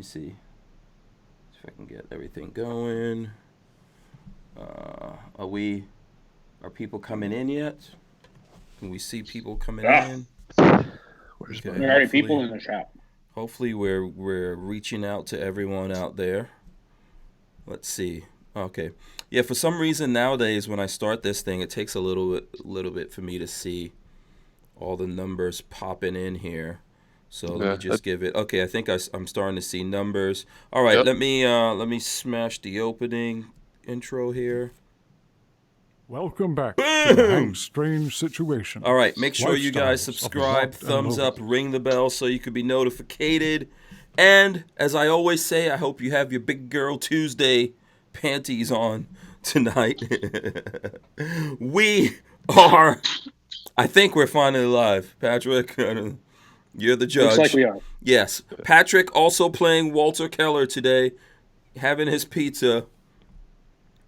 see if I can get everything going. Are people coming in yet? Can we see people coming in? Where's there are already people in the chat. Hopefully we're reaching out to everyone out there. Let's see. Okay. Yeah, for some reason nowadays when I start this thing, it takes a little bit for me to see all the numbers popping in here. So let me just give it. Okay, I think I'm starting to see numbers. All right, let me smash the opening intro here. Welcome back to the Hank's Strange Situation. All right, make sure you guys subscribe, thumbs up, ring the bell so you can be notified. And as I always say, I hope you have your Big Girl Tuesday panties on tonight. I think we're finally live. Patrick, you're the judge. Looks like we are. Yes. Patrick also playing Walter Keller today, having his pizza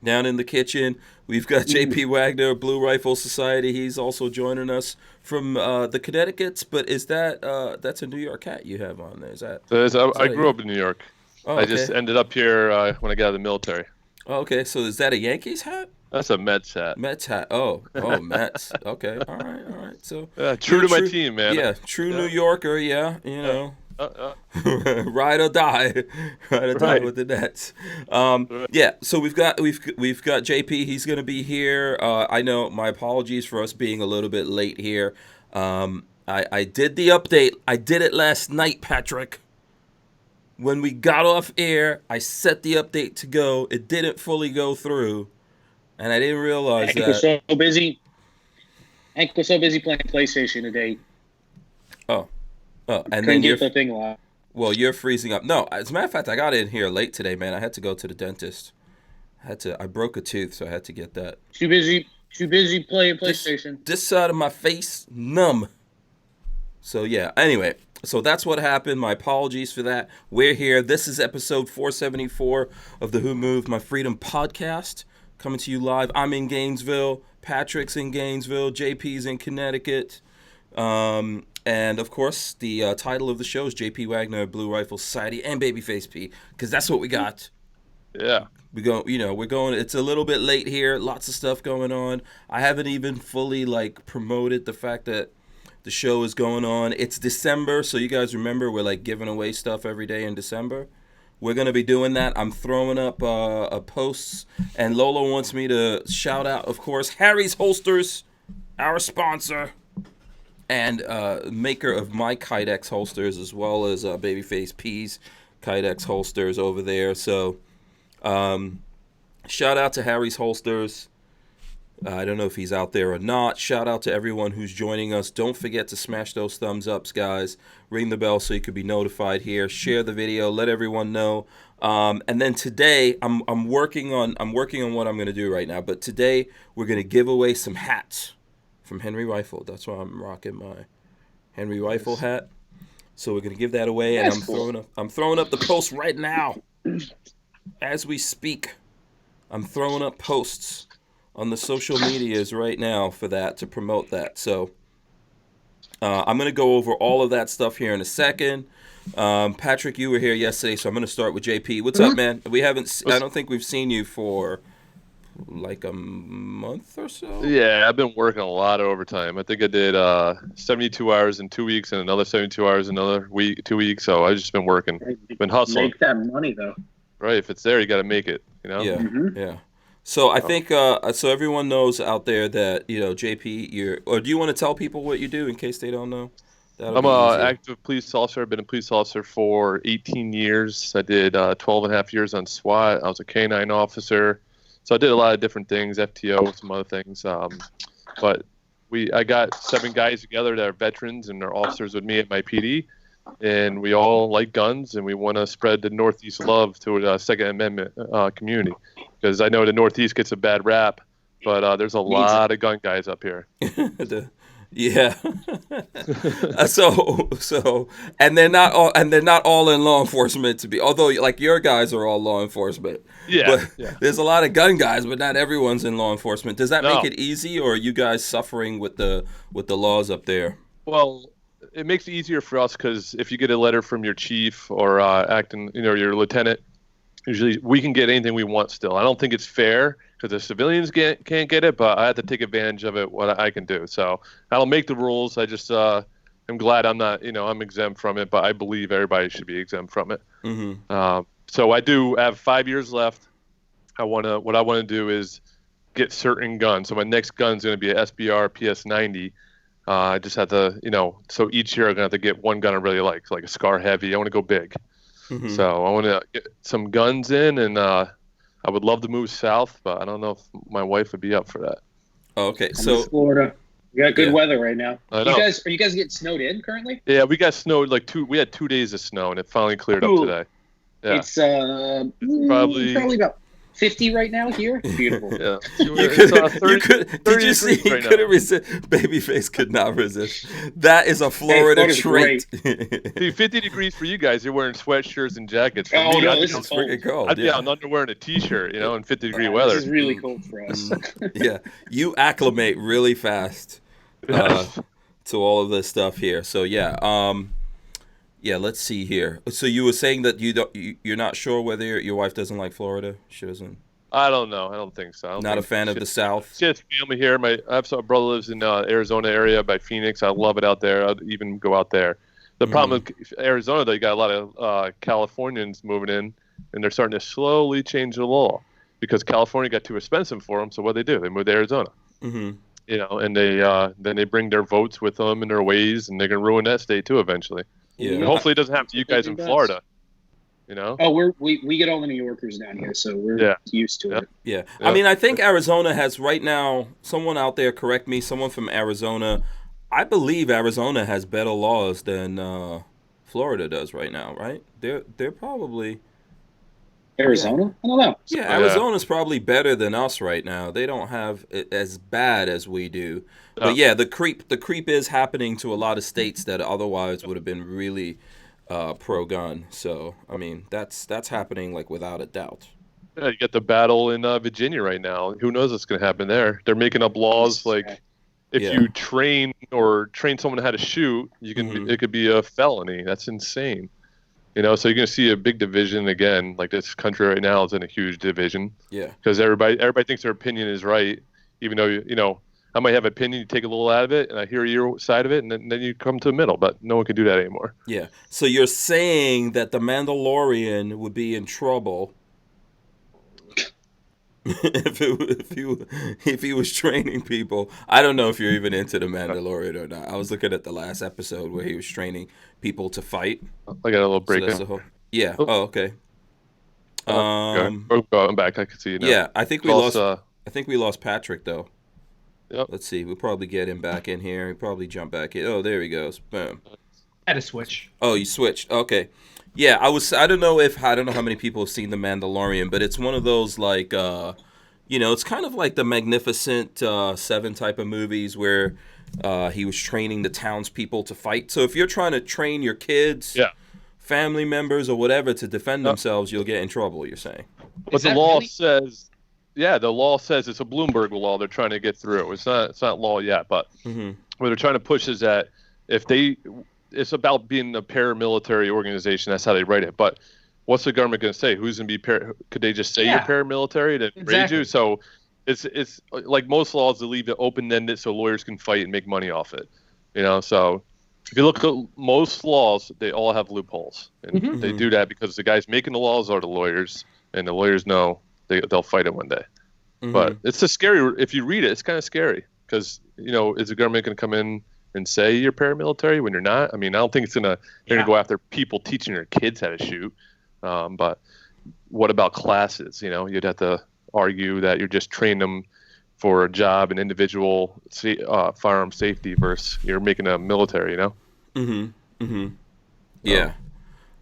down in the kitchen. We've got JP Wagner, Blue Rifle Society. He's also joining us from the Connecticut's. But is that's a New York hat you have on there? I grew up in New York. Oh, okay. I just ended up here when I got out of the military. Oh, okay, so is that a Yankees hat? That's a Mets hat. Mets hat. Oh, Mets. Okay, all right. So true to my team, man. Yeah, true New Yorker. Yeah, you know. Ride or die, die with the Nets. Yeah, so we've got JP. He's gonna be here. I know. My apologies for us being a little bit late here. I did the update. I did it last night, Patrick. When we got off air, I set the update to go. It didn't fully go through, and I didn't realize Hank was so busy. Hank was so busy playing PlayStation today. Oh, and then you're the thing live. Well, you're freezing up. No, as a matter of fact, I got in here late today, man. I had to go to the dentist. I broke a tooth, so I had to get that. Too busy playing PlayStation. This side of my face numb. So yeah. Anyway, so that's what happened. My apologies for that. We're here. This is episode 474 of the Who Moved My Freedom podcast, coming to you live. I'm in Gainesville. Patrick's in Gainesville. JP's in Connecticut. And, of course, the title of the show is J.P. Wagner, Blue Rifle Society, and Babyface P, because that's what we got. Yeah. We're going, it's a little bit late here, lots of stuff going on. I haven't even fully, promoted the fact that the show is going on. It's December, so you guys remember we're, giving away stuff every day in December. We're going to be doing that. I'm throwing up posts, and Lola wants me to shout out, of course, Harry's Holsters, our sponsor, and maker of my Kydex holsters, as well as Babyface P's Kydex holsters over there. So shout out to Harry's Holsters. I don't know if he's out there or not. Shout out to everyone who's joining us. Don't forget to smash those thumbs ups, guys. Ring the bell so you can be notified here. Share the video. Let everyone know. And then today, I'm working on what I'm going to do right now. But today, we're going to give away some hats from Henry Rifle. That's why I'm rocking my Henry Rifle hat. So we're gonna give that away, and I'm throwing up the post right now, as we speak. I'm throwing up posts on the social medias right now for that, to promote that. So I'm gonna go over all of that stuff here in a second. Patrick, you were here yesterday, so I'm gonna start with JP. What's up, man? I don't think we've seen you for a month or so. Yeah, I've been working a lot of overtime. I think I did 72 hours in 2 weeks and another 72 hours another week, 2 weeks. So I've just been working, been hustling. Make that money though. Right, if it's there, you got to make it. Yeah, yeah. So I think so everyone knows out there that JP, or do you want to tell people what you do in case they don't know? I'm an active police officer. I've been a police officer for 18 years. I did 12 and a half years on SWAT. I was a K-9 officer. So I did a lot of different things, FTO, some other things. But I got 7 guys together that are veterans and are officers with me at my PD. And we all like guns, and we want to spread the Northeast love to the Second Amendment community. Because I know the Northeast gets a bad rap, but there's a lot of gun guys up here. Yeah. So and they're not all in law enforcement although your guys are all law enforcement. Yeah. But there's a lot of gun guys, but not everyone's in law enforcement. Does that make it easy, or are you guys suffering with the laws up there? Well, it makes it easier for us because if you get a letter from your chief or your lieutenant, usually we can get anything we want still. I don't think it's fair because the civilians can't get it, but I have to take advantage of it, what I can do. So I don't make the rules. I just I'm glad I'm not, I'm exempt from it, but I believe everybody should be exempt from it. Mm-hmm. So I do have 5 years left. What I want to do is get certain guns. So my next gun's going to be a SBR PS90. I just have to, so each year I'm going to have to get one gun I really like a Scar Heavy. I want to go big. Mm-hmm. So I want to get some guns in, and I would love to move south, but I don't know if my wife would be up for that. Oh, okay, So Florida, we got good weather right now. I know. Are you guys getting snowed in currently? Yeah, we got snowed we had 2 days of snow, and it finally cleared up today. Yeah. It's probably about 50 right now here. Beautiful. Yeah. Did you see? He couldn't resist. Babyface could not resist. That is a Florida trait. See, 50 degrees for you guys. You're wearing sweatshirts and jackets. For me, no, this is freaking cold. I'd be out in underwear and a t-shirt, in 50-degree weather. This is really cold for us. Yeah, you acclimate really fast to all of this stuff here. So yeah, let's see here. So you were saying that you're not sure whether your wife doesn't like Florida. She doesn't. I don't know. I don't think so. Not a fan of the South. She has family here. I have a brother lives in Arizona area by Phoenix. I love it out there. I'd even go out there. The problem with Arizona, though, you got a lot of Californians moving in, and they're starting to slowly change the law because California got too expensive for them. So what do? They move to Arizona. Mm-hmm. And then they bring their votes with them and their ways, and they're gonna ruin that state too eventually. Yeah. And hopefully it doesn't happen to you guys in Florida. Oh, we get all the New Yorkers down here, so we're used to it. Yeah. I mean, I think Arizona has right now, someone out there, correct me, someone from Arizona, I believe Arizona has better laws than Florida does right now, right? They're probably... Arizona? I don't know. Yeah, Arizona's probably better than us right now. They don't have it as bad as we do. But yeah, the creep is happening to a lot of states that otherwise would have been really pro-gun. So, I mean, that's happening without a doubt. Yeah, you got the battle in Virginia right now. Who knows what's going to happen there? They're making up laws if you train someone how to shoot, you can it could be a felony. That's insane. So you're going to see a big division again. Like this country right now is in a huge division. Yeah. Because everybody thinks their opinion is right, even though I might have an opinion. You take a little out of it, and I hear your side of it, and then you come to the middle. But no one can do that anymore. Yeah. So you're saying that the Mandalorian would be in trouble if he was training people. I don't know if you're even into the Mandalorian or not. I was looking at the last episode where he was training people to fight. I got a little break. Yeah. Oh, okay. I'm back. I can see you now. Yeah, I think we lost. I think we lost Patrick though. Yep. Let's see. We'll probably get him back in here. He'll probably jump back in. Oh, there he goes. Boom. I had to switch. Oh, you switched. Okay. Yeah, I don't know how many people have seen The Mandalorian, but it's one of those it's kind of like the Magnificent Seven type of movies where he was training the townspeople to fight. So if you're trying to train your kids, family members, or whatever to defend themselves, you'll get in trouble, you're saying. But the law says, the law says it's a Bloomberg law they're trying to get through. It's not law yet, but what they're trying to push is that it's about being a paramilitary organization. That's how they write it. But what's the government going to say? Who's going to be could they just say you're paramilitary to raid you? So it's like most laws, they leave it open-ended so lawyers can fight and make money off it. So if you look at most laws, they all have loopholes. And they do that because the guys making the laws are the lawyers, and the lawyers know they'll fight it one day. But it's a scary, if you read it, it's kind of scary because, is the government going to come in and say you're paramilitary when you're not? I mean, I don't think they're going to go after people teaching their kids how to shoot. But what about classes? You'd have to argue that you're just training them for a job and individual firearm safety versus you're making a military, Yeah.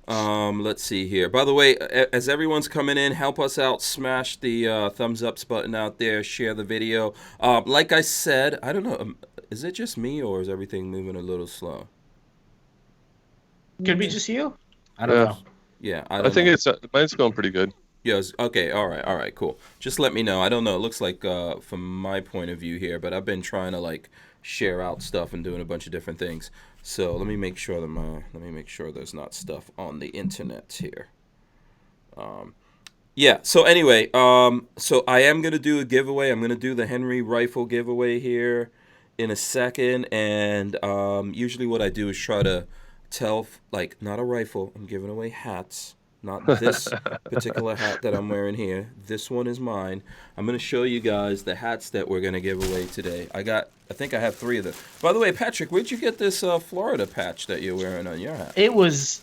Let's see here. By the way, as everyone's coming in, help us out. Smash the thumbs ups button out there. Share the video. Like I said, I don't know. Is it just me or is everything moving a little slow? Could be just you. I don't know. Yeah, I think mine's going pretty good. Yes. Okay. All right. Cool. Just let me know. I don't know. It looks like from my point of view here, but I've been trying to share out stuff and doing a bunch of different things. So let me make sure there's not stuff on the internet here. Yeah. So anyway, so I am gonna do a giveaway. I'm gonna do the Henry rifle giveaway here in a second, and usually what I do is try to tell, like, not a rifle. I'm giving away hats. Not this particular hat that I'm wearing here. This one is mine. I'm going to show you guys the hats that we're going to give away today. I think I have 3 of them. By the way, Patrick, where'd you get this Florida patch that you're wearing on your hat? It was,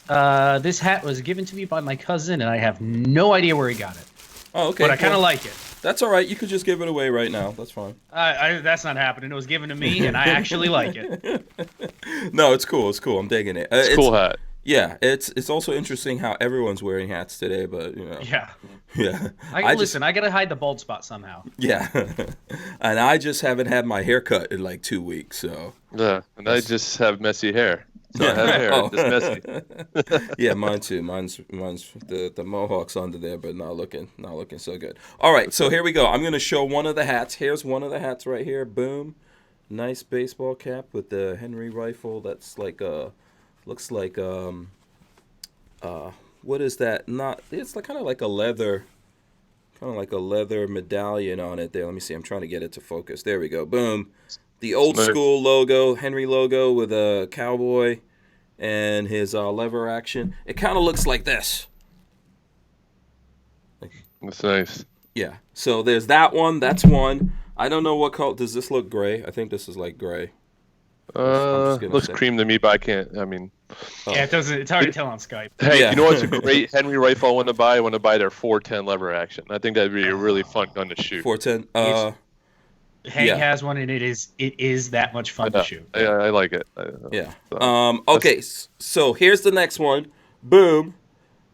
this hat was given to me by my cousin, and I have no idea where he got it. Oh, okay. But I kind of like it. That's all right. You could just give it away right now. That's fine. That's not happening. It was given to me, and I actually like it. No, it's cool. It's cool. I'm digging it. It's a cool hat. Yeah, it's also interesting how everyone's wearing hats today, but Yeah. Yeah. Listen, I gotta hide the bald spot somehow. Yeah, and I just haven't had my hair cut in like 2 weeks, so. Yeah, and I just have messy hair. So I have hair, it's messy. Yeah, mine too. Mine's the mohawk's under there, but not looking so good. All right, so here we go. I'm gonna show one of the hats. Here's one of the hats right here. Boom, nice baseball cap with the Henry rifle. That's like looks like what is that? It's like kind of like a leather medallion on it there. Let me see. I'm trying to get it to focus. There we go. Boom. The old school logo, Henry logo with a cowboy and his lever action. It kind of looks like this. That's nice. Yeah. So there's that one. That's one. I don't know what color. Does this look gray? I think this is like gray. Looks cream to me, but I can't. I mean, Yeah, it doesn't. It's hard to tell on Skype. hey, Yeah. you know what's a great Henry rifle I want to buy? I want to buy their 410 lever action. I think that'd be a really fun gun to shoot. 410. Hank Yeah. has one, and it is that much fun to shoot. Yeah, I like it. Yeah. So, Okay. So here's the next one. Boom.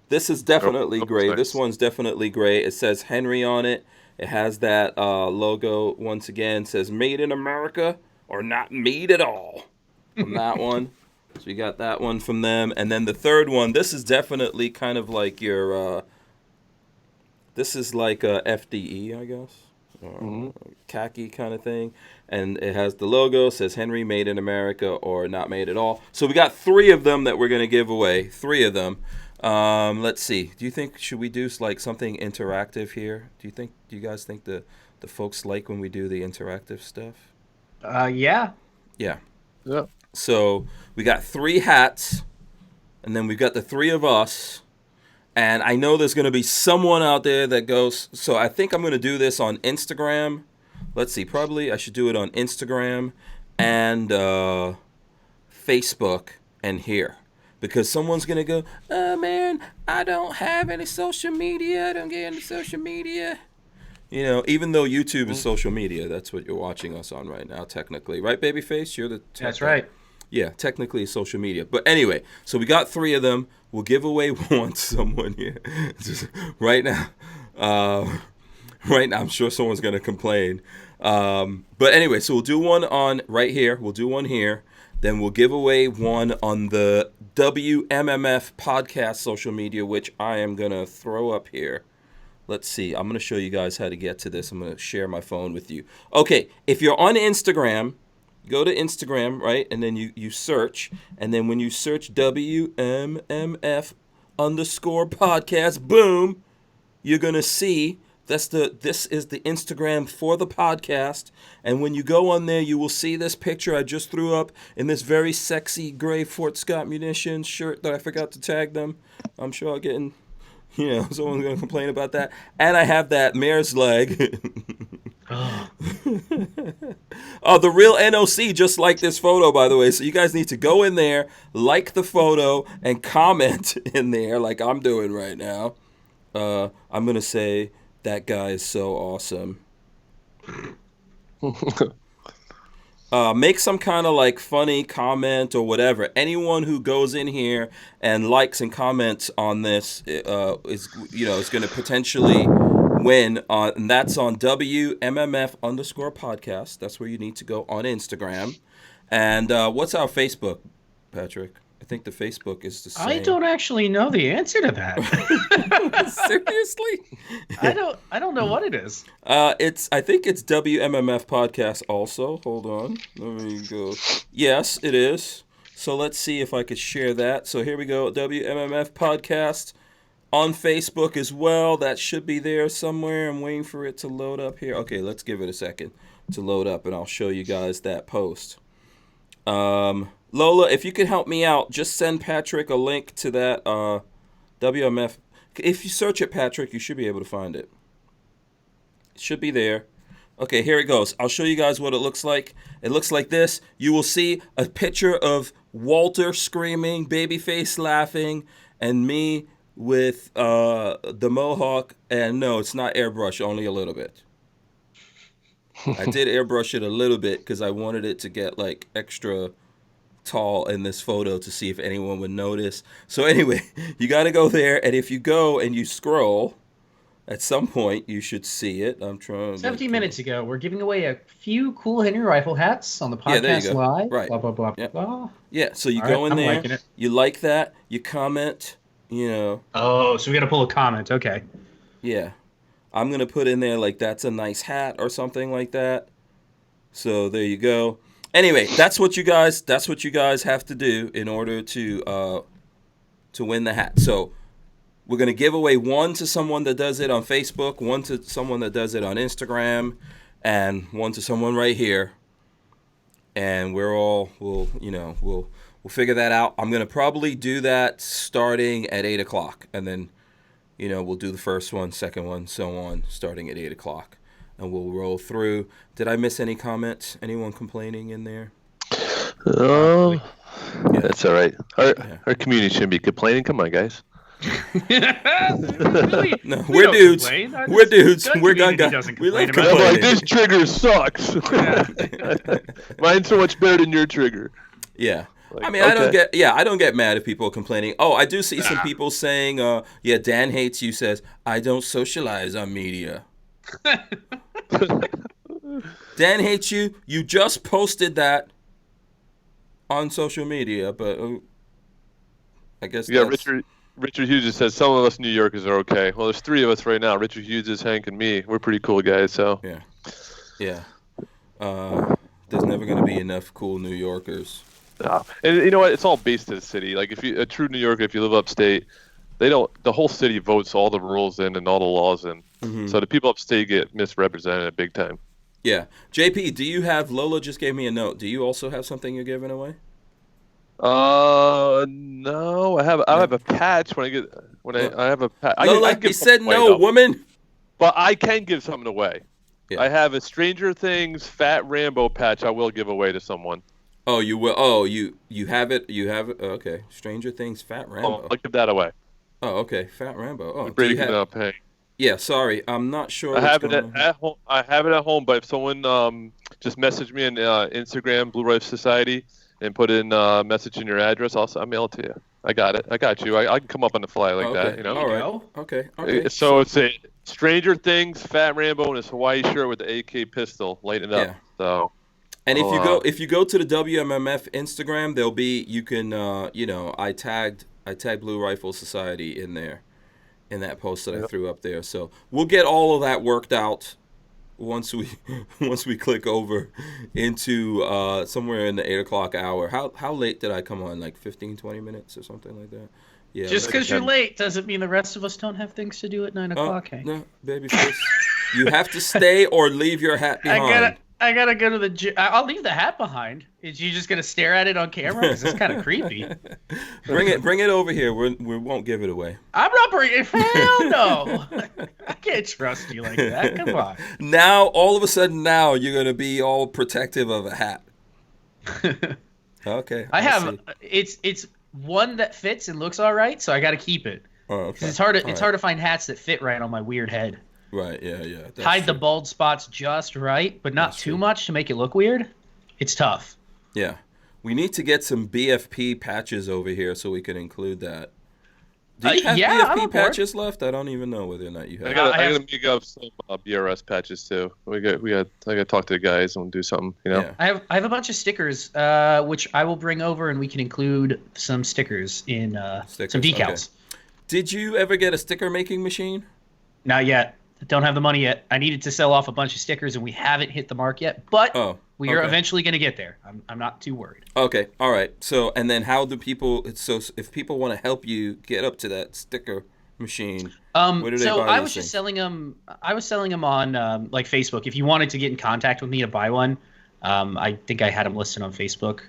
This is definitely gray. nice. This one's definitely gray. It says Henry on it. It has that logo once again. It says "Made in America" or "Not made at all" from that one. So you got that one from them, and then the third one. This is definitely kind of like your. This is like a FDE, I guess, or khaki kind of thing, and it has the logo. Says Henry, made in America or not made at all. So we got 3 of them that we're gonna give away. 3 of them. Let's see. Do you think should we do like something interactive here? Do you guys think the folks like when we do the interactive stuff? Yeah. Yeah. yeah. So we got 3 hats, and then we've got the 3 of us. And I know there's going to be someone out there that goes, so I think I'm going to do this on Instagram. Let's see, probably I should do it on Instagram and Facebook and here. Because someone's going to go, oh man, I don't have any social media. I don't get any social media. You know, even though YouTube is social media, that's what you're watching us on right now, technically. Right, Babyface? You're the That's right. Yeah, technically it's social media. But anyway, so we got 3 of them. We'll give away one to someone here. Just right now. Right now, I'm sure someone's going to complain. But anyway, so we'll do one on right here. We'll do one here. Then we'll give away one on the WMMF podcast social media, which I am going to throw up here. Let's see. I'm going to show you guys how to get to this. I'm going to share my phone with you. Okay, if you're on Instagram, go to Instagram, right? And then you search. And then when you search WMMF_podcast, boom, you're going to see this is the Instagram for the podcast. And when you go on there, you will see this picture I just threw up in this very sexy gray Fort Scott Munitions shirt that I forgot to tag them. I'm sure I'll get in, someone's going to complain about that. And I have that mare's leg. The real NOC just like this photo, by the way. So you guys need to go in there, like the photo, and comment in there like I'm doing right now. I'm going to say, that guy is so awesome. Make some kind of like funny comment or whatever. Anyone who goes in here and likes and comments on this is going to potentially win. And that's on WMMF_podcast. That's where you need to go on Instagram. And what's our Facebook, Patrick? I think the Facebook is the same. I don't actually know the answer to that. Seriously? I don't know what it is. I think it's WMMF podcast also. Hold on. Let me go. Yes, it is. So let's see if I could share that. So here we go, WMMF podcast on Facebook as well. That should be there somewhere. I'm waiting for it to load up here. Okay, let's give it a second to load up, and I'll show you guys that post. Lola, if you could help me out, just send Patrick a link to that WMF. If you search it, Patrick, you should be able to find it. It should be there. Okay, here it goes. I'll show you guys what it looks like. It looks like this. You will see a picture of Walter screaming, Babyface laughing, and me with the mohawk. And no, it's not airbrush, only a little bit. I did airbrush it a little bit because I wanted it to get like extra tall in this photo to see if anyone would notice. So anyway, you got to go there, and if you go and you scroll, at some point you should see it. I'm trying. 17 minutes ago, we're giving away a few cool Henry rifle hats on the podcast there you go. live. Right. Blah blah blah Yeah. blah. Yeah. So you All go right, in I'm there. liking it. You like that. You comment. You know. Oh, so we got to pull a comment. Okay. Yeah. I'm gonna put in there like that's a nice hat or something like that. So there you go. Anyway, that's what you guys have to do in order to win the hat. So we're going to give away one to someone that does it on Facebook, one to someone that does it on Instagram, and one to someone right here. And we'll figure that out. I'm going to probably do that starting at 8 o'clock. And then, we'll do the first one, second one, so on, starting at 8 o'clock. And we'll roll through. Did I miss any comments? Anyone complaining in there? Oh, Yeah. that's all right. Our community shouldn't be complaining. Come on, guys. Really? No, We we're don't dudes. complain. We're dudes. We're gun community guys. doesn't We love complain about I'm complaining. like, this trigger sucks. Mine's so much better than your trigger. Yeah. Like, I mean, I okay. don't get mad if people are complaining. Oh, I do see some people saying, Dan hates you, says, I don't socialize on media. Dan hates you. You just posted that on social media, but I guess Yeah, that's... Richard Hughes just says some of us New Yorkers are okay. Well, there's three of us right now. Richard Hughes, Hank, and me. We're pretty cool guys, so. Yeah. There's never going to be enough cool New Yorkers. And you know what? It's all based in the city. Like, if you a true New Yorker, if you live upstate, the whole city votes all the rules in and all the laws in. Mm-hmm. So the people upstate get misrepresented big time. Yeah. JP, do you have... Lola just gave me a note. Do you also have something you're giving away? No, I have a patch I have a patch. Lola, he said no, woman. But I can give something away. Yeah. I have a Stranger Things Fat Rambo patch I will give away to someone. Oh, you will. Oh, you have it. You have it. Okay. Stranger Things, Fat Rambo. I'll give that away. Oh, okay. Fat Rambo. Oh, do Breaking you have... it up, hey. Yeah, sorry. I'm not sure. I have what's it going on. at home. I have it at home, but if someone just message me on Instagram, Blue Rifle Society, and put in message in your address, I'll mail it to you. I got it. I got you. I can come up on the fly like Okay. that. You know. All right. go. Okay. So it's a Stranger Things Fat Rambo and his Hawaii shirt with the AK pistol, lighting it up. Yeah. So. And if you go to the WMMF Instagram, there'll be you can I tagged Blue Rifle Society in there, in that post that I threw up there. So we'll get all of that worked out once we click over into somewhere in the 8 o'clock hour. How late did I come on? Like 15, 20 minutes or something like that? Yeah. Just because you're late doesn't mean the rest of us don't have things to do at 9 o'clock. Hey? No, babyface. You have to stay or leave your hat behind. I gotta go to the gym. I'll leave the hat behind. Is you just gonna stare at it on camera? Because it's kind of creepy. Bring it over here. We won't give it away. I'm not bringing. Hell no. I can't trust you like that. Come on. Now, all of a sudden, you're gonna be all protective of a hat. Okay. I have. It's one that fits and looks all right, so I got to keep it. Oh, okay. 'Cause it's hard to find hats that fit right on my weird head. Right. Yeah. That's Hide the true. bald spots just right, but not That's too true. much to make it look weird. It's tough. Yeah. We need to get some BFP patches over here so we can include that. Do you have yeah, I'm on BFP board. patches left? I don't even know whether or not you have. I gotta make up some BRS patches too. I gotta talk to the guys and do something. You know. Yeah. I have a bunch of stickers, which I will bring over, and we can include some stickers in some decals. Okay. Did you ever get a sticker making machine? Not yet. Don't have the money yet. I needed to sell off a bunch of stickers, and we haven't hit the mark yet. But we are eventually going to get there. I'm not too worried. Okay, all right. So, and then how do people? So, if people want to help you get up to that sticker machine, where do they buy I these was just things? selling them. I was selling them on like Facebook. If you wanted to get in contact with me to buy one, I think I had them listed on Facebook.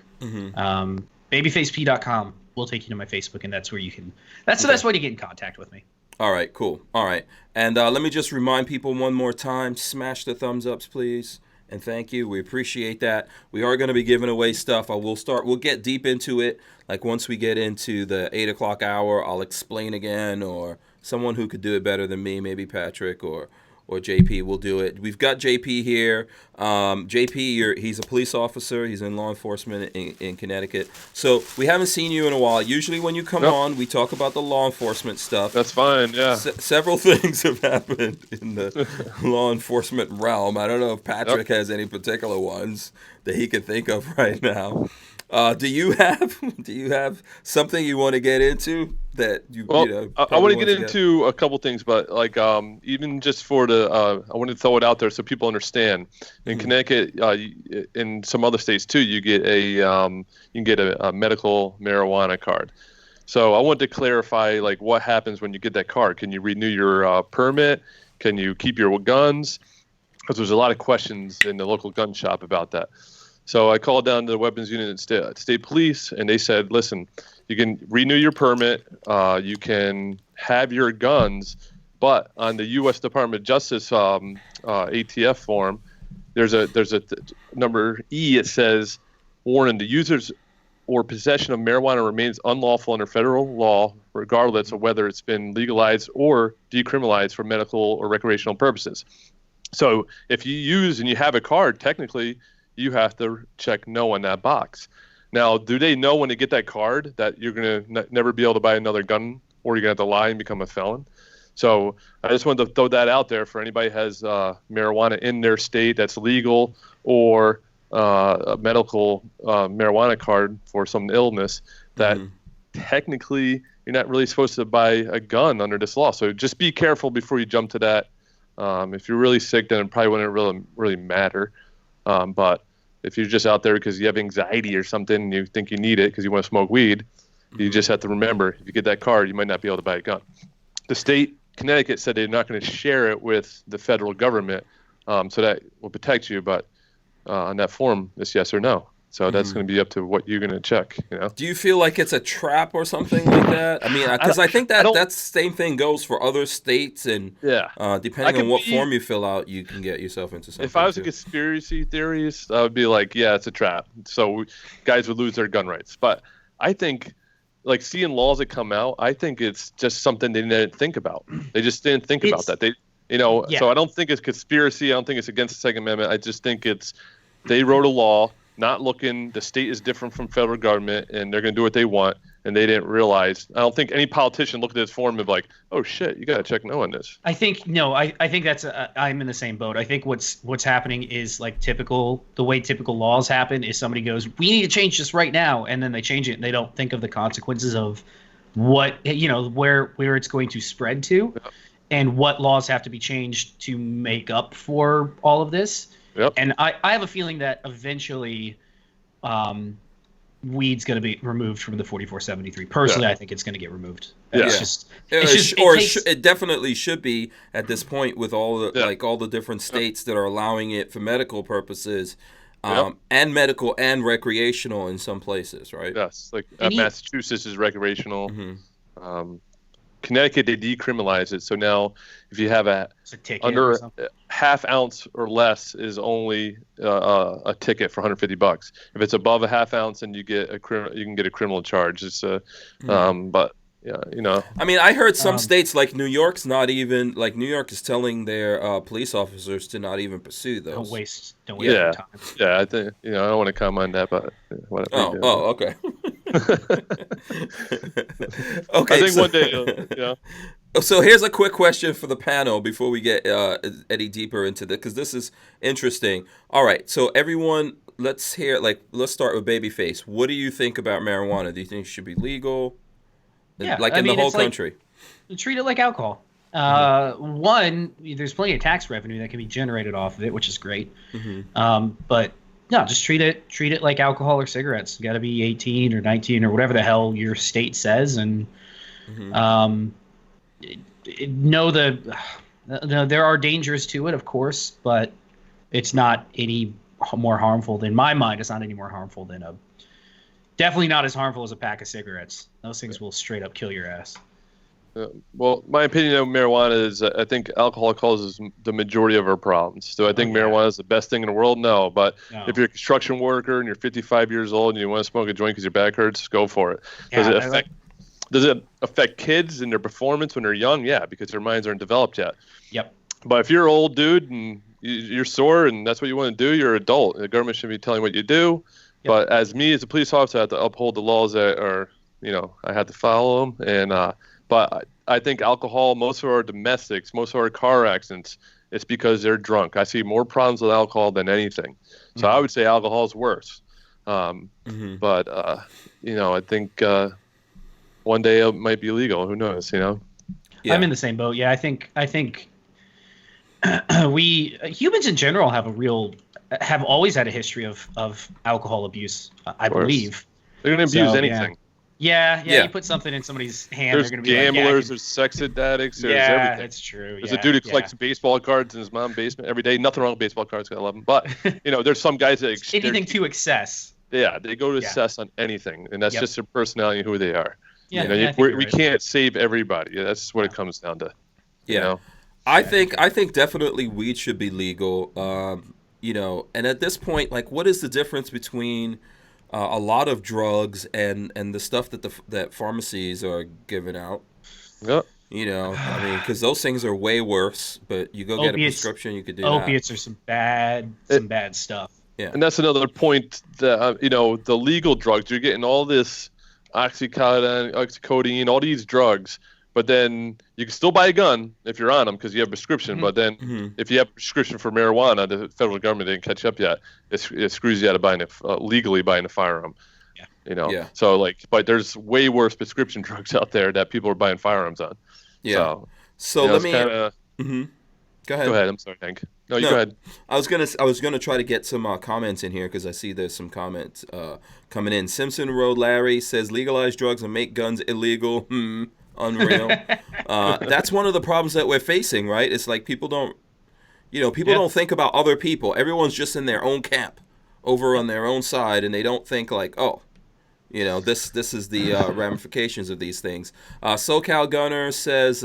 BabyfaceP.com will take you to my Facebook, and that's where you can. That's the best way to get in contact with me. All right, cool. All right, and let me just remind people one more time: smash the thumbs ups, please. And thank you. We appreciate that. We are going to be giving away stuff. We'll get deep into it. Like once we get into the 8 o'clock hour, I'll explain again, or someone who could do it better than me, maybe Patrick or JP will do it. We've got JP here. JP, he's a police officer. He's in law enforcement in Connecticut. So we haven't seen you in a while. Usually when you come on, we talk about the law enforcement stuff. That's fine, yeah. Several things have happened in the law enforcement realm. I don't know if Patrick has any particular ones that he can think of right now. Do you have something you want to get into that you? Well, I want to get into a couple things, but like even just for I want to throw it out there so people understand. In Connecticut, in some other states too, you get you can get a medical marijuana card. So I wanted to clarify like what happens when you get that card. Can you renew your permit? Can you keep your guns? Because there's a lot of questions in the local gun shop about that. So I called down to the weapons unit at state police, and they said, listen, you can renew your permit, you can have your guns, but on the U.S. Department of Justice ATF form, there's a number E. It says, warning: the users or possession of marijuana remains unlawful under federal law, regardless of whether it's been legalized or decriminalized for medical or recreational purposes. So if you use and you have a card, technically, you have to check no on that box. Now, do they know when they get that card that you're going to never be able to buy another gun, or you're going to have to lie and become a felon? So I just wanted to throw that out there for anybody who has marijuana in their state that's legal, or a medical marijuana card for some illness, that technically you're not really supposed to buy a gun under this law. So just be careful before you jump to that. If you're really sick, then it probably wouldn't really matter. But if you're just out there because you have anxiety or something and you think you need it because you want to smoke weed, you just have to remember, if you get that card, you might not be able to buy a gun. The state, Connecticut, said they're not going to share it with the federal government, so that will protect you. But on that form, it's yes or no. So that's going to be up to what you're going to check. Do you feel like it's a trap or something like that? I mean, because I think that same thing goes for other states, and depending on what form you fill out, you can get yourself into something. If I was a conspiracy theorist, I would be like, yeah, it's a trap. So guys would lose their gun rights. But I think, like, seeing laws that come out, I think it's just something they didn't think about. They just didn't think about that. So I don't think it's conspiracy. I don't think it's against the Second Amendment. I just think they wrote a law, not looking, the state is different from federal government, and they're going to do what they want, and they didn't realize. I don't think any politician looked at this form and be like, oh shit, you got to check no on this. I think that's I'm in the same boat. I think what's happening is like the way typical laws happen is somebody goes, we need to change this right now, and then they change it, and they don't think of the consequences of what, where it's going to spread to, and what laws have to be changed to make up for all of this. Yep. And I have a feeling that eventually weed's going to be removed from the 4473. Personally, I think it's going to get removed. It definitely should be at this point, with all the different states that are allowing it for medical purposes, and medical and recreational in some places, right? Yes, like Massachusetts is recreational. Connecticut, they decriminalize it. So now if you have a under half ounce or less is only a ticket for $150. If it's above a half ounce, then you can get a criminal charge. It's but I mean, I heard some states like New York's not even, like, New York is telling their police officers to not even pursue those. Don't waste your time. Yeah, I think I don't want to comment on that, but whatever. Okay. Okay. I think one day, So here's a quick question for the panel before we get any deeper into this, because this is interesting. All right, so everyone, let's start with Babyface. What do you think about marijuana? Do you think it should be legal? Yeah, in the whole country? Treat it like alcohol. One, there's plenty of tax revenue that can be generated off of it, which is great. But no, just treat it like alcohol or cigarettes. You got to be 18 or 19 or whatever the hell your state says, and know there are dangers to it, of course, but it's not any more harmful in my mind. It's not any more harmful than definitely not as harmful as a pack of cigarettes. Those things will straight up kill your ass. Well, my opinion of marijuana is I think alcohol causes the majority of our problems. Do I think marijuana is the best thing in the world? No. But if you're a construction worker and you're 55 years old and you want to smoke a joint because your back hurts, go for it. Does it affect kids and their performance when they're young? Yeah, because their minds aren't developed yet. Yep. But if you're an old dude and you're sore and that's what you want to do, you're an adult. The government shouldn't be telling you what you do. Yep. But as a police officer, I have to uphold the laws that are, I have to follow them. And but I think alcohol, most of our domestics, most of our car accidents, it's because they're drunk. I see more problems with alcohol than anything. So I would say alcohol is worse. But, I think one day it might be legal. Who knows, Yeah. I'm in the same boat. Yeah, I think we humans in general have always had a history of alcohol abuse, I believe. They're going to abuse anything. Yeah. You put something in somebody's hand, there's they're going to be gamblers, there's sex addicts, there's everything. That's true. There's a dude who collects baseball cards in his mom's basement every day. Nothing wrong with baseball cards, I love them. But, there's some guys that... anything to excess. Yeah, they go to excess on anything, and that's just their personality and who they are. Yeah, we can't save everybody. That's what it comes down to. I think definitely weed should be legal. And at this point, like, what is the difference between a lot of drugs and the stuff that pharmacies are giving out? Yep. Because those things are way worse. But you go get a prescription, you could do opiates are some bad stuff. Yeah. And that's another point that the legal drugs, you're getting all this oxycodone, all these drugs, but then you can still buy a gun if you're on them because you have a prescription. But then if you have a prescription for marijuana, the federal government didn't catch up yet. It screws you out of legally buying a firearm. So but there's way worse prescription drugs out there that people are buying firearms on. So let me. Go ahead. Go ahead. I'm sorry, Hank. No, you go ahead. I was gonna try to get some comments in here because I see there's some comments coming in. Simpson Road Larry says legalize drugs and make guns illegal. Unreal. That's one of the problems that we're facing, right? It's like people don't think about other people. Everyone's just in their own camp, over on their own side, and they don't think like, this is the ramifications of these things. SoCal Gunner says.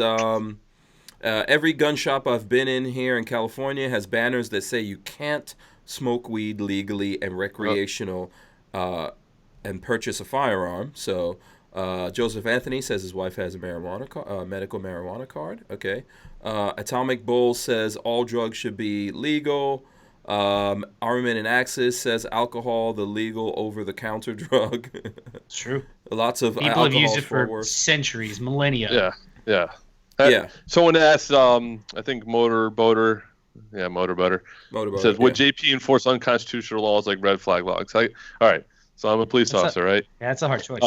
Every gun shop I've been in here in California has banners that say you can't smoke weed legally and recreational and purchase a firearm. So Joseph Anthony says his wife has a medical marijuana card. Okay. Atomic Bull says all drugs should be legal. Armament and Axis says alcohol, the legal over-the-counter drug. It's true. Lots of people have used it for centuries, millennia. Yeah. Someone asked, I think Motor Boater says, would JP enforce unconstitutional laws like red flag laws? All right, so I'm a police officer, right? Yeah, that's a hard choice.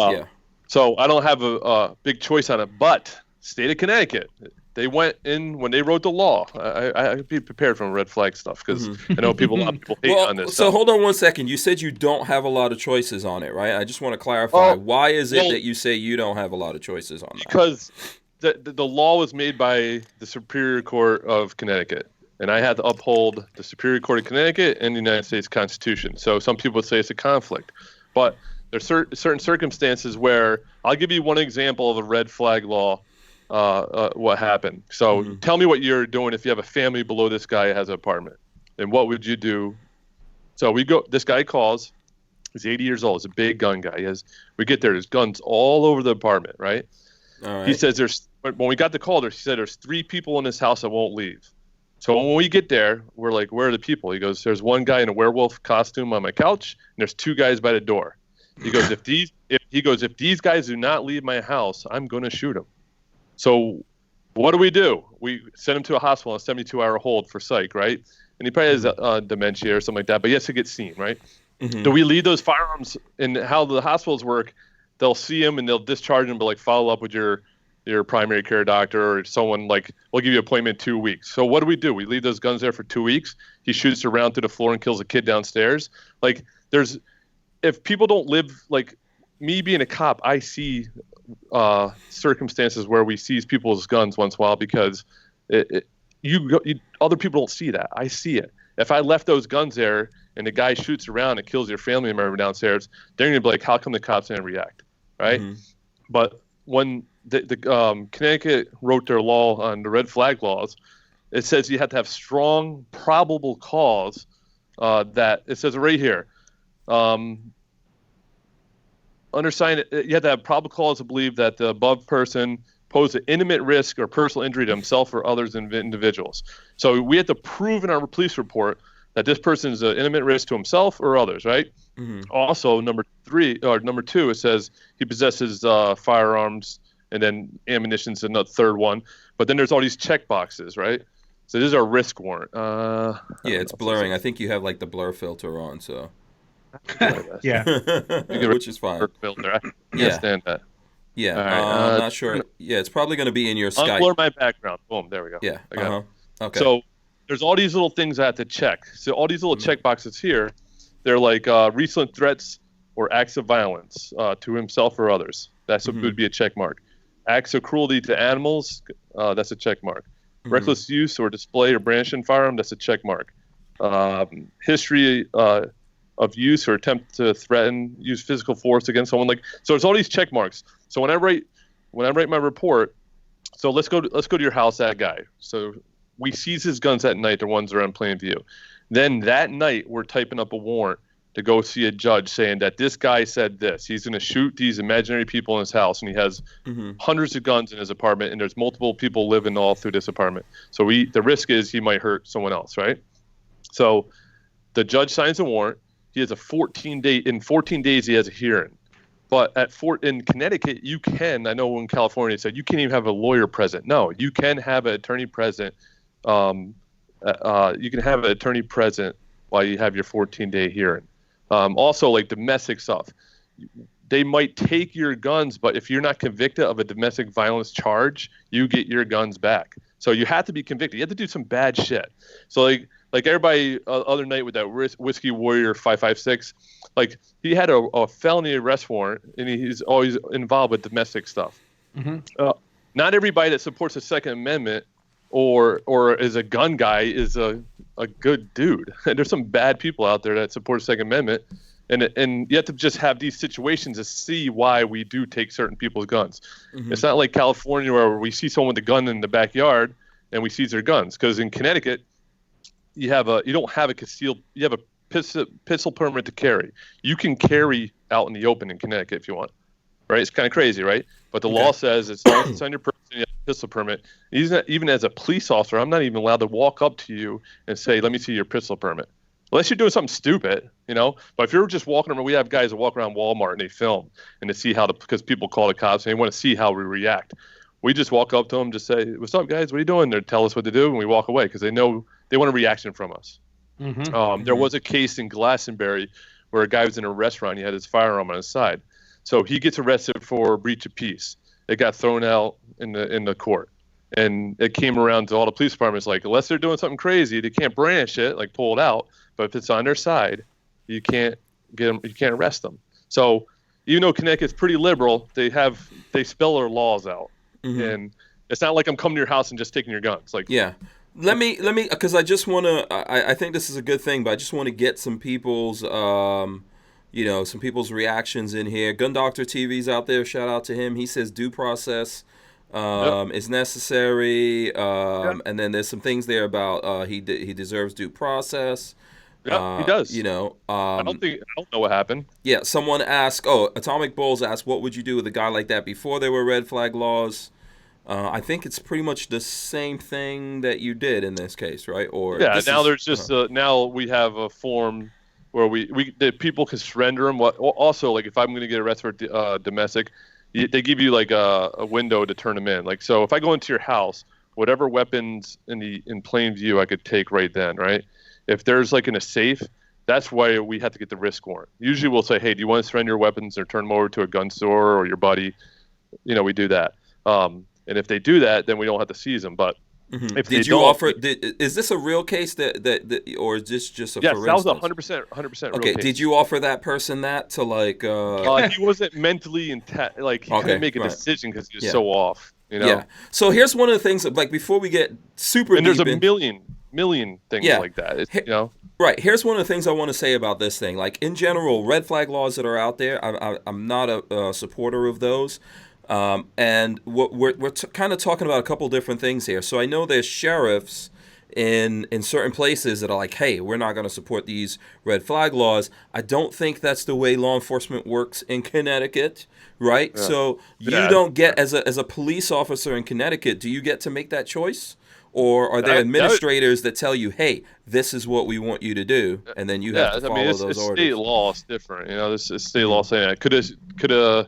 So I don't have a big choice on it, but state of Connecticut, they went in when they wrote the law. I'd be prepared from red flag stuff because I know a lot of people hate on this stuff. Hold on one second. You said you don't have a lot of choices on it, right? I just want to clarify. Why is it that you say you don't have a lot of choices on that? Because the law was made by the Superior Court of Connecticut, and I had to uphold the Superior Court of Connecticut and the United States Constitution. So some people would say it's a conflict, but there's certain circumstances where I'll give you one example of a red flag law. What happened? So tell me what you're doing if you have a family below this guy has an apartment, and what would you do? So this guy calls. He's 80 years old. He's a big gun guy. We get there. There's guns all over the apartment, right? All right. He says when we got the call, he said there's 3 people in this house that won't leave. So when we get there, we're like, where are the people? He goes, there's one guy in a werewolf costume on my couch, and there's 2 guys by the door. He goes, if these guys do not leave my house, I'm going to shoot them. So what do? We send him to a hospital on a 72-hour hold for psych, right? And he probably has dementia or something like that, but he has to get seen, right? Do we leave those firearms? And how the hospitals work, they'll see him and they'll discharge him, but like follow up with your your primary care doctor or someone like, we'll give you an appointment in 2 weeks. So what do? We leave those guns there for 2 weeks. He shoots around through the floor and kills a kid downstairs. Like if people don't live, like me being a cop, I see circumstances where we seize people's guns once in a while because other people don't see that. I see it. If I left those guns there and the guy shoots around and kills your family member downstairs, they're going to be like, how come the cops didn't react? Right? Mm-hmm. But when the Connecticut wrote their law on the red flag laws, it says you have to have strong probable cause that it says right here. Undersigned, you have to have probable cause to believe that the above person posed an intimate risk or personal injury to himself or others individuals. So we have to prove in our police report that this person is an intimate risk to himself or others, right? Mm-hmm. Also, number two, it says he possesses firearms and then ammunition's in the third one. But then there's all these check boxes, right? So this is our risk warrant. Yeah, it's blurring. I think you have like the blur filter on, so. Yeah. Which is fine. Filter. I can't stand that. Yeah, right, I'm not sure. Yeah, it's probably going to be in your Skype. Unblur my background. Boom, there we go. Yeah, I got it. Okay. So there's all these little things I have to check. So all these little check boxes here, they're like recent threats or acts of violence to himself or others. That would be a check mark. Acts of cruelty to animals, that's a check mark. Reckless use or display or brandishing firearm, that's a check mark. History of use or attempt to threaten, use physical force against someone. So it's all these check marks. So when I write my report, so let's go to your house, that guy. So we seize his guns at night, the ones that are in plain view. Then that night we're typing up a warrant to go see a judge saying that this guy said this. He's going to shoot these imaginary people in his house, and he has hundreds of guns in his apartment, and there's multiple people living all through this apartment. So the risk is he might hurt someone else, right? So the judge signs a warrant. He has in 14 days he has a hearing. But in Connecticut, you can, I know in California it said you can't even have a lawyer present. No, you can have an attorney present. You can have an attorney present while you have your 14-day hearing. Also, like domestic stuff, they might take your guns, but if you're not convicted of a domestic violence charge, you get your guns back. So you have to be convicted. You have to do some bad shit. So like everybody other night with that Whiskey Warrior 556, like he had a felony arrest warrant, and he's always involved with domestic stuff. Not everybody that supports the Second Amendment or is a gun guy is a good dude. There's some bad people out there that support the Second Amendment, and you have to just have these situations to see why we do take certain people's guns. It's not like California where we see someone with a gun in the backyard and we seize their guns, because in Connecticut you don't have a concealed, you have a pistol permit to carry. You can carry out in the open in Connecticut if you want, right? It's kind of crazy, right? But the law says as long as it's on your person, you have a pistol permit. Even as a police officer, I'm not even allowed to walk up to you and say, let me see your pistol permit. Unless you're doing something stupid, But if you're just walking around, we have guys that walk around Walmart and they film and they see because people call the cops and they want to see how we react. We just walk up to them, just say, what's up, guys? What are you doing? They tell us what to do, and we walk away because they know they want a reaction from us. There was a case in Glastonbury where a guy was in a restaurant. He had his firearm on his side. So he gets arrested for breach of peace. It got thrown out in the court. And it came around to all the police departments, like, unless they're doing something crazy, they can't brandish it, like pull it out. But if it's on their side, you can't get them, you can't arrest them. So even though Connecticut's pretty liberal, they spell their laws out. And it's not like I'm coming to your house and just taking your guns. Like, yeah. Let me, because I just want to, I think this is a good thing, but I just want to get some people's, some people's reactions in here. Gun Doctor TV's out there. Shout out to him. He says due process is necessary. And then there's some things there about he deserves due process. Yeah, he does. I don't know what happened. Yeah, someone asked, Atomic Bulls asked, what would you do with a guy like that before there were red flag laws? I think it's pretty much the same thing that you did in this case, right? Or now there's just now we have a form where that people can surrender them. Also, like if I'm going to get arrested for domestic, they give you like a window to turn them in. Like, so if I go into your house, whatever weapons in plain view I could take right then, right? If there's like in a safe, that's why we have to get the risk warrant. Usually we'll say, hey, do you want to surrender your weapons or turn them over to a gun store or your buddy? We do that. And if they do that, then we don't have to seize them. But if Did they you don't, offer? Is this a real case that or is this just a? yes, for that was instance? 100% real Okay. case. Did you offer that person that to like? He wasn't mentally intact. Like he Okay, couldn't make a right. decision because he was Yeah. so off. You know. Yeah. So here's one of the things. Like before we get super And there's deep a in, million things Yeah. like that. It's, He- you know. Right. Here's one of the things I want to say about this thing. Like in general, red flag laws that are out there, I'm not a supporter of those. And what we're kind of talking about a couple different things here. So I know there's sheriffs in certain places that are like, hey, we're not going to support these red flag laws. I don't think that's the way law enforcement works in Connecticut, right? Yeah. So you Yeah. don't get, as a police officer in Connecticut, do you get to make that choice? Or are there That- administrators that tell you, hey, this is what we want you to do, and then you have to follow it's those orders? state law is different. You know, this is state law saying that. Could a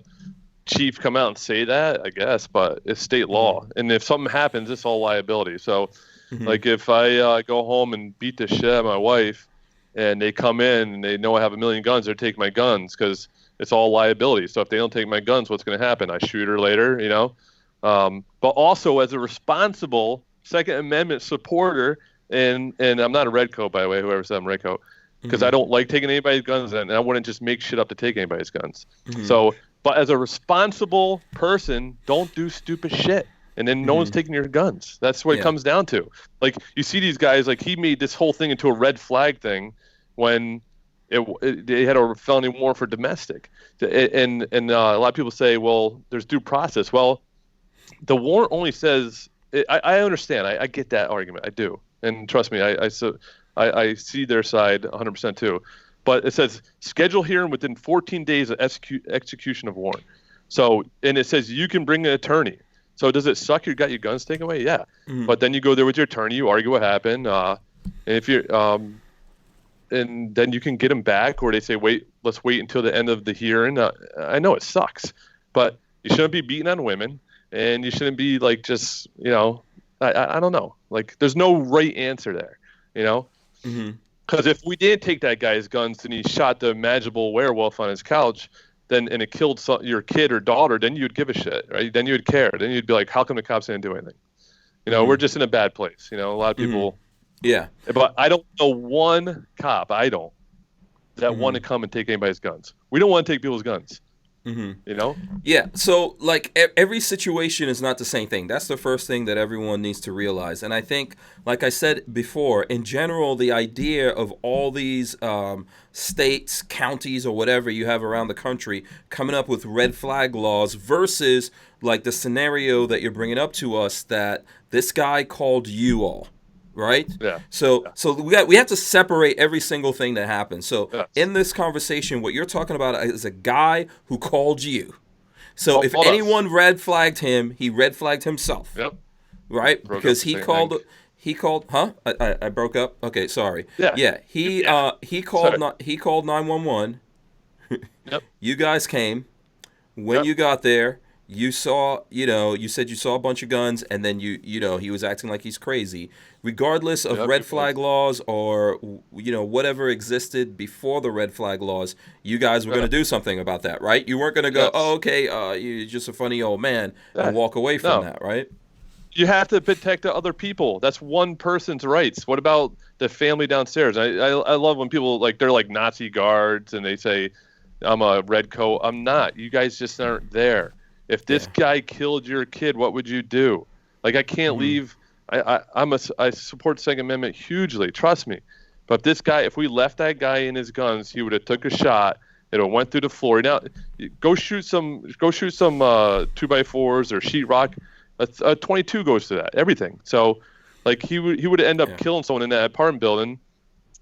chief come out and say that? I guess, but it's state law. And if something happens, it's all liability. So, like if I go home and beat the shit out of my wife, and they come in and they know I have a million guns, they're taking my guns because it's all liability. So if they don't take my guns, what's going to happen? I shoot her later, you know. But also as a responsible Second Amendment supporter, and I'm not a redcoat, by the way, whoever said I'm redcoat, because I don't like taking anybody's guns, and I wouldn't just make shit up to take anybody's guns. So, but as a responsible person, don't do stupid shit, and then no one's taking your guns. That's what it comes down to. Like you see these guys, like he made this whole thing into a red flag thing when they had a felony warrant for domestic, and a lot of people say, well, there's due process. Well, the warrant only says. I understand. I get that argument. I do. And trust me, I see their side 100% too. But it says schedule hearing within 14 days of execution of warrant. So, and it says you can bring an attorney. So does it suck you got your guns taken away? Yeah. But then you go there with your attorney, you argue what happened. And if you're, and then you can get them back, or they say, let's wait until the end of the hearing. I know it sucks, but you shouldn't be beating on women. And you shouldn't be like just, you know, I don't know. Like there's no right answer there, you know? Because if we did take that guy's guns and he shot the imaginable werewolf on his couch, and it killed your kid or daughter, then you'd give a shit, right? Then you'd care. Then you'd be like, how come the cops didn't do anything? You know, we're just in a bad place. You know, a lot of people. Yeah. But I don't know one cop, that want to come and take anybody's guns. We don't want to take people's guns. You know? Yeah. So, like, every situation is not the same thing. That's the first thing that everyone needs to realize. And I think, like I said before, in general, the idea of all these states, counties, or whatever you have around the country coming up with red flag laws versus, like, the scenario that you're bringing up to us that this guy called you all. Right? Yeah. So we have to separate every single thing that happens. So in this conversation, what you're talking about is a guy who called you. So if anyone red flagged him, he red flagged himself. Yep. Right? Because he called. Huh? I broke up. Okay, sorry. Yeah. Yeah. He called 911. Yep. You guys came. When you got there, you saw, you said you saw a bunch of guns, and then he was acting like he's crazy. Regardless of red flag laws or, whatever existed before the red flag laws, you guys were going to do something about that, right? You weren't going to go, oh, okay, you're just a funny old man, and walk away from that, right? You have to protect the other people. That's one person's rights. What about the family downstairs? I love when people, they're like Nazi guards, and they say, I'm a red coat. I'm not. You guys just aren't there. If this guy killed your kid, what would you do? Like, I can't leave. I support Second Amendment hugely. Trust me. But this guy, if we left that guy in his guns, he would have took a shot. It would have went through the floor. Now, go shoot some 2x4s or sheetrock. A 22 goes to that. Everything. So, he would end up killing someone in that apartment building,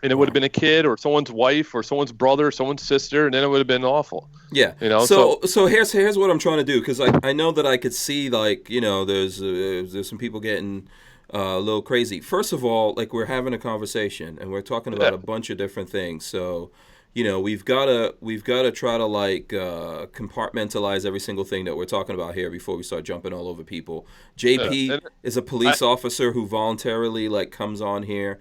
and it would have been a kid or someone's wife or someone's brother or somene's sister, and then it would have been awful. Yeah. So here's what I'm trying to do, because I know that I could see, there's some people getting a little crazy. First of all, we're having a conversation and we're talking about a bunch of different things. So, we've got to try to compartmentalize every single thing that we're talking about here before we start jumping all over people. JP is a police officer who voluntarily comes on here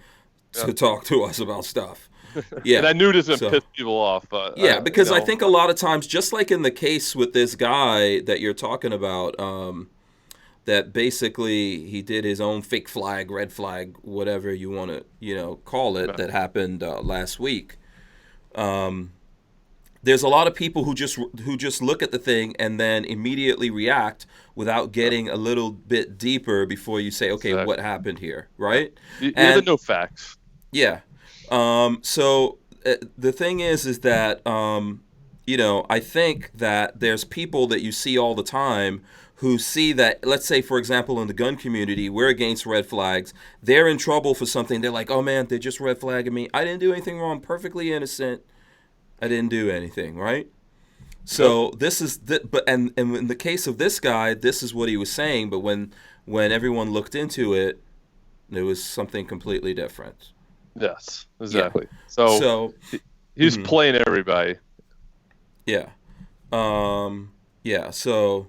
to talk to us about stuff. Yeah. And I knew this would piss people off. But because I think a lot of times, just like in the case with this guy that you're talking about, that basically he did his own fake flag, red flag, whatever you want to call it, that happened last week. There's a lot of people who just look at the thing and then immediately react without getting a little bit deeper before you say, okay, what happened here, right? You have to know facts. Yeah. So the thing is that I think that there's people that you see all the time who see that, let's say, for example, in the gun community, we're against red flags. They're in trouble for something. They're like, oh man, they're just red flagging me. I didn't do anything wrong. Perfectly innocent. I didn't do anything, right? So this is and in the case of this guy, this is what he was saying. But when everyone looked into it, it was something completely different. Yes, exactly. Yeah. So he's playing everybody. Yeah. Yeah. So,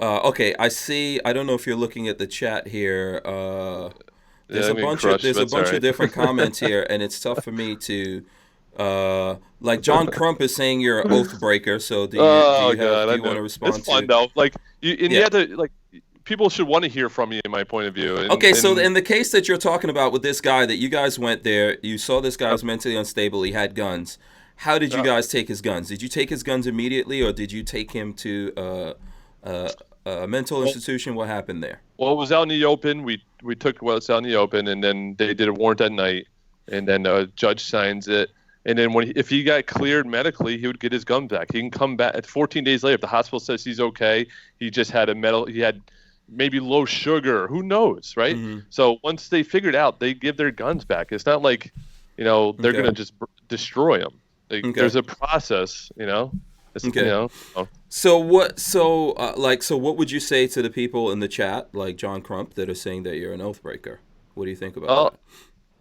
okay. I see. I don't know if you're looking at the chat here. There's a bunch of different comments here, and it's tough for me to. Like John Crump is saying you're an oath breaker. So do you want to respond? It's fun though. Like you have to like. People should want to hear from you, in my point of view. So in the case that you're talking about with this guy, that you guys went there, you saw this guy was mentally unstable. He had guns. How did you guys take his guns? Did you take his guns immediately, or did you take him to a mental institution? What happened there? Well, it was out in the open. We took what's out in the open, and then they did a warrant that night, and then a judge signs it. And then if he got cleared medically, he would get his gun back. He can come back 14 days later. If the hospital says he's okay, he just had he had maybe low sugar. Who knows, right? Mm-hmm. So once they figured out, they give their guns back. It's not like, they're going to just destroy them. There's a process, So what would you say to the people in the chat, like John Crump, that are saying that you're an oath breaker? What do you think about that?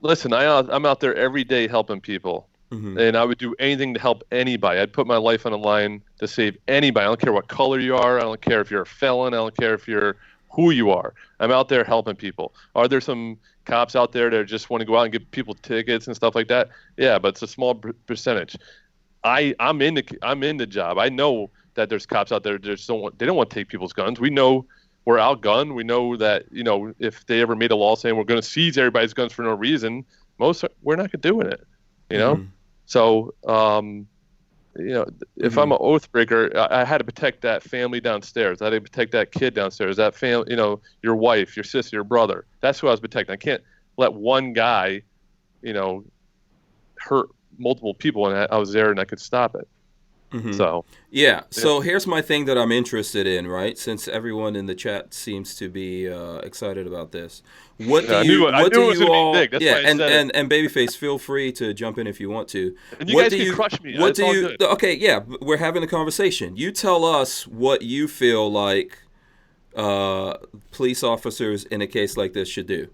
Listen, I'm out there every day helping people. Mm-hmm. And I would do anything to help anybody. I'd put my life on the line to save anybody. I don't care what color you are. I don't care if you're a felon. I don't care if you're who you are. I'm out there helping people. Are there some cops out there that just want to go out and give people tickets and stuff like that? Yeah, but it's a small percentage. I'm in the job. I know that there's cops out there that just don't want to take people's guns. We know we're outgunned. We know that if they ever made a law saying we're going to seize everybody's guns for no reason, we're not doing it. Mm-hmm. So, if I'm an oath breaker, I had to protect that family downstairs. I had to protect that kid downstairs, that family, your wife, your sister, your brother. That's who I was protecting. I can't let one guy, hurt multiple people, and I was there and I could stop it. Mm-hmm. So here's my thing that I'm interested in, right? Since everyone in the chat seems to be excited about this. What do you all? And Babyface, feel free to jump in if you want to. And you guys can crush me. What do you? Okay, yeah, we're having a conversation. You tell us what you feel like police officers in a case like this should do.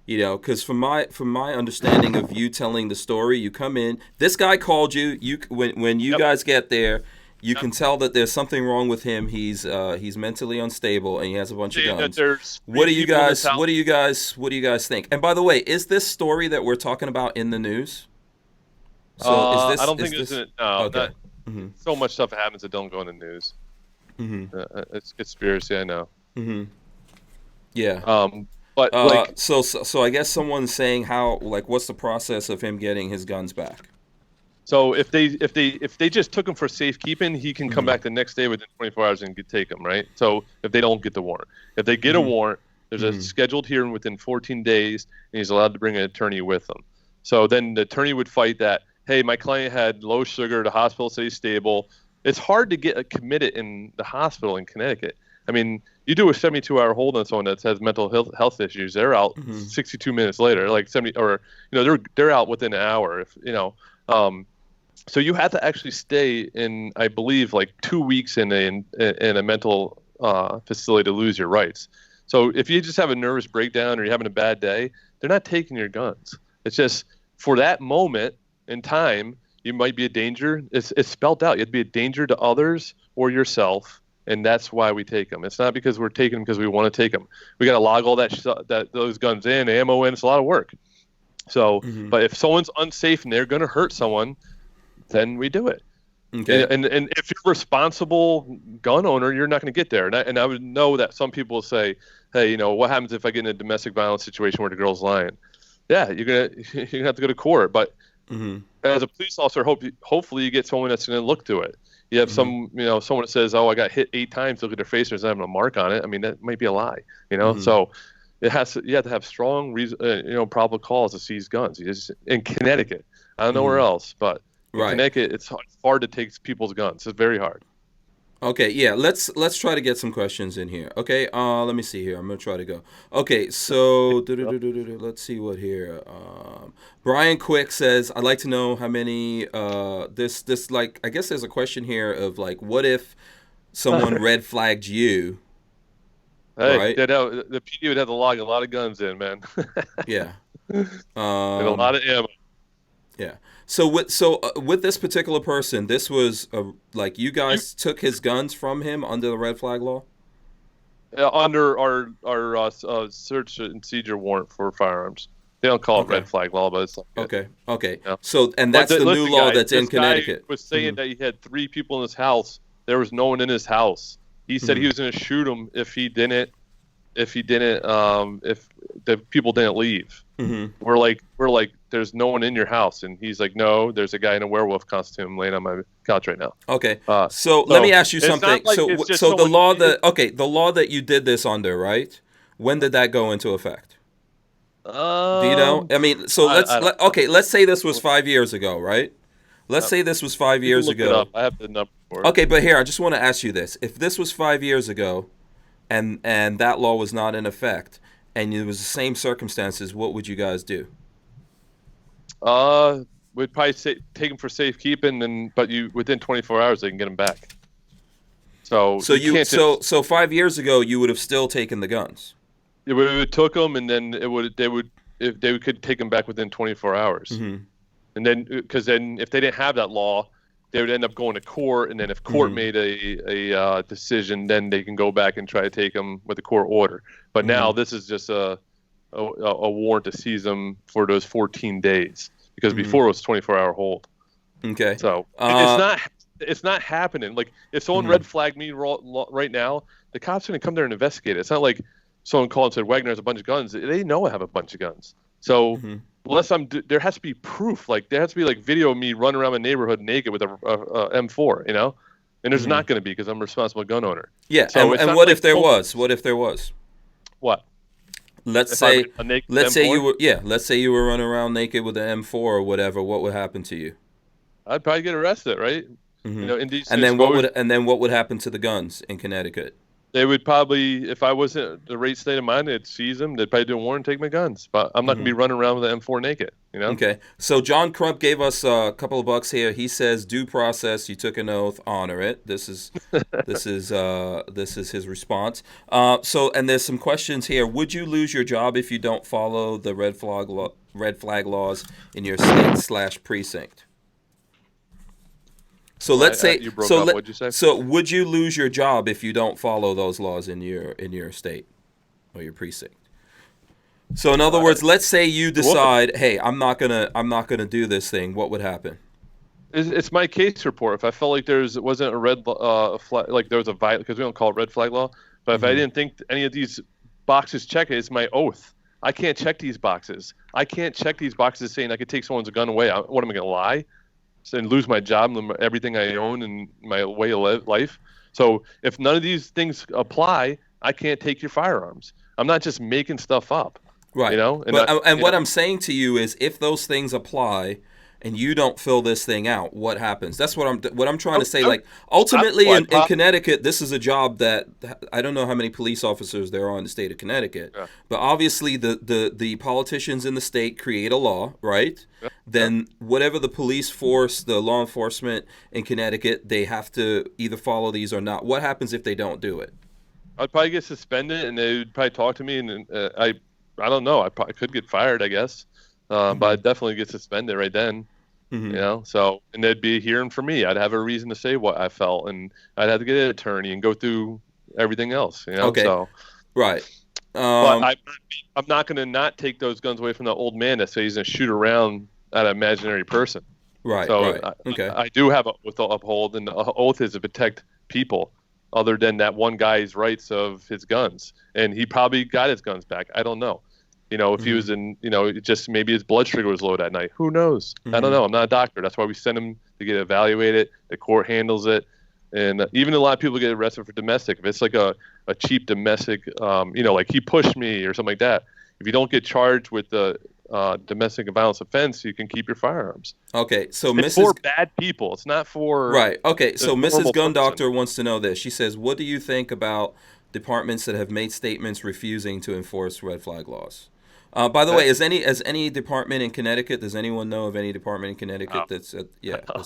Because from my understanding of you telling the story, you come in. This guy called you. When you guys get there, you can tell that there's something wrong with him. He's mentally unstable and he has a bunch of guns. What do you guys think? And by the way, is this story that we're talking about in the news? I don't think it's in it. No, okay. Mm-hmm. So much stuff happens that don't go in the news. Mm-hmm. It's conspiracy, I know. Mm-hmm. Yeah. But so I guess someone's saying what's the process of him getting his guns back? So if they just took him for safekeeping, he can come back the next day within 24 hours and take him, right? So if they don't get the warrant, if they get a warrant, there's a scheduled hearing within 14 days, and he's allowed to bring an attorney with him. So then the attorney would fight that. Hey, my client had low sugar. The hospital says he's stable. It's hard to get committed in the hospital in Connecticut. I mean, you do a 72-hour hold on someone that has mental health issues, they're out 62 minutes later, like 70, or they're out within an hour. So you have to actually stay in, I believe, like 2 weeks in a mental facility to lose your rights. So if you just have a nervous breakdown or you're having a bad day, they're not taking your guns. It's just for that moment in time, you might be a danger. It's spelled out. You have to be a danger to others or yourself. And that's why we take them. It's not because we're taking them because we want to take them. We got to log all those guns in, ammo in. It's a lot of work. So, but if someone's unsafe and they're going to hurt someone, then we do it. Okay. And if you're a responsible gun owner, you're not going to get there. And I would know that some people will say, hey, you know, what happens if I get in a domestic violence situation where the girl's lying? Yeah, you're gonna have to go to court. But as a police officer, hopefully you get someone that's going to look to it. You have someone that says, "Oh, I got hit 8 times." Look at their face; there's not having a mark on it. I mean, that might be a lie. You know, so you have to have strong reason, probable cause to seize guns. In Connecticut, I don't know where else, but in Connecticut, it's hard to take people's guns. It's very hard. Okay, yeah, let's try to get some questions in here. Okay, let me see here. I'm gonna try to go. Okay, so let's see what here. Brian Quick says, "I'd like to know how many." This like I guess there's a question here of like, what if someone red flagged you? Hey, right? The PD would have to log a lot of guns in, man. Yeah, and a lot of ammo. Yeah. So with this particular person, this was like you guys took his guns from him under the red flag law? Under our search and seizure warrant for firearms. They don't call it red flag law, but it's like okay. Yeah. So that's the new law that's in Connecticut. Guy was saying that he had 3 people in his house. There was no one in his house. He said he was going to shoot him if the people didn't leave. We're like, there's no one in your house, and he's like, no, there's a guy in a werewolf costume laying on my couch right now. Okay, so let me ask you something. Like so the law that you did this under, right? When did that go into effect? Do you know? I mean, so let's say this was 5 years ago, right? Let's say this was 5 years ago. I have the number for it. Okay, but here I just want to ask you this: if this was 5 years ago, and that law was not in effect, and it was the same circumstances, what would you guys do? We'd probably take them for safekeeping, but within 24 hours they can get them back. So 5 years ago you would have still taken the guns. We took them, and then they could take them back within 24 hours. And then because if they didn't have that law, they would end up going to court, and then if court made a decision, then they can go back and try to take them with a court order. But now this is just a warrant to seize them for those 14 days, because before it was 24-hour hold. Okay. So it's not happening. Like if someone red flagged me right now, the cops are gonna come there and investigate it. It's not like someone called and said Wagner has a bunch of guns. They know I have a bunch of guns. So unless there has to be proof. Like there has to be like video of me running around my neighborhood naked with a M4, you know. And there's not going to be, because I'm a responsible gun owner. Yeah. So and what if there was? What if there was? What? Let's say you were running around naked with an M4 or whatever. What would happen to you? I'd probably get arrested, right? You know, and then what would happen to the guns in Connecticut? They would probably, if I wasn't the right state of mind, they'd seize them. They'd probably do a warrant and take my guns. But I'm not going to be running around with an M4 naked, you know? Okay. So John Crump gave us a couple of bucks here. He says, due process, you took an oath, honor it. This is his response. And there's some questions here. Would you lose your job if you don't follow the red flag laws in your state/precinct? So let's say you broke up. What'd you say? So would you lose your job if you don't follow those laws in your state or your precinct? So in other words, let's say you decide, hey, I'm not gonna do this thing. What would happen? It's my case report. If I felt like it wasn't a red flag, like there was a violation, because we don't call it red flag law. But if I didn't think any of these boxes check it, it's my oath. I can't check these boxes. I can't check these boxes saying I could take someone's gun away. What am I gonna lie? And lose my job and everything I own and my way of life. So if none of these things apply, I can't take your firearms. I'm not just making stuff up. Right. You know? And what I'm saying to you is, if those things apply and you don't fill this thing out, what happens? That's what I'm trying to say. Like, ultimately in Connecticut, this is a job that I don't know how many police officers there are in the state of Connecticut, but obviously the politicians in the state create a law, right? Then whatever the police force, the law enforcement in Connecticut, they have to either follow these or not. What happens if they don't do it? I'd probably get suspended, and they would probably talk to me, and I don't know. I probably could get fired, I guess, but I'd definitely get suspended right then. You know, so, and they'd be hearing from me. I'd have a reason to say what I felt, and I'd have to get an attorney and go through everything else. You know, okay. So right. But I'm not going to not take those guns away from the old man that says he's going to shoot around at an imaginary person. Right. So Right. Okay. I do have an oath to uphold, and the oath is to protect people, other than that one guy's rights of his guns. And he probably got his guns back. I don't know. If he was in, just maybe his blood sugar was low that night. Who knows? I don't know. I'm not a doctor. That's why we send him to get evaluated. The court handles it. And even a lot of people get arrested for domestic. If it's like a cheap domestic, like he pushed me or something like that, if you don't get charged with the domestic violence offense, you can keep your firearms. Okay, so It's for bad people. It's not for right. Okay, so Mrs. Gun person. Doctor wants to know this. She says, "What do you think about departments that have made statements refusing to enforce red flag laws?" By the way, is any department in Connecticut? Does anyone know of any department in Connecticut that's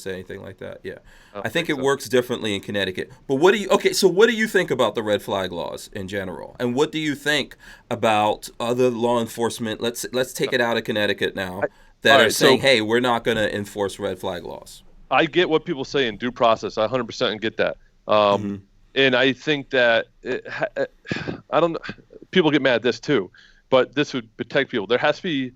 anything like that? Yeah, I think it works differently in Connecticut. But what do you think about the red flag laws in general, and what do you think about other law enforcement? Let's take it out of Connecticut now that are saying, hey, we're not going to enforce red flag laws. I get what people say in due process. I 100% get that. And I think that I don't know. People get mad at this too. But this would protect people. There has to be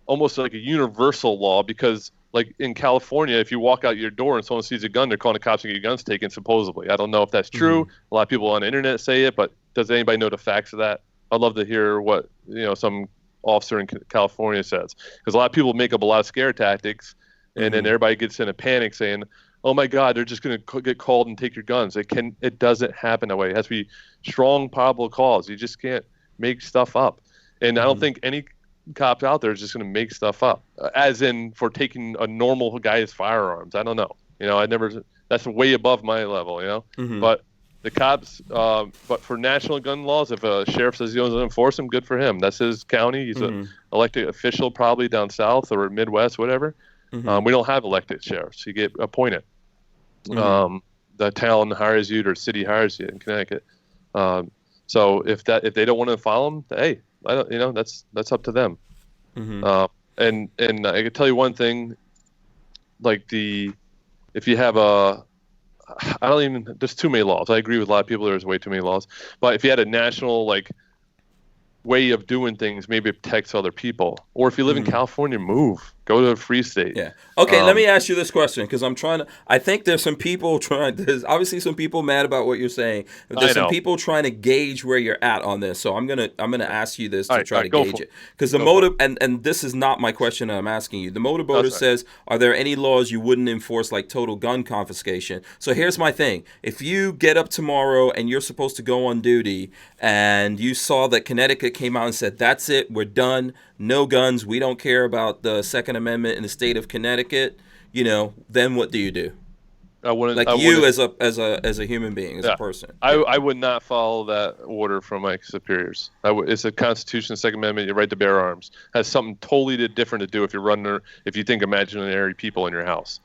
almost like a universal law, because like in California, if you walk out your door and someone sees a gun, they're calling the cops and get your guns taken, supposedly. I don't know if that's true. A lot of people on the internet say it, but does anybody know the facts of that? I'd love to hear what some officer in California says, because a lot of people make up a lot of scare tactics, and then everybody gets in a panic saying, oh my God, they're just going to get called and take your guns. It doesn't happen that way. It has to be strong probable cause. You just can't make stuff up. And I don't think any cops out there is just going to make stuff up, as in for taking a normal guy's firearms. I don't know. That's way above my level, But the cops, but for national gun laws, if a sheriff says he doesn't enforce them, good for him. That's his county. He's an elected official probably down south or Midwest, whatever. We don't have elected sheriffs. You get appointed. The town hires you or city hires you in Connecticut. So if they don't want to follow them, hey, I don't, that's up to them. And I can tell you one thing, like if you have there's too many laws. I agree with a lot of people. There's way too many laws. But if you had a national way of doing things, maybe it protects other people. Or if you live in California, move. Go to a free state. Yeah. Okay, let me ask you this question, because I think there's some people there's obviously some people mad about what you're saying. There's some people trying to gauge where you're at on this. So I'm gonna ask you this to try to gauge it. Because the motive, and this is not my question that I'm asking you. The motivator says, are there any laws you wouldn't enforce, like total gun confiscation? So here's my thing. If you get up tomorrow and you're supposed to go on duty, and you saw that Connecticut came out and said, that's it, we're done, no guns, we don't care about the Second Amendment in the state of Connecticut, then what do you do? As a human being, as a person. I would not follow that order from my superiors. It's a Constitution, Second Amendment, your right to bear arms. It has something totally different to do if you think imaginary people in your house.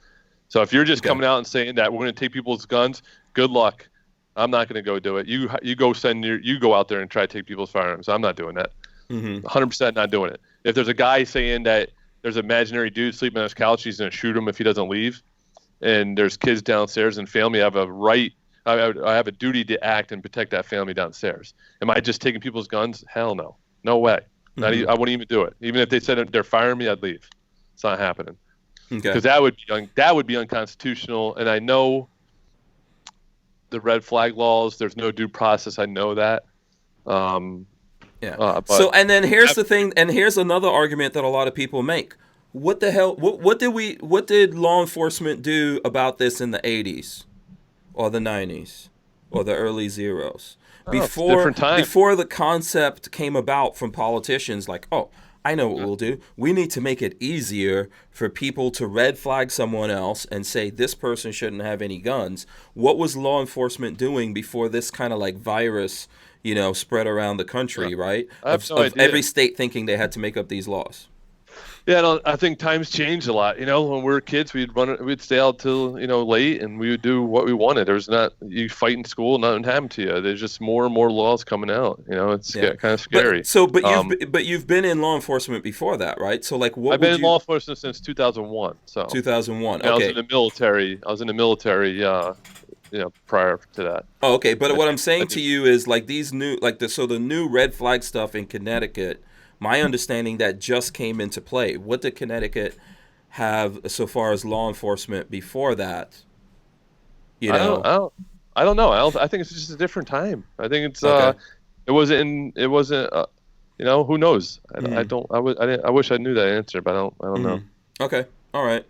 So if you're just coming out and saying that we're going to take people's guns, good luck. I'm not going to go do it. You go out there and try to take people's firearms. I'm not doing that. 100% not doing it. If there's a guy saying that there's an imaginary dude sleeping on his couch, he's going to shoot him if he doesn't leave, and there's kids downstairs and family, I have a right, I have a duty to act and protect that family downstairs. Am I just taking people's guns? Hell no. No way. I wouldn't even do it. Even if they said they're firing me, I'd leave. It's not happening. Because that would be unconstitutional. And I know the red flag laws, there's no due process. I know that. So, and then here's the thing, and here's another argument that a lot of people make. What the hell? What did law enforcement do about this in the 80s, or the 90s, or the early zeros? Before the concept came about from politicians, like, oh, I know what we'll do. We need to make it easier for people to red flag someone else and say this person shouldn't have any guns. What was law enforcement doing before this kind of virus, spread around the country, right? Of every state thinking they had to make up these laws. Yeah, I think times changed a lot. When we were kids, we'd stay out till late, and we would do what we wanted. You fight in school, nothing happened to you. There's just more and more laws coming out. It's kind of scary. But you've been in law enforcement before that, right? So I've been in law enforcement since 2001. So 2001. Okay. I was in the military. Prior to that. Oh, okay. But what I'm saying to you is these new, the new red flag stuff in Connecticut. My understanding that just came into play. What did Connecticut have so far as law enforcement before that? You know, I don't know. I think it's just a different time. I think it's Okay. it wasn't you know, who knows? I wish I knew that answer, but I don't know. Okay. All right.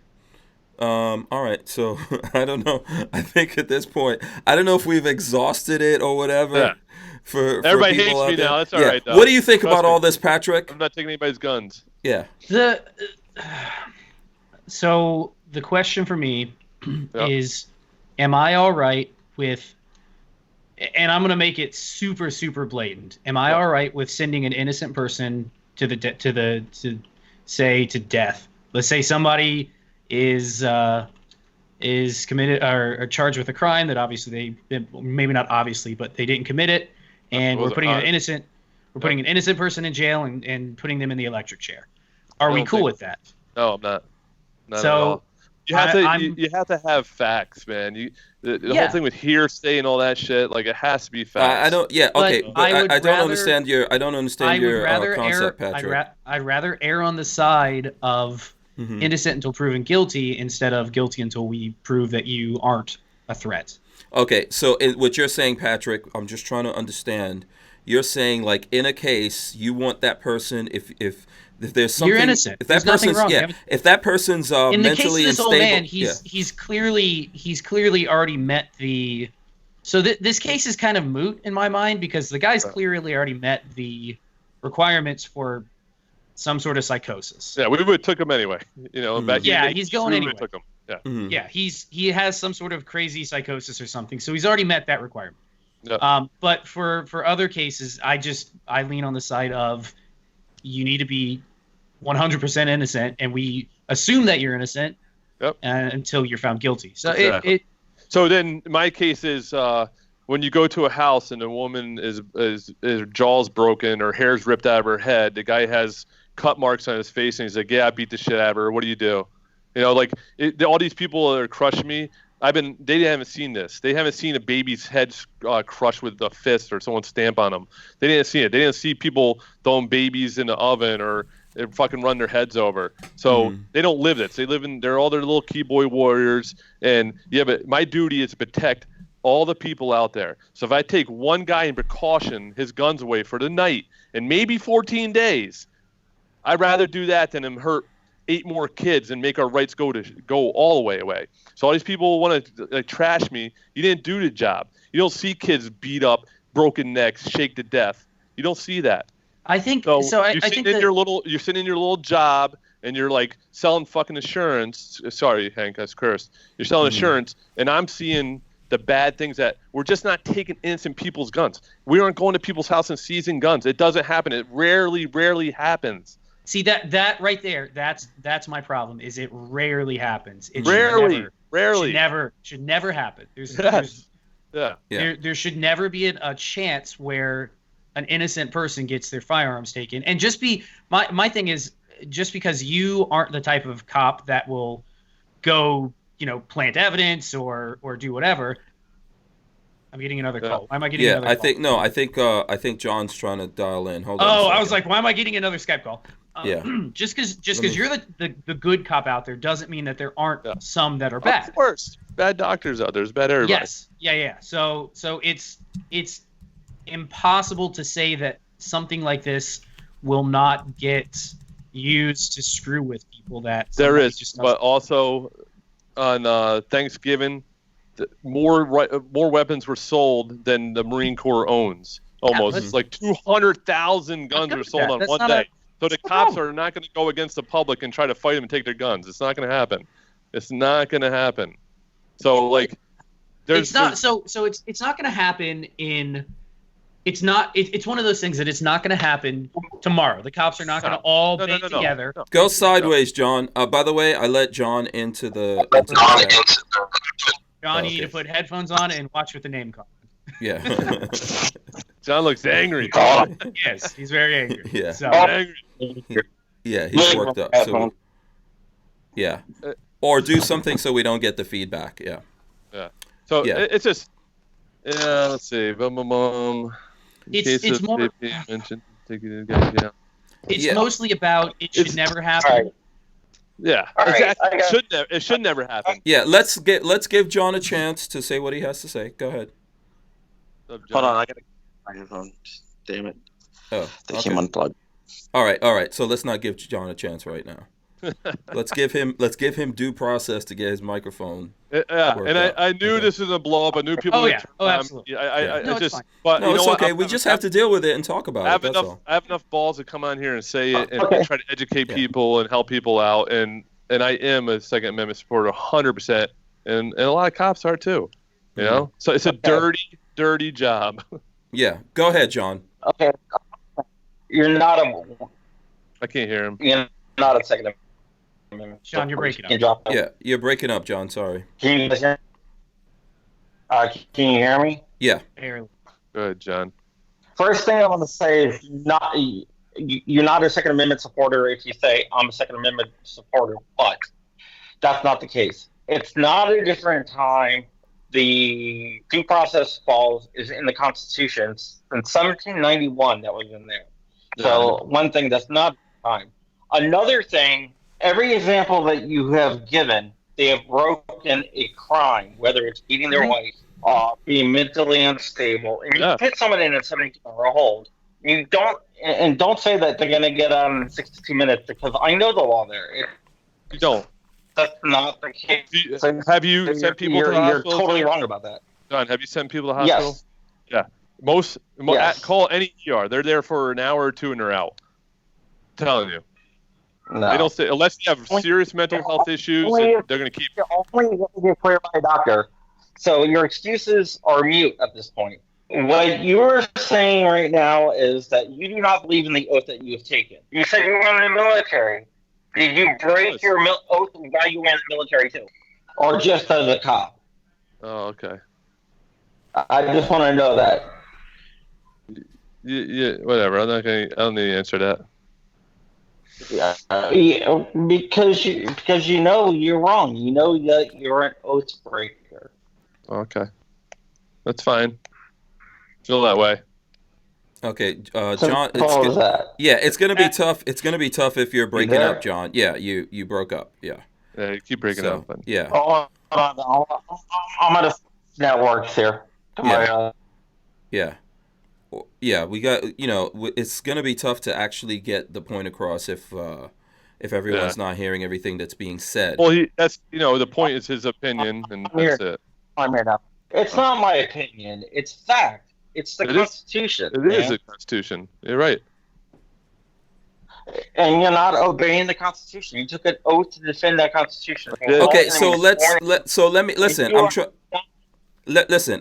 All right. So I don't know. I think at this point, I don't know if we've exhausted it or whatever. Yeah. For Everybody people hates out me there. now. That's all right, though. What do you think Trust about me. all this, Patrick? I'm not taking anybody's guns. Yeah. So the question for me is, am I all right with, and I'm going to make it super, super blatant. Am I all right with sending an innocent person to death? Let's say somebody is committed or charged with a crime that obviously maybe not obviously, but they didn't commit it, and we're putting an innocent person in jail and putting them in the electric chair. Are we cool with that? No, I'm not. Not So, at all. You have to have facts, man. The whole thing with hearsay and all that shit, like, it has to be facts. I don't. Yeah. Okay. But But I don't understand your. I don't understand your concept, err, Patrick. I'd rather err on the side of innocent until proven guilty instead of guilty until we prove that you aren't a threat. Okay. So what you're saying, Patrick, I'm just trying to understand. You're saying, like, in a case, you want that person if there's something, you're innocent. if that There's nothing person's wrong. if that person's in the case of mentally this unstable, old man, he's clearly already met the. So this case is kind of moot in my mind because the guy's clearly already met the requirements for some sort of psychosis. Yeah, we would have took him anyway. You know, back he's going anyway. Took him. Yeah. Yeah, he has some sort of crazy psychosis or something, so he's already met that requirement. Yeah. But for other cases, I lean on the side of you need to be 100% innocent, and we assume that you're innocent until you're found guilty. So exactly. So then my case is when you go to a house and a woman is jaw's broken or hair's ripped out of her head, the guy has cut marks on his face and he's like, yeah, I beat the shit out of her. What do? You know, like all these people that are crushing me. They haven't seen this. They haven't seen a baby's head crushed with a fist or someone stamp on them. They didn't see it. They didn't see people throwing babies in the oven or fucking run their heads over. So they don't live this. They're all their little keyboard warriors. And but my duty is to protect all the people out there. So if I take one guy in precaution, his guns away for the night and maybe 14 days, I'd rather do that than him hurt 8 more kids and make our rights go all the way away. So all these people want to trash me. You didn't do the job. You don't see kids beat up, broken necks, shake to death. You don't see that. I think so. I think You're sitting in your little job and you're like selling fucking insurance. Sorry, Hank, that's cursed. You're selling insurance, and I'm seeing the bad things that we're just not taking innocent people's guns. We aren't going to people's house and seizing guns. It doesn't happen. It rarely happens. See that right there. That's my problem. Is it rarely happens. It rarely should never happen. There should never be a chance where an innocent person gets their firearms taken. And my thing is, just because you aren't the type of cop that will go, plant evidence or do whatever. I'm getting another call. Why am I getting another call? I think John's trying to dial in. Hold on. Oh, I was like, why am I getting another Skype call? Just because you're the good cop out there doesn't mean that there aren't some that are bad. Of course, bad doctors out there. There's bad everybody. Yes, yeah. So it's impossible to say that something like this will not get used to screw with people. That there is, but also on Thanksgiving, more weapons were sold than the Marine Corps owns. Almost, it's like 200,000 guns were sold on one day. So the cops are not going to go against the public and try to fight them and take their guns. It's not going to happen. It's not going to happen. So it's not going to happen in. It's not. It's one of those things that it's not going to happen tomorrow. The cops are not going to all band together. No. Go sideways, John. By the way, I let John into the. John, you need to put headphones on and watch with the name card. Yeah. John looks angry. Yes, he's very angry. Yeah. So. Angry. Yeah, he's worked up. So, yeah. Or do something so we don't get the feedback. Yeah. Yeah. So it's just. Yeah. Let's see. It's more. It's mostly about it should never happen. Yeah, All right, exactly. It should never happen. Yeah, let's give John a chance to say what he has to say. Go ahead. Hold on, I gotta get my microphone. Damn it. Oh, They okay. came unplugged. All right. So let's not give John a chance right now. Let's give him due process to get his microphone. Yeah, worked and out. I knew Okay. this was a blow up. I knew people. Oh, would yeah. turn Oh, on me. absolutely. I No, it's just. fine. But No, you know it's what? okay. We just have to deal with it and talk about I have it. That's all. I have enough balls to come on here and say it and Okay. try to educate Yeah. people and help people out. And I am a Second Amendment supporter, 100%, and a lot of cops are too. You know, so it's a dirty job. Yeah. Go ahead, John. Okay. You're not I can't hear him. a Second Amendment. John, you're breaking up. You drop Yeah, you're breaking up, John. Sorry. Can you guys hear? Can you hear me? Yeah. Barely. Go ahead, John. First thing I want to say is you're not a Second Amendment supporter if you say I'm a Second Amendment supporter, but that's not the case. It's not a different time. The due process clause is in the Constitution since 1791 that was in there. So one thing that's not time. Another thing, every example that you have given, they have broken a crime, whether it's beating their wife, being mentally unstable, and you put someone in a 72-hour hold. You don't say that they're going to get out in 62 minutes because I know the law there. You don't. That's not the case. Have you sent people to the You're hospital? totally wrong about that. John, have you sent people to the hospital? Yes. Yeah. Yes. Call any ER. They're there for an hour or two and they're out. I'm telling you. No. They don't say unless you have serious mental health issues. They're going to keep. Only you get cleared by a doctor. So your excuses are mute at this point. What you're saying right now is that you do not believe in the oath that you have taken. You said you were in the military. Did you break your oath while you were in the military too, or just as a cop? Oh, okay. I just want to know that. Yeah, whatever. I don't need to answer that. Yeah, because you know you're wrong. You know that you're an oath breaker. Okay, that's fine. Feel that way. Okay, So John. how is that? Yeah, it's gonna be tough. It's gonna be tough if you're breaking there? up, John. Yeah, you broke up. Yeah. Yeah, you keep breaking up. But... Yeah. Oh, I'm at a networks here. Yeah. Yeah, we got, it's going to be tough to actually get the point across if everyone's not hearing everything that's being said. Well, that's the point is his opinion, and that's it. I'm here now. It's not my opinion. It's fact. It's the Constitution. It is the Constitution. You're right. And you're not obeying the Constitution. You took an oath to defend that Constitution. Okay, so let me listen.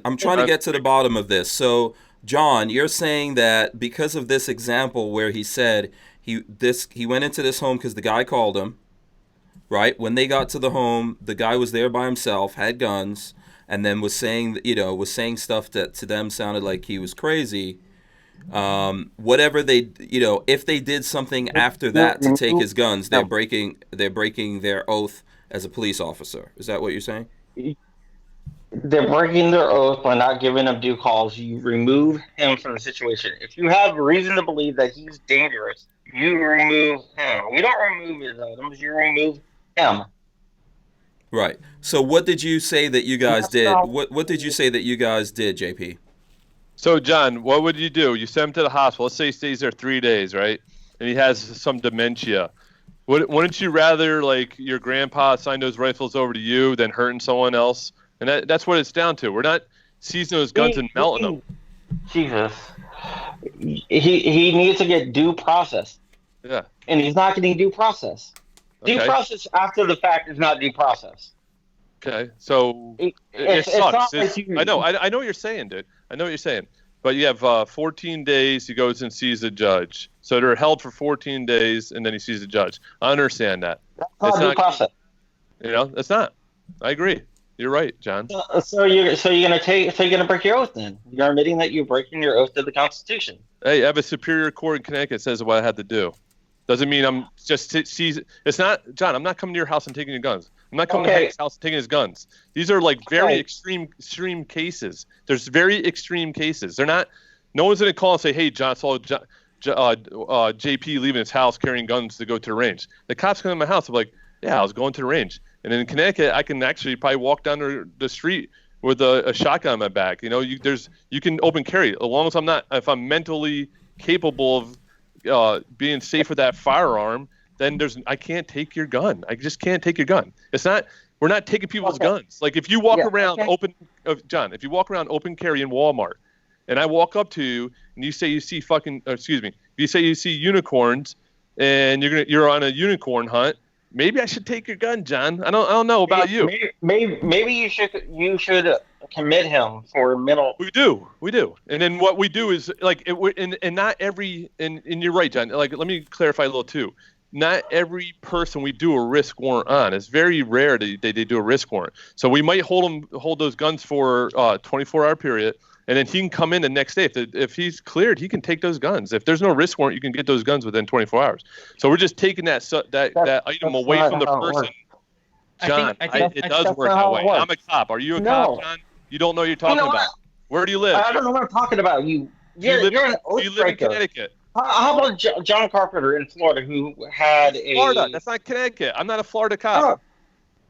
I'm trying to get to the bottom of this. So, John, you're saying that because of this example where he said he went into this home because the guy called him, right? When they got to the home, the guy was there by himself, had guns, and then was saying stuff that to them sounded like he was crazy. Whatever they, if they did something after that to take his guns, they're breaking their oath as a police officer. Is that what you're saying? They're breaking their oath by not giving him due calls. You remove him from the situation. If you have reason to believe that he's dangerous, you remove him. You don't remove his items. You remove him. Right. So what did you say that you guys did? What did you say that you guys did, JP? So, John, what would you do? You send him to the hospital. Let's say he stays there 3 days, right? And he has some dementia. Wouldn't you rather, your grandpa sign those rifles over to you than hurting someone else? And that's what it's down to. We're not seizing those guns and melting them. Jesus. He needs to get due process. Yeah. And he's not getting due process. Due process after the fact is not due process. Okay. So it sucks. I know what you're saying, dude. I know what you're saying. But you have 14 days, he goes and sees the judge. So they're held for 14 days, and then he sees the judge. I understand that. That's not due process. That's not. I agree. You're right, John. So you're gonna break your oath then? You're admitting that you're breaking your oath to the Constitution. Hey, I have a superior court in Connecticut says what I had to do. Doesn't mean I'm just it's not, John. I'm not coming to your house and taking your guns. I'm not coming to Hank's house and taking his guns. These are very extreme cases. There's very extreme cases. They're not. No one's gonna call and say, "Hey, John, saw JP leaving his house carrying guns to go to the range." The cops come to my house. I'm like, Yeah, I was going to the range. And in Connecticut, I can actually probably walk down the street with a shotgun on my back. You know, you can open carry as long as if I'm mentally capable of being safe with that firearm. Then I can't take your gun. I just can't take your gun. We're not taking people's guns. Like if you walk around John, if you walk around open carry in Walmart, and I walk up to you and you say you see you say you see unicorns, and you're on a unicorn hunt. Maybe I should take your gun, John. I don't know about you. Maybe you should commit him for mental. We do, and then what we do is like and not every and you're right, John. Like let me clarify a little too. Not every person we do a risk warrant on. It's very rare that they do a risk warrant. So we might hold those guns for a 24-hour period, and then he can come in the next day. If he's cleared, he can take those guns. If there's no risk warrant, you can get those guns within 24 hours. So we're just taking that item away from the person. John, it does work that way. I'm a cop. Are you a cop, John? You don't know what you're talking about. Where do you live? I don't know what I'm talking about. You're an oath you live in Connecticut. How about John Carpenter in Florida, who had Florida? That's not Connecticut. I'm not a Florida cop.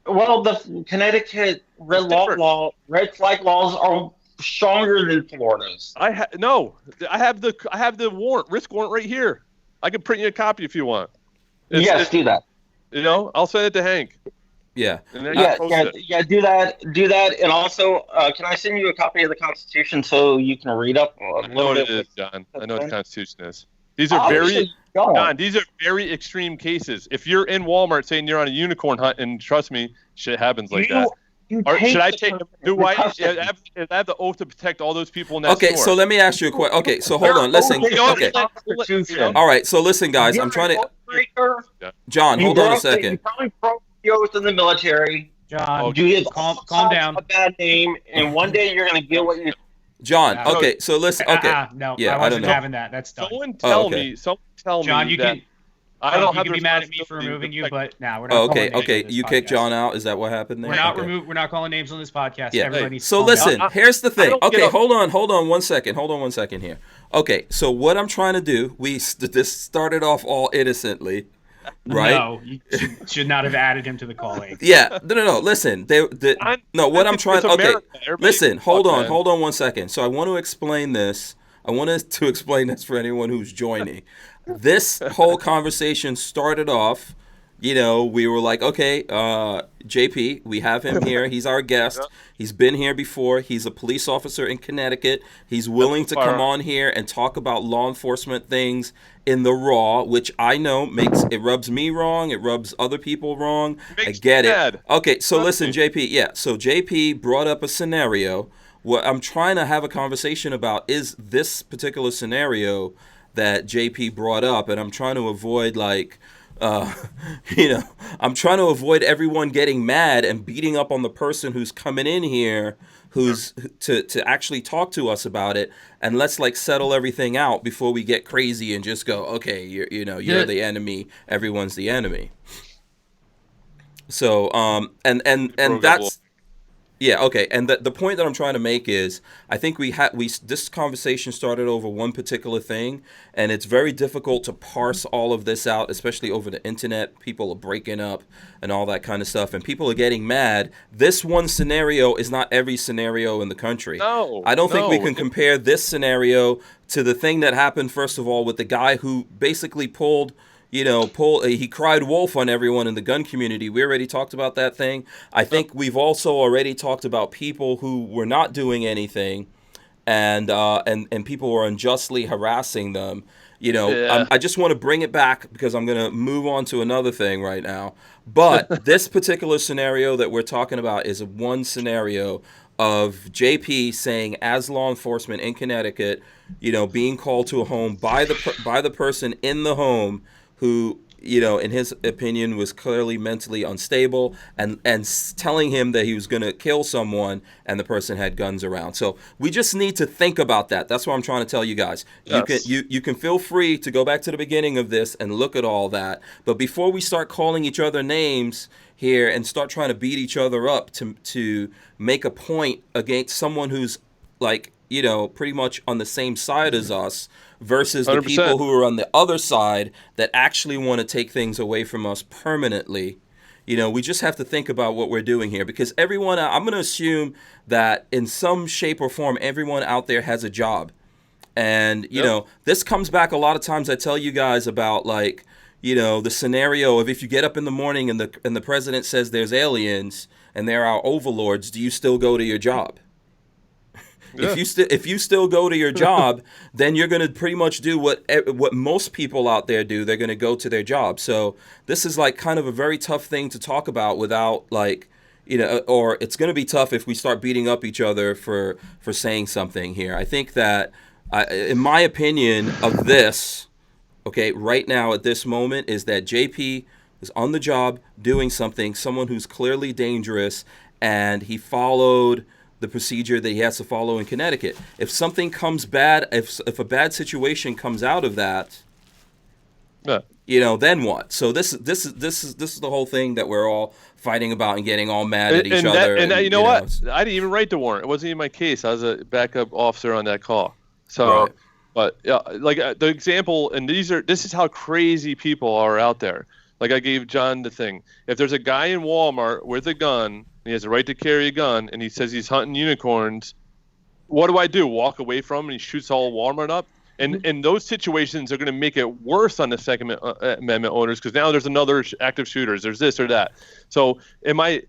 Well, the Connecticut red flag laws are stronger than Florida's. I have the risk warrant right here. I can print you a copy if you want. Do that. You know, I'll send it to Hank. Yeah. Do that, and also, can I send you a copy of the Constitution so you can read up a little bit? I know what it is, John. I know what the Constitution is. These are very extreme cases. If you're in Walmart saying you're on a unicorn hunt, and trust me, shit happens like that. Should I take? Do I have the oath to protect all those people in that store? Okay, so let me ask you a question. Okay, so hold on, listen. Okay. All right, so listen, guys. I'm trying to. John, hold on a second. You probably broke the oath in the military. John, calm down. A bad name, and one day you're going to get what you. John, okay, so listen, okay. No, yeah, I wasn't having that. That's done. Someone tell me John, you that can. You can be mad at me for removing you, but we're not. Okay. You kicked John out. Is that what happened there? We're not calling names on this podcast. Yeah. Everybody. So listen, here's the thing. Okay, hold on 1 second. Hold on 1 second here. Okay, so what I'm trying to do, this started off all innocently, right? No, you should not have added him to the call. Yeah, no. Listen, what I'm trying. Okay, listen. Hold on 1 second. So I want to explain this. I wanted to explain this for anyone who's joining. This whole conversation started off, we were like, okay, JP, we have him here. He's our guest. He's been here before. He's a police officer in Connecticut. He's willing to come on here and talk about law enforcement things in the raw, which I know it rubs me wrong. It rubs other people wrong. I get it. Okay, so listen, JP. Yeah, so JP brought up a scenario. What I'm trying to have a conversation about is this particular scenario that JP brought up, and I'm trying to avoid I'm trying to avoid everyone getting mad and beating up on the person who's coming in here, who's to actually talk to us about it, and let's settle everything out before we get crazy and just go, okay, you're the enemy, everyone's the enemy. So and that's. Yeah, okay. And the point that I'm trying to make is I think this conversation started over one particular thing, and it's very difficult to parse all of this out, especially over the internet. People are breaking up and all that kind of stuff, and people are getting mad. This one scenario is not every scenario in the country. No. I don't think we can compare this scenario to the thing that happened, first of all, with the guy who basically he cried wolf on everyone in the gun community. We already talked about that thing. I think we've also already talked about people who were not doing anything, and people were unjustly harassing them. I just want to bring it back because I'm going to move on to another thing right now. But this particular scenario that we're talking about is one scenario of JP saying, as law enforcement in Connecticut, being called to a home by the person in the home who, in his opinion, was clearly mentally unstable, and telling him that he was going to kill someone and the person had guns around. So we just need to think about that. That's what I'm trying to tell you guys. Yes. You can feel free to go back to the beginning of this and look at all that. But before we start calling each other names here and start trying to beat each other up to make a point against someone who's pretty much on the same side as us versus the 100%. People who are on the other side that actually want to take things away from us permanently, we just have to think about what we're doing here, because everyone, I'm going to assume that in some shape or form, everyone out there has a job. And, this comes back a lot of times. I tell you guys about, like, the scenario of if you get up in the morning and the president says there's aliens and they're our overlords, do you still go to your job? Yeah. If you still go to your job, then you're going to pretty much do what most people out there do. They're going to go to their job. So this is like kind of a very tough thing to talk about without, like, or it's going to be tough if we start beating up each other for saying something here. I think that, in my opinion of this, okay, right now at this moment, is that JP is on the job doing something, someone who's clearly dangerous, and he followed the procedure that he has to follow in Connecticut. If something comes bad, if a bad situation comes out of that, then what? So this is the whole thing that we're all fighting about and getting all mad at each other. And you know what? I didn't even write the warrant. It wasn't even my case. I was a backup officer on that call. So, right. But the example, and this is how crazy people are out there. Like I gave John the thing. If there's a guy in Walmart with a gun, and he has a right to carry a gun, and he says he's hunting unicorns, what do? Walk away from him and he shoots all Walmart up? And those situations are going to make it worse on the Second Amendment owners, because now there's another active shooters. There's this or that. So I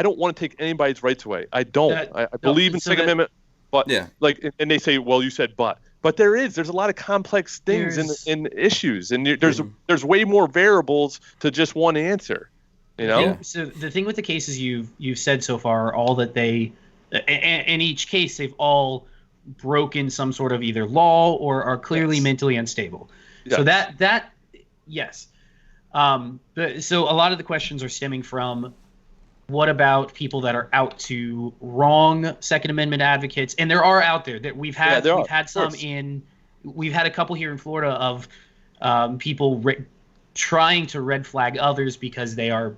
don't want to take anybody's rights away. I don't. I believe in Second Amendment. But and they say, well, you said but there's a lot of complex things in issues, and there's way more variables to just one answer, Yeah. So the thing with the cases you've said so far are all that in each case they've all broken some sort of either law or are clearly mentally unstable. Yes. So that yes. So a lot of the questions are stemming from, what about people that are out to wrong Second Amendment advocates? And there are out there that we've had a couple here in Florida of people trying to red flag others because they are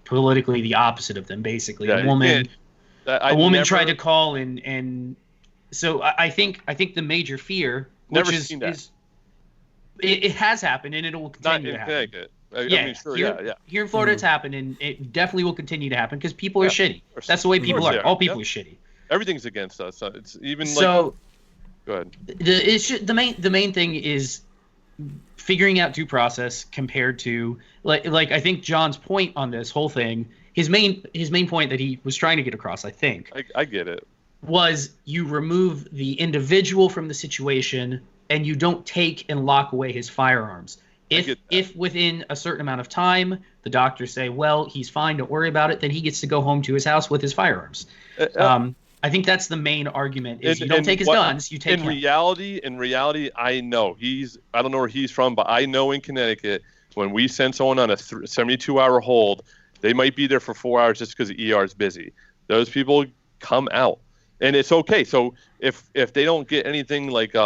politically the opposite of them. Basically, a woman tried to call and so I think the major fear, which it has happened and it will continue to happen. Here in Florida, it's happened, and it definitely will continue to happen because people are shitty. That's the way people are. All people are shitty. Everything's against us. So it's even so. Go ahead. The main thing is figuring out due process compared to like I think John's point on this whole thing. His main point that he was trying to get across, I think. I get it. Was you remove the individual from the situation and you don't take and lock away his firearms. If within a certain amount of time the doctors say, well, he's fine, don't worry about it, then he gets to go home to his house with his firearms. I think that's the main argument. Is you don't take his guns, you take him. In reality, I know I don't know where he's from, but I know in Connecticut when we send someone on a 72-hour hold, they might be there for 4 hours just because the ER is busy. Those people come out, and it's okay. So if they don't get anything like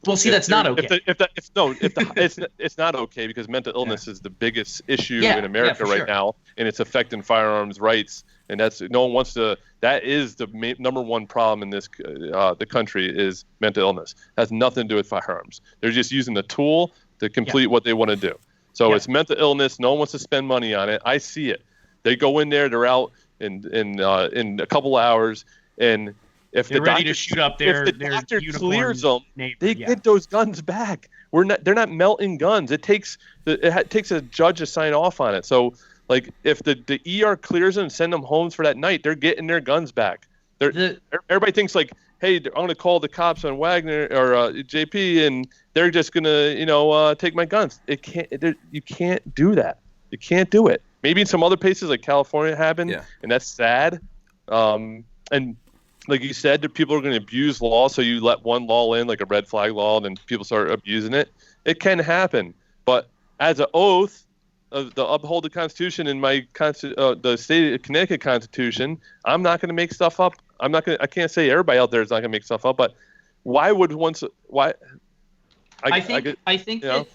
well, see, that's not okay. It's not okay because mental illness is the biggest issue in America right now, and it's affecting firearms rights. And no one wants to. That is the number one problem in this the country is mental illness. It has nothing to do with firearms. They're just using the tool to complete what they want to do. So it's mental illness. No one wants to spend money on it. I see it. They go in there. They're out in a couple of hours, and if they're ready to shoot up their doctor clears them, they get those guns back. They're not melting guns. It takes a judge to sign off on it. So like if the ER clears them and send them home for that night, they're getting their guns back. Everybody thinks like, hey, I'm going to call the cops on Wagner or JP, and they're just going to take my guns. You can't do that. You can't do it. Maybe in some other places like California happened, and that's sad. And like you said, people are going to abuse law, so you let one law in, like a red flag law, and then people start abusing it. It can happen. But as an oath of the uphold the Constitution and the state of Connecticut Constitution, I'm not going to make stuff up. I can't say everybody out there is not going to make stuff up, but why would why? I think that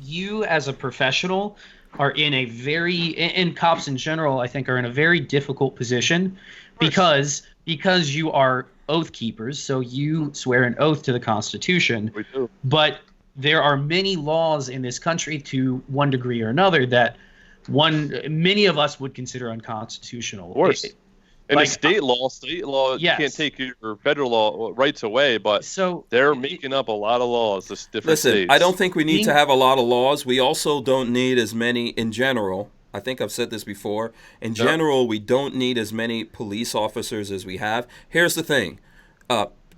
you as a professional are in a and cops in general, I think, are in a very difficult position because you are oath keepers, so you swear an oath to the Constitution. We do. But there are many laws in this country to one degree or another that many of us would consider unconstitutional. Of course. And Like, state law, you Yes. can't take your federal law rights away, but So they're making up a lot of laws. This different Listen, states. I don't think we need to have a lot of laws. We also don't need as many in general. I think I've said this before. In general, we don't need as many police officers as we have. Here's the thing.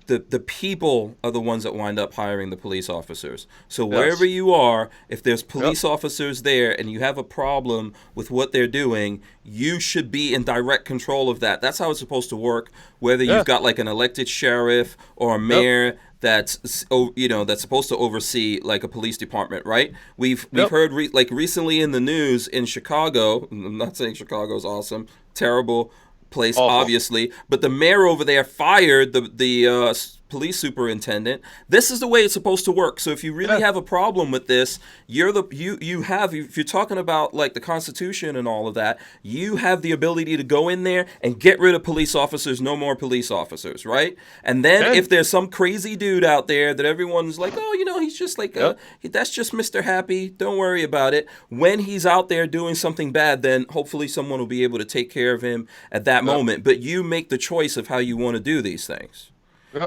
The people are the ones that wind up hiring the police officers. So wherever you are, if there's police officers there and you have a problem with what they're doing, you should be in direct control of that. That's how it's supposed to work, whether you've got like an elected sheriff or a mayor that's that's supposed to oversee like a police department, right? We've heard recently in the news in Chicago. I'm not saying Chicago's awesome, terrible place, obviously, but the mayor over there fired the police superintendent. This is the way it's supposed to work. So if you really have a problem with this, if you're talking about like the Constitution and all of that, you have the ability to go in there and get rid of police officers. No more police officers, right? And then if there's some crazy dude out there that everyone's like, oh, he's just like that's just Mr. Happy, don't worry about it. When he's out there doing something bad, then hopefully someone will be able to take care of him at that moment. But you make the choice of how you want to do these things.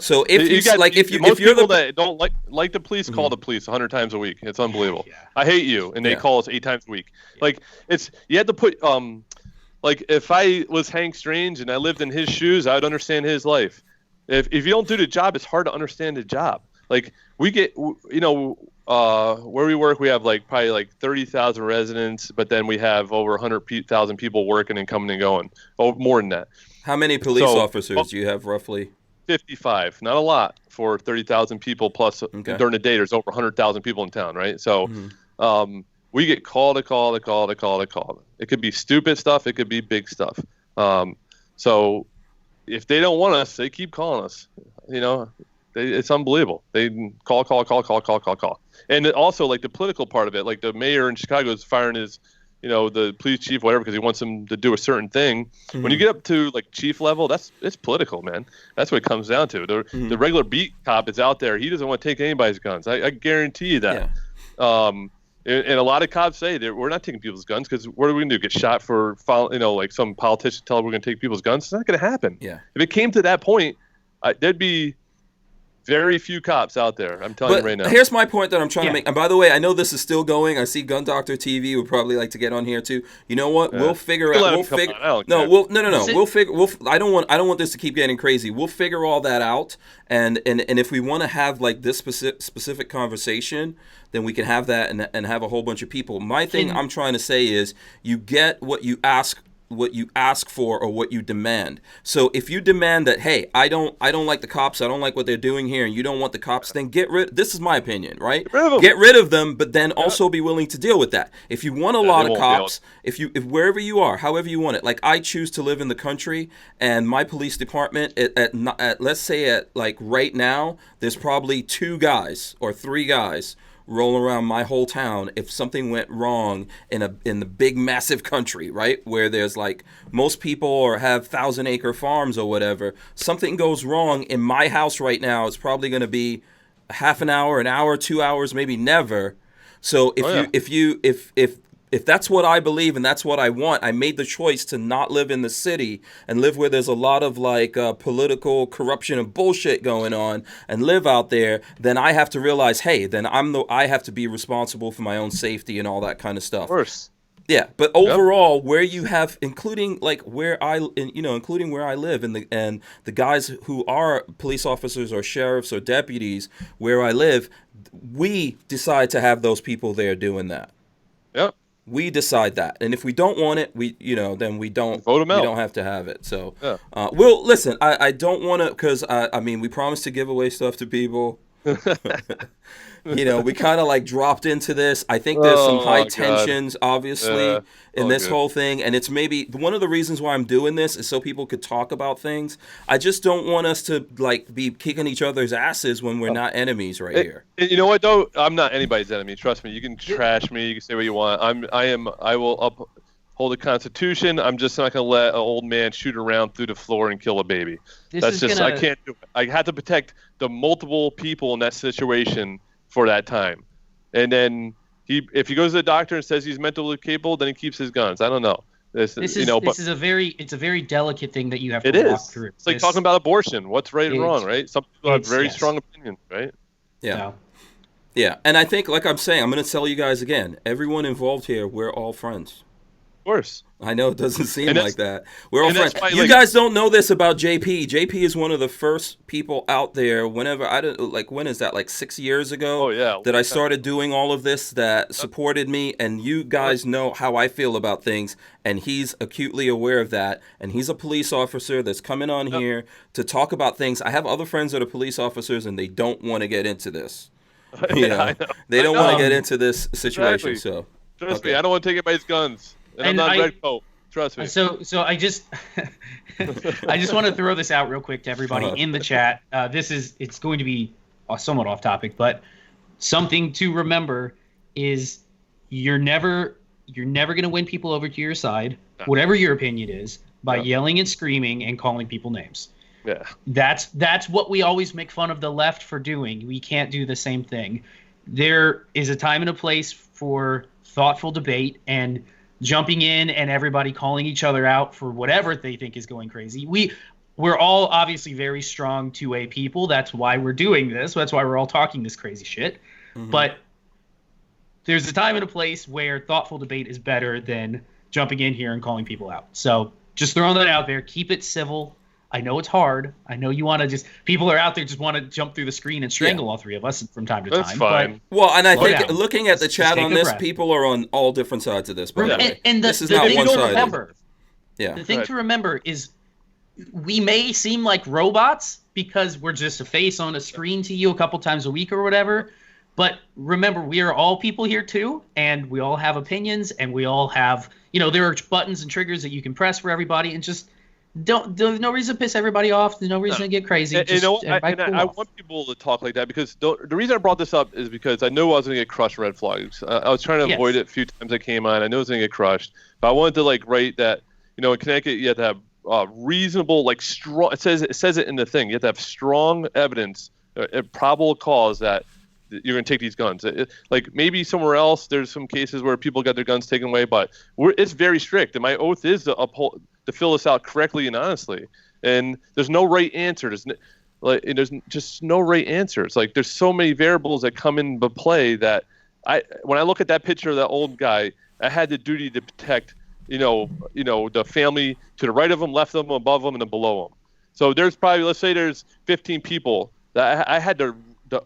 So if you're that don't like the police, call the police 100 times a week. It's unbelievable. I hate you, and they call us 8 times a week. Like you had to put like if I was Hank Strange and I lived in his shoes, I would understand his life. If you don't do the job, it's hard to understand the job. Like we get where we work, we have like probably like 30,000 residents, but then we have over 100,000 people working and coming and going. Oh, more than that. How many police officers do you have roughly? 55, not a lot for 30,000 people plus during the day. There's over 100,000 people in town, right? So we get call to call. It could be stupid stuff. It could be big stuff. So if they don't want us, they keep calling us. It's unbelievable. They call. And also like the political part of it, like the mayor in Chicago is firing his the police chief, whatever, because he wants them to do a certain thing. When you get up to like chief level, it's political, man. That's what it comes down to. The regular beat cop is out there. He doesn't want to take anybody's guns. I guarantee you that. And a lot of cops say that we're not taking people's guns because what are we going to do? Get shot for, like some politician tell them we're going to take people's guns? It's not going to happen. Yeah. If it came to that point, there'd be very few cops out there. I'm telling you right now. Here's my point that I'm trying to make. And by the way, I know this is still going. I see Gun Doctor TV would probably like to get on here too. You know what? We'll figure out. We'll figure. No. We'll figure. I don't want this to keep getting crazy. We'll figure all that out. And if we want to have like this specific conversation, then we can have that and have a whole bunch of people. My thing I'm trying to say is you get what you ask for or what you demand. So if you demand that, hey, I don't like the cops, I don't like what they're doing here, and you don't want the cops, then this is my opinion, right? Get rid of them, but then also be willing to deal with that. If you want a lot of cops, if wherever you are, however you want it, like I choose to live in the country, and my police department at let's say at like right now, there's probably 2 guys or 3 guys roll around my whole town if something went wrong in the big massive country, right, where there's like most people or have 1,000-acre farms or whatever. Something goes wrong in my house right now, it's probably going to be a half an hour, 2 hours, maybe never. So if that's what I believe and that's what I want, I made the choice to not live in the city and live where there's a lot of like political corruption and bullshit going on and live out there, then I have to realize, hey, then I have to be responsible for my own safety and all that kind of stuff. Of course. Yeah, but overall, where you have, including where I live, and the guys who are police officers or sheriffs or deputies where I live, we decide to have those people there doing that. Yep. We decide that, and if we don't want it, then we don't vote them out. We don't have to have it. So, well, listen, I don't want to, because we promised to give away stuff to people. We kind of like dropped into this. I think there's some high tensions, obviously, in this whole thing, and it's maybe one of the reasons why I'm doing this is so people could talk about things. I just don't want us to like be kicking each other's asses when we're not enemies here. You know what though? I'm not anybody's enemy. Trust me. You can trash me. You can say what you want. I will uphold the Constitution. I'm just not going to let an old man shoot around through the floor and kill a baby. I can't do it. I had to protect the multiple people in that situation for that time. And then If he goes to the doctor and says he's mentally capable, then he keeps his guns. I don't know. This is a very delicate thing that you have to walk through. It's like talking about abortion. What's right and wrong, right? Some people have very strong opinions, right? Yeah. No. Yeah, and I think, like I'm saying, I'm going to tell you guys again, everyone involved here, we're all friends. Of course. I know it doesn't seem like that. We're all friends. Why, you guys don't know this about JP. JP is one of the first people out there whenever, when is that, like 6 years ago? Oh, yeah. That I started doing all of this, that supported me, and you guys know how I feel about things, and he's acutely aware of that, and he's a police officer that's coming on here to talk about things. I have other friends that are police officers, and they don't want to get into this. You know, they don't want to get into this situation. Exactly. So trust me, I don't want to take anybody's guns, and I'm not red coat. Trust me. So I just I just want to throw this out real quick to everybody in the chat. It's going to be somewhat off topic, but something to remember is you're never going to win people over to your side, whatever your opinion is, by yelling and screaming and calling people names. Yeah. That's what we always make fun of the left for doing. We can't do the same thing. There is a time and a place for thoughtful debate and jumping in and everybody calling each other out for whatever they think is going crazy. We're all obviously very strong 2A people. That's why we're doing this. That's why we're all talking this crazy shit. Mm-hmm. But there's a time and a place where thoughtful debate is better than jumping in here and calling people out. So just throwing that out there. Keep it civil. I know it's hard. I know you want to people are out there just want to jump through the screen and strangle all three of us from time to time. That's fine. Well, and I think looking at the chat on this, people are on all different sides of this. This is not one-sided. The thing to remember is we may seem like robots because we're just a face on a screen to you a couple times a week or whatever. But remember, we are all people here too, and we all have opinions, and we all have, there are buttons and triggers that you can press for everybody, and just there's no reason to piss everybody off. There's no reason to get crazy. I want people to talk like that because the reason I brought this up is because I knew I was going to get crushed red flags. I was trying to avoid it a few times I came on. I knew I was going to get crushed, but I wanted to write that, in Connecticut you have to have reasonable, strong. It says it in the thing. You have to have strong evidence, probable cause that you're going to take these guns. Maybe somewhere else there's some cases where people got their guns taken away, but it's very strict. And my oath is to fill this out correctly and honestly. And there's no right answer. There's just no right answer. It's there's so many variables that come into play that when I look at that picture of that old guy, I had the duty to protect, the family to the right of him, left of him, above him, and then below him. So there's probably, let's say there's 15 people that I had the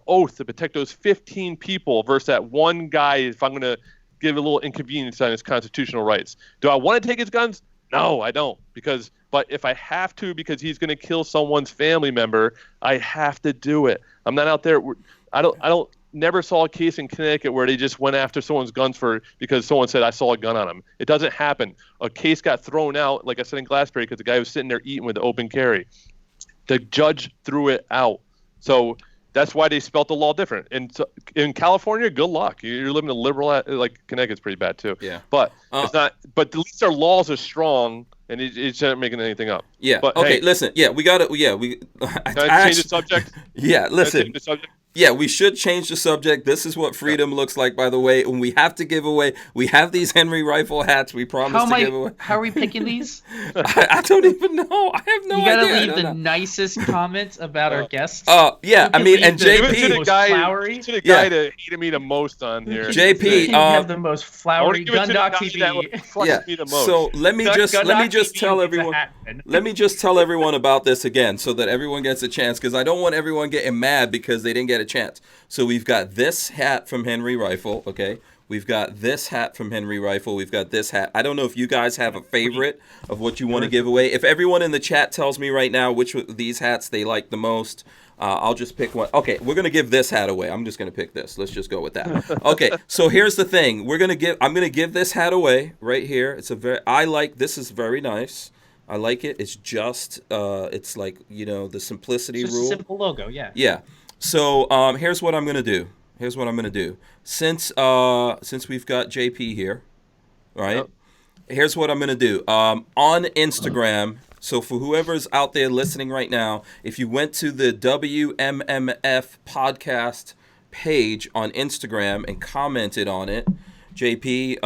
oath to protect those 15 people versus that one guy if I'm going to give a little inconvenience on his constitutional rights. Do I want to take his guns? No, I don't. But if I have to because he's going to kill someone's family member, I have to do it. I'm not out there. Never saw a case in Connecticut where they just went after someone's guns because someone said I saw a gun on him. It doesn't happen. A case got thrown out, like I said in Glassbury, because the guy was sitting there eating with the open carry. The judge threw it out. So that's why they spelt the law different. And so in California, good luck. You're living a liberal, Connecticut's pretty bad too. Yeah. But it's not. But at least our laws are strong, and it's not making anything up. Yeah. But, okay. Hey, listen. Yeah. We got it. Yeah. Can I change the subject? Yeah. Listen. Yeah, we should change the subject. This is what freedom looks like, by the way. And we have to give away. We have these Henry rifle hats. We promised to give away. How are we picking these? I don't even know. I have no idea. You gotta leave the nicest comments about our guests. Yeah. I mean, and JP. To the guy that hated me the most on here. JP. You have the most flowery Gundog TV. Yeah. Me the most. So let me just tell everyone. Let me just tell everyone about this again, so that everyone gets a chance, because I don't want everyone getting mad because they didn't get a chance. So we've got this hat from Henry Rifle, okay? We've got this hat from Henry Rifle. We've got this hat. I don't know if you guys have a favorite of what you want to give away. If everyone in the chat tells me right now which of these hats they like the most, I'll just pick one. Okay, we're going to give this hat away. I'm just going to pick this. Let's just go with that. Okay, so here's the thing. I'm going to give this hat away right here. This is very nice. I like it. It's just, it's the simplicity just rule. A simple logo, yeah. Yeah. So here's what I'm gonna do. Since we've got JP here, right? Yep. Here's what I'm gonna do. On Instagram. So for whoever's out there listening right now, if you went to the WMMF podcast page on Instagram and commented on it. JP,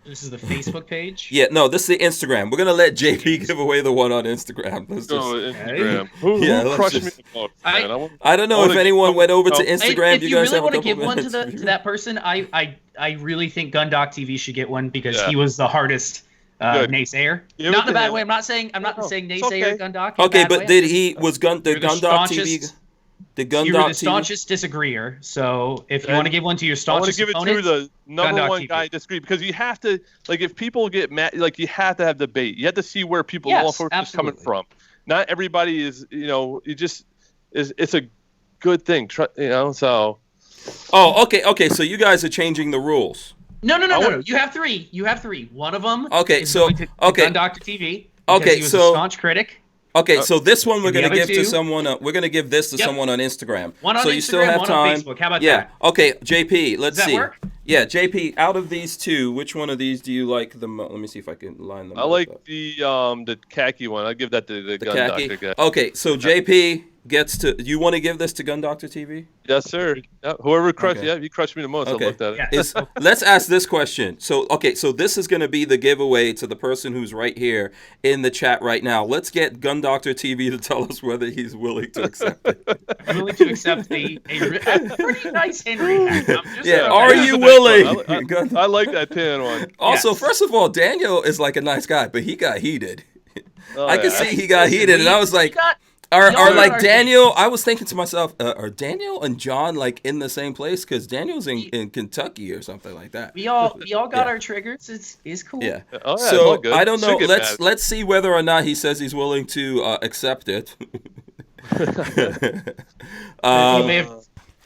This is the Facebook page. yeah, no, this is the Instagram. We're gonna let JP give away the one on Instagram. Let's Go just, Instagram. Who let's crushed just- me the most, man? I don't know if anyone went over to If Instagram. Do you you guys really have a want to couple give one to minutes? to that person, I really think Gundoc TV should get one because Yeah. he was the hardest Good. naysayer. Give Not it in a to bad him. way. I'm not saying it's naysayer okay. Gundoc. in a Okay, bad but way. did he was Gun the You're the Gundoc TV? staunchest- The You were Gundoc the TV. staunchest disagreeer. So if you Then want to give one to your I want to staunchest give it to opponent, the number Gundoc one TV. guy I disagree, because you have to, like, if people get mad, like, you have to have debate. You have to see where people Yes, law enforcement is coming absolutely. from. Not everybody is, it's a good thing, so. Oh, okay. So you guys are changing the rules. no. I want- You have three. One of them. Okay, is so- going to okay. Gundoc TV. Okay, because he was so- a staunch critic. Okay, so this one we're and the gonna other give to two? someone. We're gonna give this to Yep. someone on Instagram. One on so Instagram, you still have one time. on Facebook. How about Yeah. that? Okay, JP. Let's Does that see. work? Yeah, JP. Out of these two, which one of these do you like the most? Let me see if I can line them. I both like up. the khaki one. I'll give that to the the gun khaki. doctor guy. Okay, so JP gets to. You want to give this to Gun Doctor TV? Yes, sir. Yeah, whoever crushed, Okay. yeah, he crushed me the most. Okay. I looked at it. Yeah. Let's ask this question. So this is going to be the giveaway to the person who's right here in the chat right now. Let's get Gun Doctor TV to tell us whether he's willing to accept it. I'm willing to accept a pretty nice Henry hack. I'm just Yeah, gonna- are That's you a nice willing? one. I like that tan one. Also, Yes. first of all, Daniel is like a nice guy, but he got heated. Oh, I can yeah. see he got heated, and I was like, No, are like our Daniel? I was thinking to myself, are Daniel and John like in the same place? Because Daniel's in Kentucky or something like that. we all got Yeah. our triggers. It's cool. Yeah. Oh, yeah, it's So all good. I don't know. Should get Let's see whether or not he says he's willing to accept it. He may have-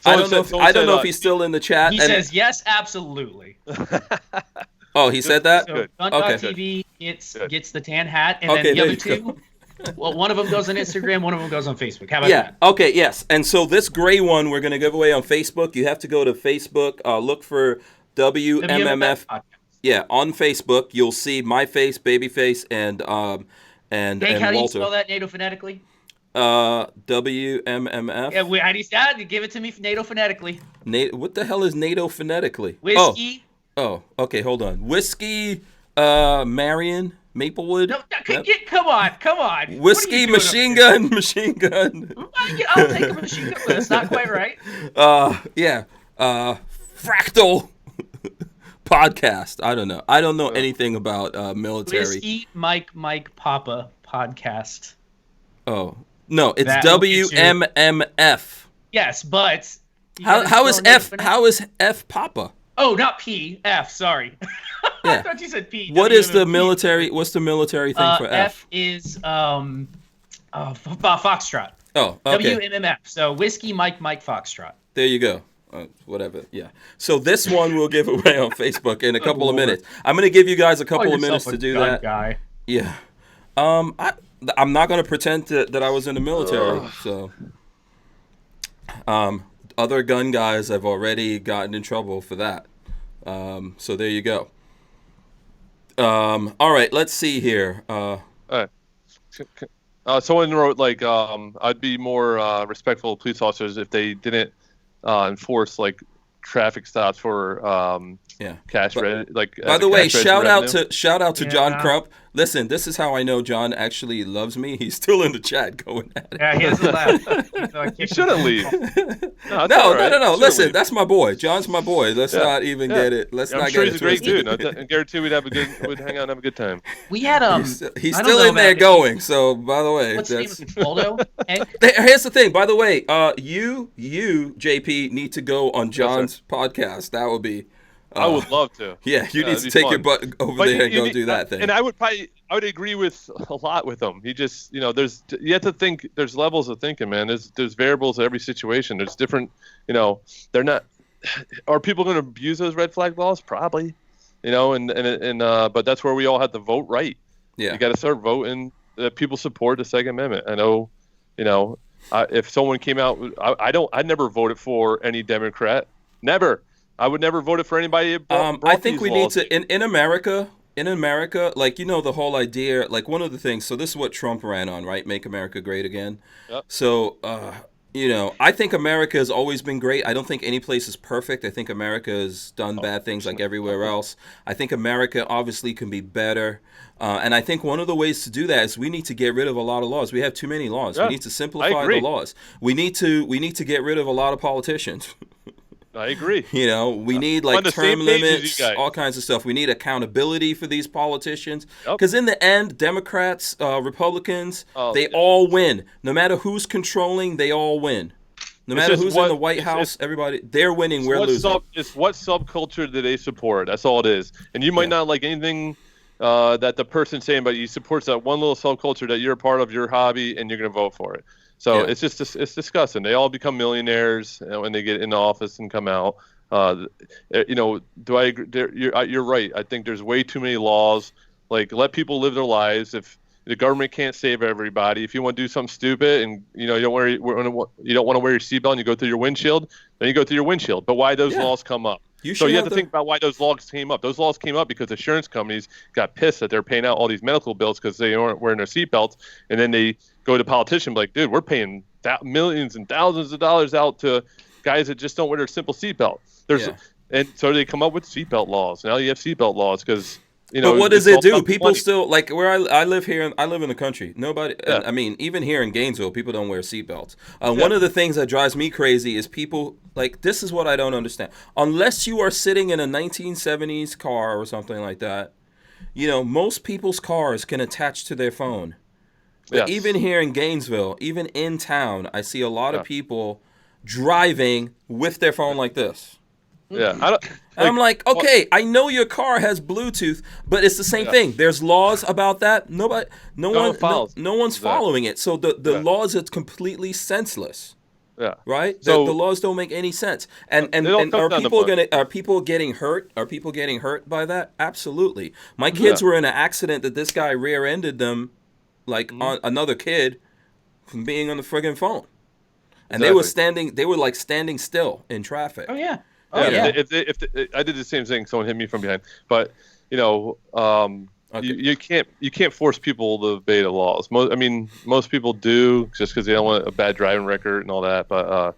I don't know. I don't know if he's still in the chat. he and- says yes, absolutely. Oh, he said that. So Good. Gundoc Okay. TV Good. gets the tan hat, and Okay, then the there other you go. two. Well, one of them goes on Instagram, one of them goes on Facebook. How about Yeah. that? Okay. Yes. And so this gray one we're gonna give away on Facebook. You have to go to Facebook. Look for WMMF. podcast. Yeah, on Facebook you'll see my face, Babyface, and Hank, and how do you Walter. spell that NATO phonetically? WMMF. Yeah, how do you say it? Give it to me NATO phonetically. What the hell is NATO phonetically? Whiskey. Oh, okay, hold on. Whiskey, Marion, Maplewood. No, Yep. come on. What are you Whiskey, doing machine up there? gun, machine gun. I'll take a machine gun, but it's not quite right. Yeah. Fractal podcast. I don't know. I don't know anything about military. Whiskey, Mike, Papa podcast. Oh no, it's That will get you- WMMF. Yes, but you gotta How is spell NATO F? phonetically. How is F Papa? Oh, not P. F. Sorry. Yeah. I thought you said P. What is the WMMP. military? What's the military thing for F? F is Foxtrot. Oh, okay. WMMF. So Whiskey, Mike, Foxtrot. There you go. Whatever. Yeah. So this one we'll give away on Facebook in a couple of Lord. minutes. I'm going to give you guys a couple Call of minutes yourself to a do gun that. Guy. Yeah. I'm not going to pretend that I was in the military. So, other gun guys have already gotten in trouble for that. So there you go. All right. Let's see here. All right. Someone wrote like, I'd be more respectful of police officers if they didn't enforce like traffic stops for Yeah. cash By the way, shout out to John Yeah. Crump. Listen, this is how I know John actually loves me. He's still in the chat going at it. Yeah, he doesn't laugh. You shouldn't leave. No. Listen, that's my boy. John's my boy. Let's Yeah. not even get it. Let's I'm not sure get he's it a great twisted. dude. I guarantee we'd hang out and have a good time. We had He's I don't still know in there about it. going. So, by the way, What's the name that's. of it? Waldo? Hank? Here's the thing. By the way, you JP need to go on John's podcast. That would be. I would love to. Yeah, you need it'd to be take fun. your butt over But there and go need- do that thing. And I would agree with a lot with him. He just, you have to think. There's levels of thinking, man. There's variables in every situation. There's different, they're not. Are people going to abuse those red flag laws? Probably, but that's where we all have to vote right. Yeah. You got to start voting that people support the Second Amendment. I know, if someone came out, I never voted for any Democrat. Never. I would never vote for anybody. I think we need to in America. in America, like, the whole idea, like, one of the things, so this is what Trump ran on, right? Make America great again. Yep. So, I think America has always been great. I don't think any place is perfect. I think America has done bad things like everywhere else. I think America obviously can be better. And I think one of the ways to do that is we need to get rid of a lot of laws. We have too many laws. Yeah, we need to simplify the laws. We need to get rid of a lot of politicians. I agree. We need like term limits, all kinds of stuff. We need accountability for these politicians. Because in the end, Democrats, Republicans, they all win. No matter who's controlling, they all win. No matter who's in the White House, everybody, they're winning, we're losing. It's what subculture do they support? That's all it is. And you might not like anything that the person's saying, but you support that one little subculture that you're a part of, your hobby, and you're going to vote for it. So it's disgusting. They all become millionaires when they get into office and come out. Do I agree? You're right. I think there's way too many laws. Like, let people live their lives. If the government can't save everybody, if you want to do something stupid and you don't want to wear your seatbelt and you go through your windshield, then you go through your windshield. But why those laws come up? You have to think about why those laws came up. Those laws came up because insurance companies got pissed that they're paying out all these medical bills because they aren't wearing their seatbelts, and then they go to politicians like, dude, we're paying millions and thousands of dollars out to guys that just don't wear their simple seatbelt. And so they come up with seatbelt laws. Now you have seatbelt laws because but what does it do? People still, like, where I live here, I live in the country. Nobody, I mean, even here in Gainesville, people don't wear seatbelts. One of the things that drives me crazy is people, like, this is what I don't understand. Unless you are sitting in a 1970s car or something like that, most people's cars can attach to their phone. But even here in Gainesville, even in town, I see a lot of people driving with their phone like this. Yeah, I'm like, okay, I know your car has Bluetooth, but it's the same thing. There's laws about that. No one's following it. So the laws are completely senseless. Yeah. Right. So the laws don't make any sense. And are people getting hurt? Are people getting hurt by that? Absolutely. My kids were in an accident that this guy rear-ended them, like on another kid, from being on the friggin' phone, and they were standing still in traffic. Oh yeah. If I did the same thing, someone hit me from behind. But you can't force people to obey the laws. Most people do just because they don't want a bad driving record and all that. But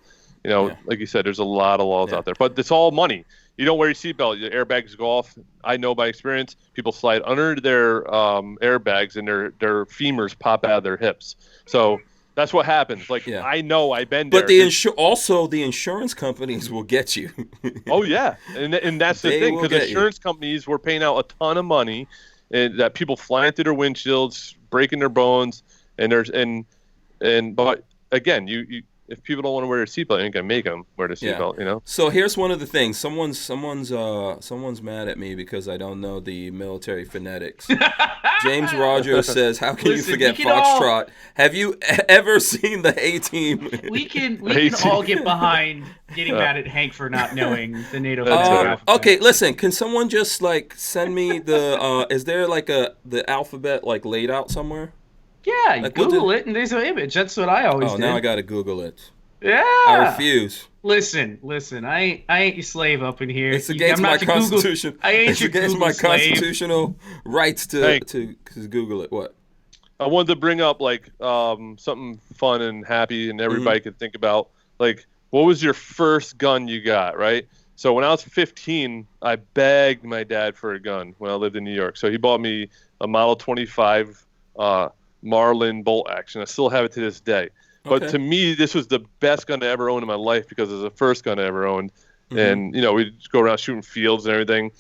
like you said, there's a lot of laws out there. But it's all money. You don't wear your seatbelt, your airbags go off. I know by experience, people slide under their airbags and their femurs pop out of their hips. So that's what happens. Like, I know, I've been there. But the insurance companies will get you. Oh yeah, and that's the thing, because insurance companies were paying out a ton of money, and that people flying through their windshields, breaking their bones, but again, you if people don't want to wear a seatbelt, you ain't gonna make them wear the seatbelt. So here's one of the things. Someone's mad at me because I don't know the military phonetics. James Rogers says, "How can you forget Foxtrot? Have you ever seen the A-Team?" We can all get behind getting mad at Hank for not knowing the NATO alphabet. Okay, listen. Can someone just send me the? Is there the alphabet laid out somewhere? Yeah, Google it, and there's an image. That's what I always do. Now I got to Google it. Yeah. I refuse. Listen. I ain't your slave up in here. It's against my constitution. It's against my constitutional rights to Google it. What? I wanted to bring up something fun and happy, and everybody could think about what was your first gun you got, right? So when I was 15, I begged my dad for a gun when I lived in New York. So he bought me a Model 25 Marlin bolt action. I still have it to this day. But to me, this was the best gun I ever owned in my life because it was the first gun I ever owned. And, we'd go around shooting fields and everything.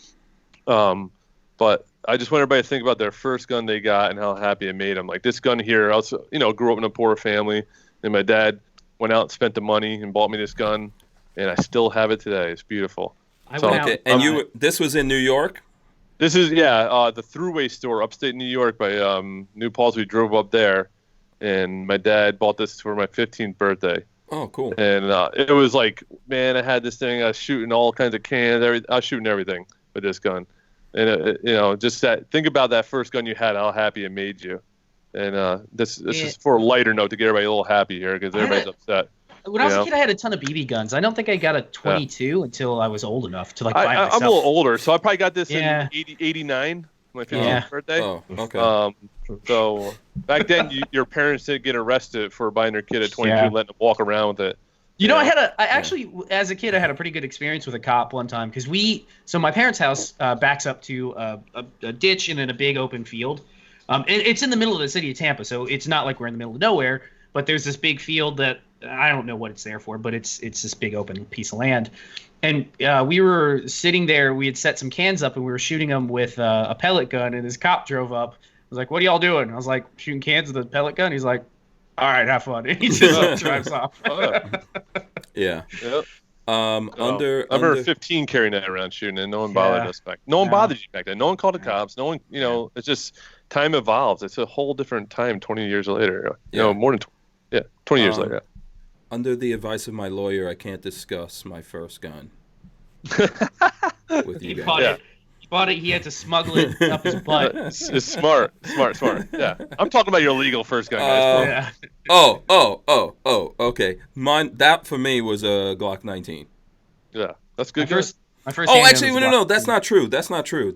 But I just want everybody to think about their first gun they got and how happy it made them. Like this gun here, I also, grew up in a poor family. And my dad went out and spent the money and bought me this gun. And I still have it today. It's beautiful. This was in New York? This is, the Thruway store upstate New York by New Paltz. We drove up there. And my dad bought this for my 15th birthday. Oh, cool. And it was like, man, I had this thing. I was shooting all kinds of cans. I was shooting everything with this gun. And, just think about that first gun you had, how happy it made you. And this is for a lighter note to get everybody a little happy here because everybody's upset. When I was a kid, I had a ton of BB guns. I don't think I got a 22 until I was old enough to buy it myself. I'm a little older, so I probably got this in 89. my 15th Yeah. birthday. Oh, okay. So back then, your parents didn't get arrested for buying their kid at 22 Yeah. and letting them walk around with it. You know, I actually, as a kid, I had a pretty good experience with a cop one time because so my parents' house backs up to a ditch and then a big open field. It's in the middle of the city of Tampa, so it's not like we're in the middle of nowhere, but there's this big field that I don't know what it's there for, but it's this big open piece of land. And we were sitting there, we had set some cans up and we were shooting them with a pellet gun, and this cop drove up. I was like, "What are y'all doing?" I was like, "Shooting cans with a pellet gun." He's like, "All right, have fun." And he just drives off. Yeah. Yep. I Under 15 carrying that around shooting, and no one bothered us back. No one bothered you back then. No one called the cops. No one, it's just time evolves. It's a whole different time 20 years later. More than 20 years later. Under the advice of my lawyer, I can't discuss my first gun with you guys. He bought it. He had to smuggle it up his butt. It's smart. Yeah, I'm talking about your legal first gun, guys. Okay. That for me was a Glock 19. Yeah, that's good. My first. Oh, actually, no. That's not true. That's not true.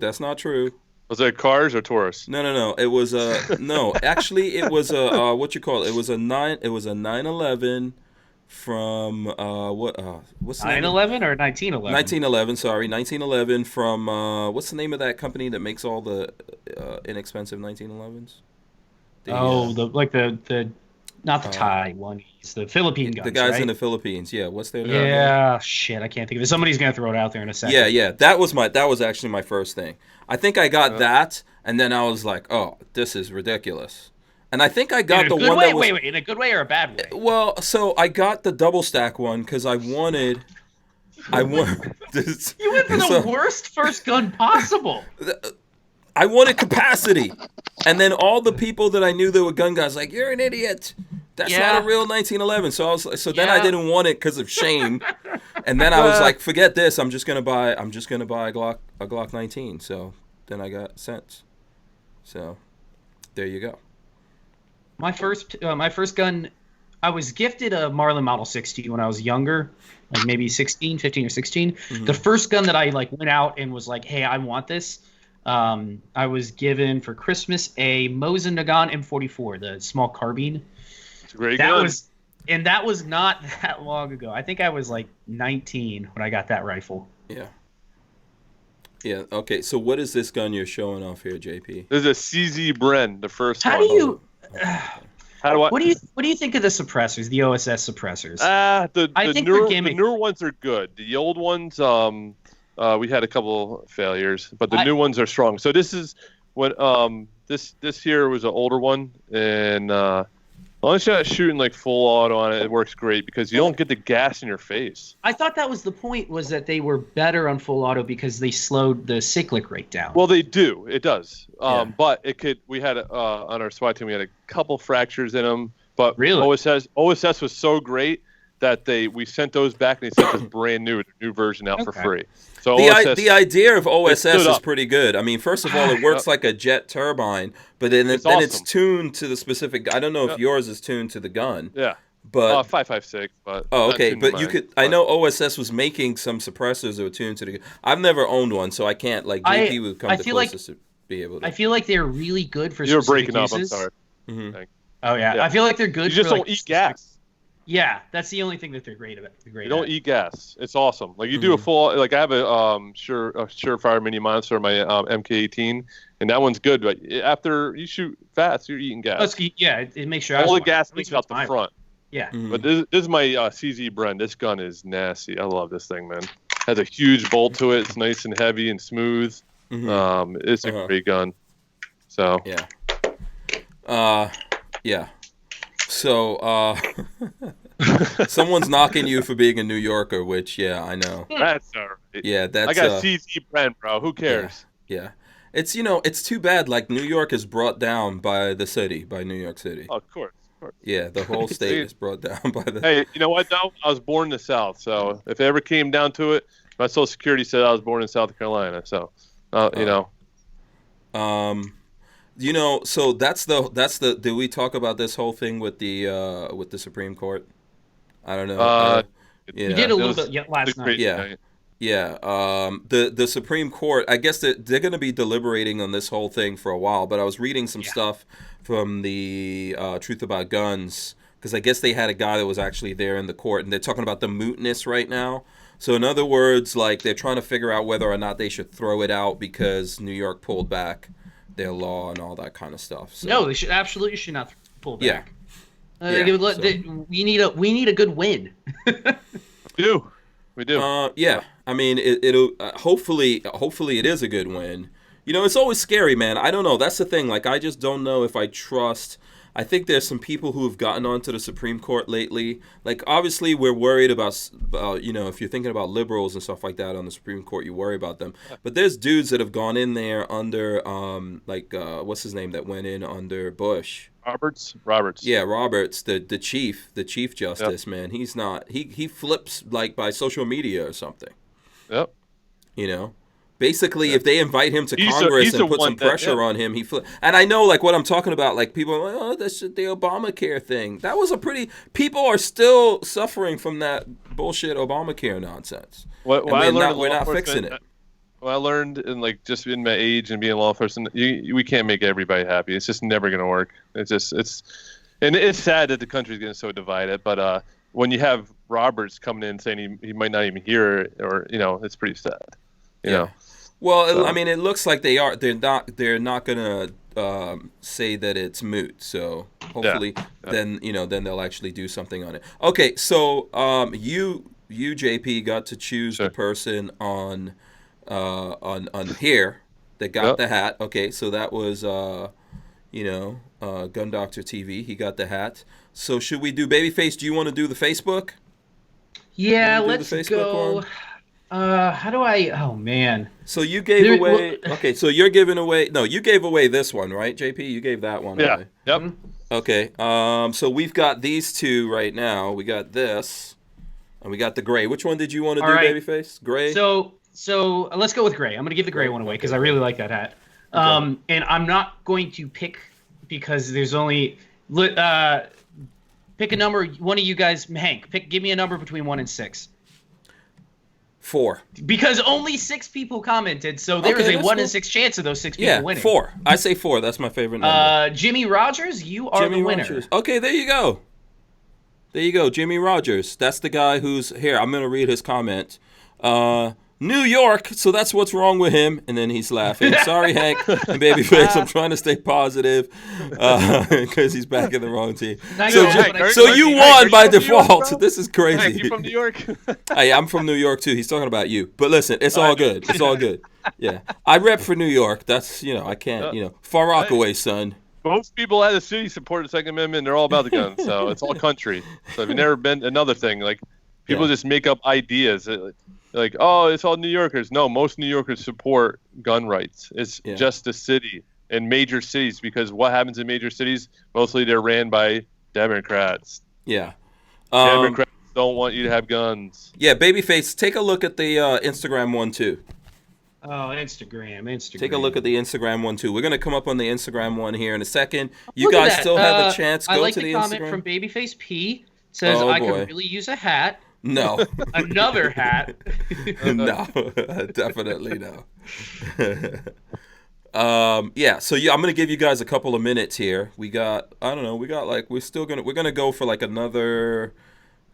Was it Cars or Taurus? No. It was no. Actually, it was a what you call it? It was a 911 from what's the name? 911 or 1911? 1911. Sorry, 1911 from what's the name of that company that makes all the inexpensive 1911s? The not the Thai one. It's the Philippine guns. The guys right? in the Philippines. Yeah. What's their name? Yeah. Shit, I can't think of it. Somebody's gonna throw it out there in a second. Yeah. That was actually my first thing. I think I got that, and then I was like, oh, this is ridiculous. And I think I got the one that was... Wait, in a good way or a bad way? Well, so I got the double stack one because I wanted this. You went for the worst first gun possible. I wanted capacity. And then all the people that I knew that were gun guys like, you're an idiot. That's not a real 1911. So then I didn't want it because of shame. And then I was like, forget this. I'm just gonna buy a Glock 19. So then I got sense. So there you go. My first gun, I was gifted a Marlin Model 60 when I was younger, like maybe 15 or 16. Mm-hmm. The first gun that I went out and was like, hey, I want this. I was given for Christmas a Mosin Nagant M44, the small carbine. It's a great gun. That was not that long ago. I think I was 19 when I got that rifle. Yeah. Yeah. Okay. So what is this gun you're showing off here, JP? This is a CZ Bren, the first one. What do you think of the suppressors, the OSS suppressors? The newer ones are good. The old ones, we had a couple failures, but the new ones are strong. So this is what this here was an older one, and unless you're not shooting full auto on it, it works great because you don't get the gas in your face. I thought that was the point, was that they were better on full auto because they slowed the cyclic rate down. Well, they do. It does. But it could. We had on our SWAT team, we had a couple fractures in them. But really, OSS was so great that we sent those back and they sent us brand new version out for free. So the idea of OSS is pretty good. I mean, first of all, it works like a jet turbine, but then it's tuned to the specific. I don't know if yours is tuned to the gun. Yeah. But 5.56. But okay. But you could. I know OSS was making some suppressors that were tuned to the gun. I've never owned one, so I can't. JP would come the closest to be able to. I feel like they're really good for. You're breaking uses. up. I'm sorry. Mm-hmm. Oh yeah. I feel like they're good. You just don't eat gas. Yeah, that's the only thing that they're great about. You don't eat gas. It's awesome. You do a full. I have a Surefire Mini Monster on my MK18, and that one's good. But after you shoot fast, you're eating gas. It makes sure all the gas leaks out the front. Yeah. Mm-hmm. But this is my CZ Bren. This gun is nasty. I love this thing, man. Has a huge bolt to it. It's nice and heavy and smooth. Mm-hmm. It's a great gun. So yeah. So, someone's knocking you for being a New Yorker, which, I know. That's all right. Yeah, I got CZ Brand, bro. Who cares? Yeah. It's, it's too bad, New York is brought down by the city, by New York City. Oh, of course. Yeah, the whole state is brought down by the... Hey, you know what, though? I was born in the South, so if it ever came down to it, my Social Security said I was born in South Carolina, so, you know. So that's the. Did we talk about this whole thing with the Supreme Court? I don't know. We did a little bit last night. Yeah. Yeah, the Supreme Court, I guess that they're going to be deliberating on this whole thing for a while, but I was reading some stuff from the Truth About Guns, because I guess they had a guy that was actually there in the court, and they're talking about the mootness right now. So in other words, like they're trying to figure out whether or not they should throw it out because New York pulled back their law and all that kind of stuff. So, No, they should not pull back. Yeah. We need a good win. We do. Yeah. I mean, it'll hopefully it is a good win. You know, it's always scary, man. I don't know. That's the thing. Like, I just don't know if I trust. I think there's some people who have gotten onto the Supreme Court lately. Like, obviously, we're worried about, you know, if you're thinking about liberals and stuff like that on the Supreme Court, you worry about them. But there's dudes that have gone in there under, what's his name that went in under Bush? Roberts. Yeah, Roberts, the chief justice, man. He's not. He flips like by social media or something. Yep. You know. Basically, if they invite him to Congress and put some pressure on him, he and I know, like, what I'm talking about, like, people are like, oh, that's the Obamacare thing. That was people are still suffering from that bullshit Obamacare nonsense. We're not fixing it. Well, I learned in, like, just in my age and being a law enforcement, we can't make everybody happy. It's just never going to work. And it's sad that the country's getting so divided, but when you have Roberts coming in saying he might not even hear it, or, you know, it's pretty sad. You know. Well, so, I mean, it looks like they are. They're not gonna say that it's moot. So hopefully, then they'll actually do something on it. Okay, so you JP got to choose the person on here that got the hat. Okay, so that was Gun Doctor TV. He got the hat. So should we do Babyface? Do you want to do the Facebook? Yeah, let's go. How do I? Oh man. So you gave away. Okay, so you're giving away. No, you gave away this one, right, JP? You gave that one away. Yep. Okay. So we've got these two right now. We got this, and we got the gray. Which one did you want to do, Babyface? Gray. So let's go with gray. I'm gonna give the gray one away because I really like that hat. Okay. And I'm not going to pick because there's only. Pick a number. One of you guys, Hank. Give me a number between 1 and 6. 4. Because only 6 people commented, so there is a 1 in 6 chance of those 6 people winning. 4. I say 4. That's my favorite number. Jimmy Rogers, you are the winner. Rogers. Okay, there you go. There you go, Jimmy Rogers. That's the guy who's here. I'm gonna read his comment. New York, so that's what's wrong with him. And then he's laughing. Sorry, Hank and Babyface. I'm trying to stay positive because he's back in the wrong team. So you won by default. This is crazy. Hank, you from New York? I'm from New York too. He's talking about you. But listen, it's all good. It's all good. Yeah, I rep for New York. That's I can't. Far Rockaway, son. Most people at the city support the Second Amendment. They're all about the guns, so it's all country. So if you've never been, another thing, like people just make up ideas. Like, oh, it's all New Yorkers. No, most New Yorkers support gun rights. It's just the city and major cities, because what happens in major cities, mostly they're ran by Democrats. Yeah. Democrats don't want you to have guns. Yeah, Babyface, take a look at the Instagram one, too. Oh, Instagram. Take a look at the Instagram one, too. We're going to come up on the Instagram one here in a second. You guys still have a chance. Go to the Instagram. I like the comment from Babyface P. It says, I could really use a hat. No. Another hat. No, definitely no. So I'm gonna give you guys a couple of minutes here. We're gonna go for like another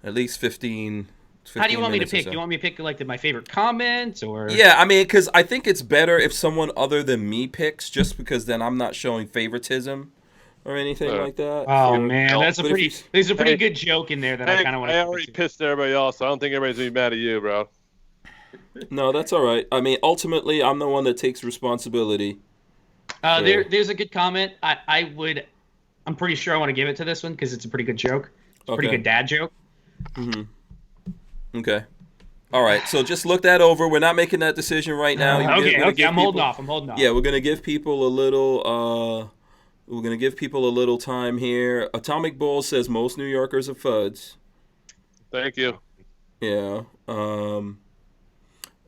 at least 15. How do you want me to pick? Do you want me to pick like my favorite comment or? Yeah, I mean, because I think it's better if someone other than me picks, just because then I'm not showing favoritism or anything like that. Oh man, there's a pretty good joke in there that I kind of want to. I already pissed everybody off, so I don't think everybody's gonna be mad at you, bro. No, that's all right. I mean, ultimately, I'm the one that takes responsibility. There's a good comment. I'm pretty sure I want to give it to this one because it's a pretty good joke. It's a pretty good dad joke. Mm-hmm. Okay. All right. So just look that over. We're not making that decision right now. Okay. I'm holding off. Yeah, we're gonna give people a little. We're going to give people a little time here. Atomic Bull says most New Yorkers are FUDs. Thank you. Yeah.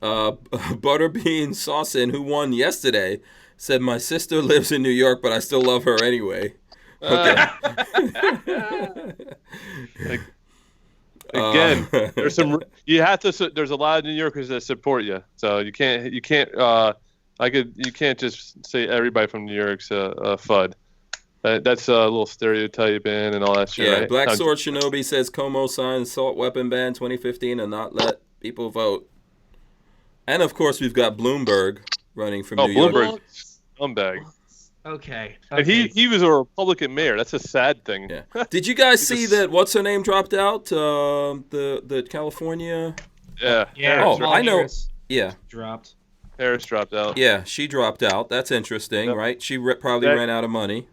Butterbean Saucin, who won yesterday, said, my sister lives in New York, but I still love her anyway. Okay. Again, there's some. You have to. There's a lot of New Yorkers that support you, so you can't. You can't. You can't just say everybody from New York's a FUD. That's a little stereotyping and all that shit. Yeah, right? Black Sword Shinobi says Como signed assault weapon ban 2015 and not let people vote. And of course, we've got Bloomberg running from New York. Bloomberg, scumbag. Okay. And he was a Republican mayor. That's a sad thing. Yeah. Did you guys see that? What's her name dropped out? The California. Yeah. Yeah. Oh, Kamala I know. Harris Yeah. dropped. Harris dropped out. Yeah, she dropped out. That's interesting, Yep. right? She probably ran out of money.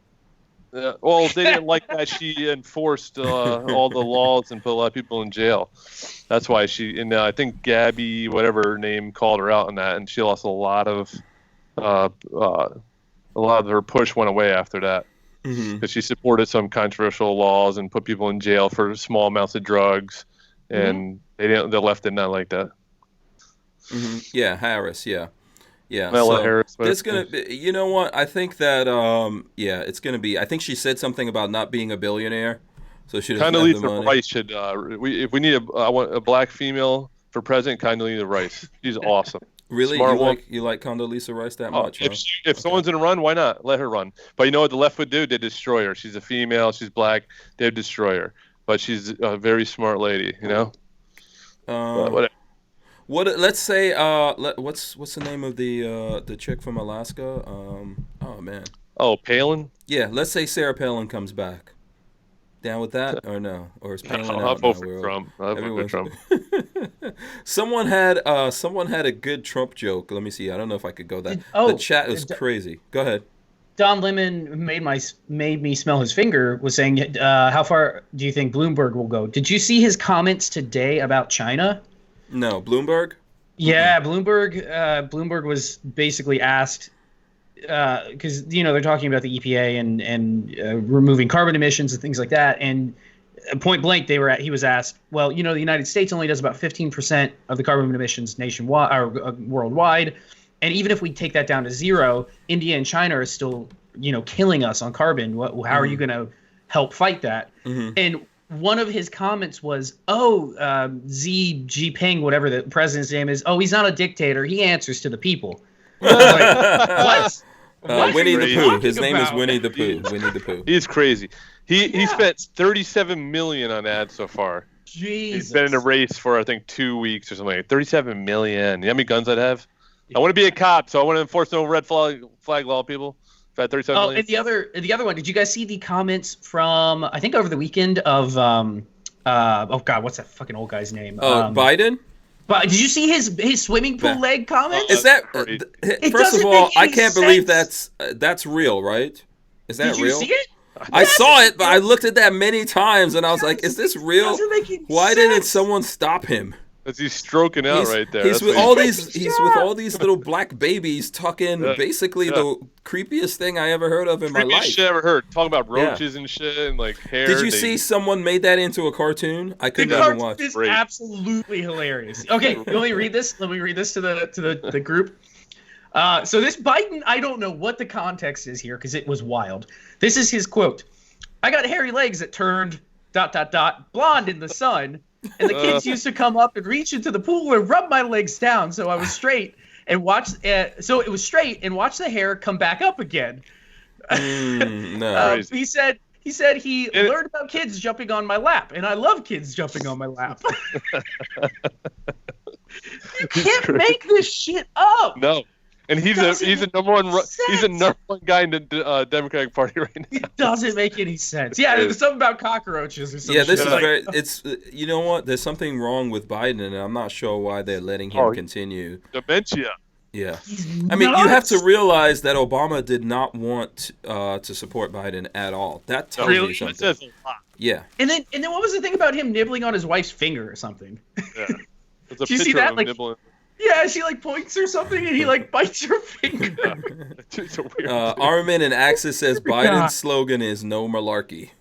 Well, they didn't like that she enforced all the laws and put a lot of people in jail. That's why she. And I think Gabby, whatever her name, called her out on that, and she lost a lot of her push went away after that because she supported some controversial laws and put people in jail for small amounts of drugs, and the left did not like that. Yeah, Harris. Yeah. Kamala Harris, it's gonna be, you know what? I think that it's gonna be. I think she said something about not being a billionaire, so she doesn't have the money. Rice should. If we need I want a black female for president, Condoleezza Rice. She's awesome. Really, Smart you like Condoleezza Rice that much? If someone's gonna run, why not? Let her run. But you know what the left would do? They'd destroy her. She's a female. She's black. They'd destroy her. But she's a very smart lady. You know. Whatever. What? Let's say. What's the name of the chick from Alaska? Oh man. Oh, Palin. Yeah. Let's say Sarah Palin comes back. Down with that or no? Or is Palin out? I'll vote for Trump. I'll vote for Trump. Someone had a good Trump joke. Let me see. I don't know if I could go that. The chat is crazy. Go ahead. Don Lemon made me smell his finger. Was saying, how far do you think Bloomberg will go? Did you see his comments today about China? No, Bloomberg. Yeah, Bloomberg was basically asked because they're talking about the EPA and removing carbon emissions and things like that, and point blank he was asked, well, the United States only does about 15% of the carbon emissions nationwide or worldwide, and even if we take that down to zero, India and China are still killing us on carbon. How are you going to help fight that? And one of his comments was, Xi Jinping, whatever the president's name is, he's not a dictator. He answers to the people. Like, what? Winnie the Pooh. His name is about? Winnie the Pooh. Winnie the Pooh. He's crazy. He spent $37 million on ads so far. Jesus. He's been in a race for I think 2 weeks or something. $37 million. You know how many guns I'd have? I want to be a cop, so I want to enforce no red flag law, people. If I had $37 million. And the other one. Did you guys see the comments from I think over the weekend of what's that fucking old guy's name? Biden. But did you see his swimming pool leg comments? Is that first of all? I can't believe sense. that's real, right? Is that real? Did you see it? I saw it, but I looked at that many times, and I was like, "Is this real? Why didn't someone stop him?" Because he's stroking out right there. He's with all these little black babies tucking basically the creepiest thing I ever heard of in my life. Creepiest shit I ever heard. Talking about roaches and shit and like hair. Did you see someone made that into a cartoon? I couldn't even watch. It's absolutely hilarious. Okay, let me read this. Let me read this to the group. So this Biden, I don't know what the context is here because it was wild. This is his quote. "I got hairy legs that turned ... blonde in the sun. And the kids used to come up and reach into the pool and rub my legs down, so I was straight and watch. So it was straight and watch the hair come back up again." No. He said he learned about kids jumping on my lap, and I love kids jumping on my lap. You can't make this shit up. No. And he's a number one guy in the Democratic Party right now. It doesn't make any sense. Yeah, there's something about cockroaches or something. Yeah, this is very. It's you know what? There's something wrong with Biden, and I'm not sure why they're letting him continue. Dementia. Yeah, I mean, you have to realize that Obama did not want to support Biden at all. That tells you something. That says a lot. Yeah. And then what was the thing about him nibbling on his wife's finger or something? Yeah. There's a Did you see picture that? of him Like, nibbling. yeah, she like points or something, and he like bites her finger. It's a weird Armin and Axis says Biden's slogan is "No malarkey."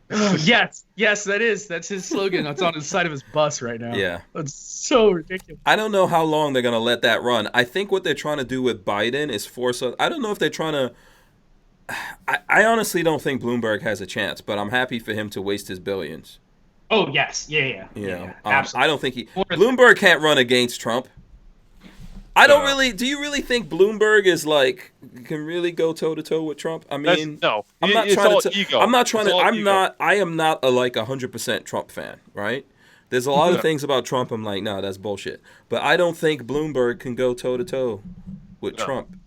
Yes, that's his slogan. That's on the side of his bus right now. Yeah. That's so ridiculous. I don't know how long they're gonna let that run. I think what they're trying to do with Biden is force us. I don't know if they're trying to. I honestly don't think Bloomberg has a chance, but I'm happy for him to waste his billions. Oh yes, yeah. Absolutely. I don't think Bloomberg can't run against Trump. I don't really. Do you really think Bloomberg is like can really go toe to toe with Trump? I mean, no. I'm not It's trying all to. ego. I'm not trying It's to. all I'm ego. not. I am not a like 100% Trump fan, right? There's a lot of things about Trump I'm like, nah, that's bullshit. But I don't think Bloomberg can go toe to toe with Trump.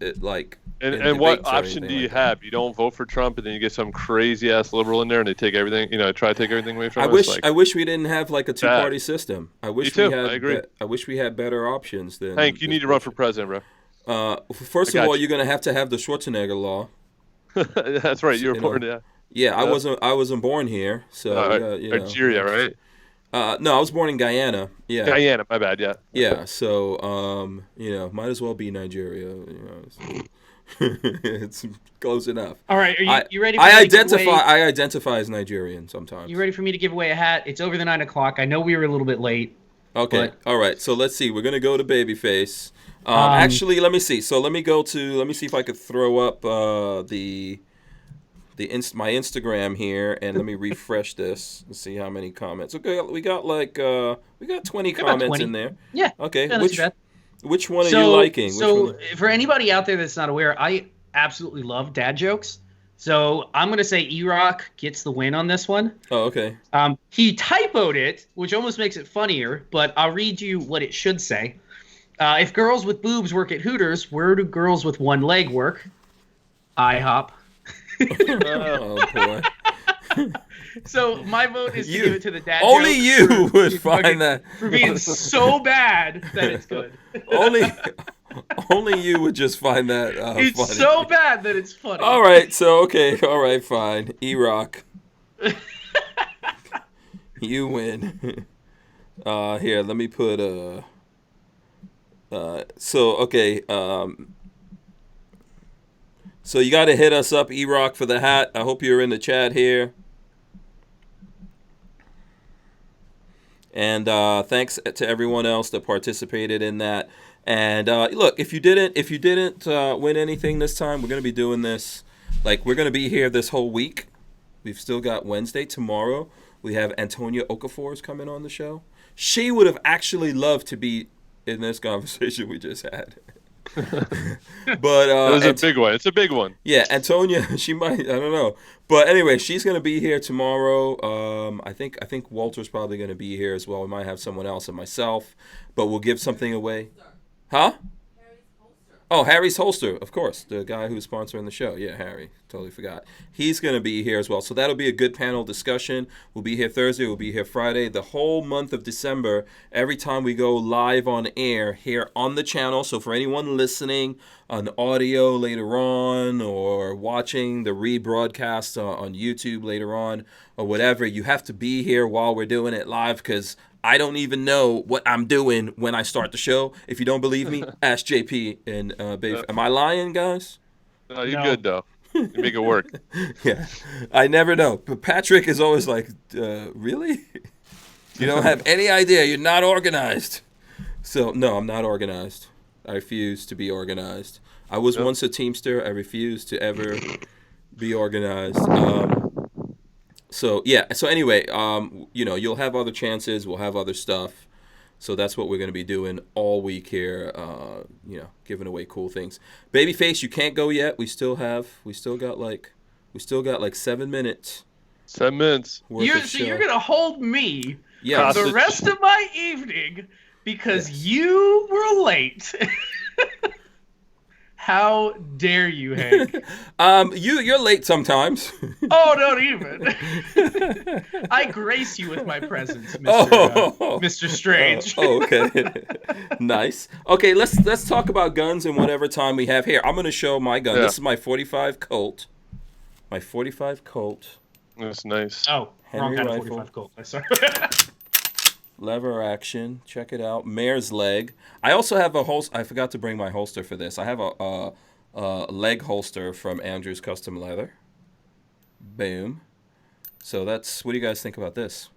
And what option do you have? You don't vote for Trump, and then you get some crazy ass liberal in there, and they take everything. Try to take everything away from us. I wish we didn't have like a two-party system. I wish Me too. we had. I agree. I wish we had better options than. Hank, you need to run for president, bro. First of all, you're gonna have to have the Schwarzenegger law. That's right. You were born, yeah. Yeah, I wasn't born here, so Nigeria, right? No, I was born in Guyana. Yeah. Guyana, my bad. Yeah. Yeah. So, might as well be Nigeria. It's close enough. All right, you ready? I identify as Nigerian sometimes. You ready for me to give away a hat? It's over the 9 o'clock. I know we were a little bit late. Okay. All right. So let's see. We're gonna go to Babyface. Actually, let me see. So let me see if I could throw up my Instagram here, and let me refresh this and see how many comments. Okay, we got 20 comments 20. in there. Yeah. Okay. Yeah, Which one are you liking? For anybody out there that's not aware, I absolutely love dad jokes. So I'm going to say E-Rock gets the win on this one. Oh, okay. He typoed it, which almost makes it funnier, but I'll read you what it should say. If girls with boobs work at Hooters, where do girls with one leg work? IHOP. Oh, boy. So my vote is to give it to the dad only joke you would find that for being so bad that it's good. Only you would just find that it's funny. So bad that it's funny. All right, so all right, fine. E-Rock, you win. Here, let me put So you got to hit us up, E-Rock, for the hat. I hope you're in the chat here. And thanks to everyone else that participated in that. And look, if you didn't win anything this time, we're gonna be doing this. Like, we're gonna be here this whole week. We've still got Wednesday. Tomorrow we have Antonia Okafor's coming on the show. She would have actually loved to be in this conversation we just had. But it was a big one. It's a big one. Yeah, Antonia, she might. I don't know. But anyway, she's gonna be here tomorrow. I think Walter's probably gonna be here as well. We might have someone else and myself, but we'll give something away. Huh? Oh, Harry's Holster, of course, the guy who's sponsoring the show. Yeah, Harry, totally forgot. He's going to be here as well. So that'll be a good panel discussion. We'll be here Thursday. We'll be here Friday. The whole month of December, every time we go live on air here on the channel. So for anyone listening on audio later on or watching the rebroadcast on YouTube later on or whatever, you have to be here while we're doing it live because I don't even know what I'm doing when I start the show. If you don't believe me, ask JP and Babe. Am I lying, guys? No, you're good, though. You make it work. Yeah. I never know. But Patrick is always like, really? You don't have any idea. You're not organized. So, no, I'm not organized. I refuse to be organized. I was once a Teamster. I refuse to ever be organized. So anyway, you'll have other chances. We'll have other stuff. So that's what we're going to be doing all week here. Giving away cool things. Babyface, you can't go yet. We still got like 7 minutes. 7 minutes. You're going to hold me for the rest of my evening because you were late. How dare you, Hank? You're late sometimes. Oh, don't even. I grace you with my presence, Mr. Strange. Okay. Nice. Okay, let's talk about guns and whatever time we have here. I'm going to show my gun. Yeah. This is my 45 Colt. My 45 Colt. That's nice. Oh, Henry wrong kind rifle. of 45 Colt. Sorry. Lever action. Check it out. Mare's leg. I also have a holster. I forgot to bring my holster for this. I have a leg holster from Andrew's Custom Leather. Boom. So what do you guys think about this?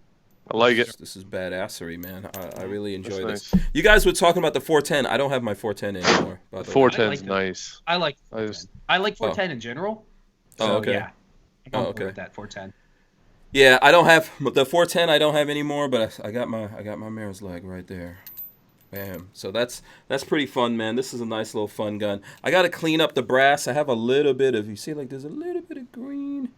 I like it. This is badassery, man. I really enjoy this. Nice. You guys were talking about the 410. I don't have my 410 anymore. By the 410 is nice. I like 410 in general. So, okay. Yeah. I'm with that 410. Yeah, I don't have the 410. I don't have anymore, but I got my mare's leg right there. Bam. So that's pretty fun, man. This is a nice little fun gun. I got to clean up the brass. I have a little bit of, you see, like there's a little bit of green.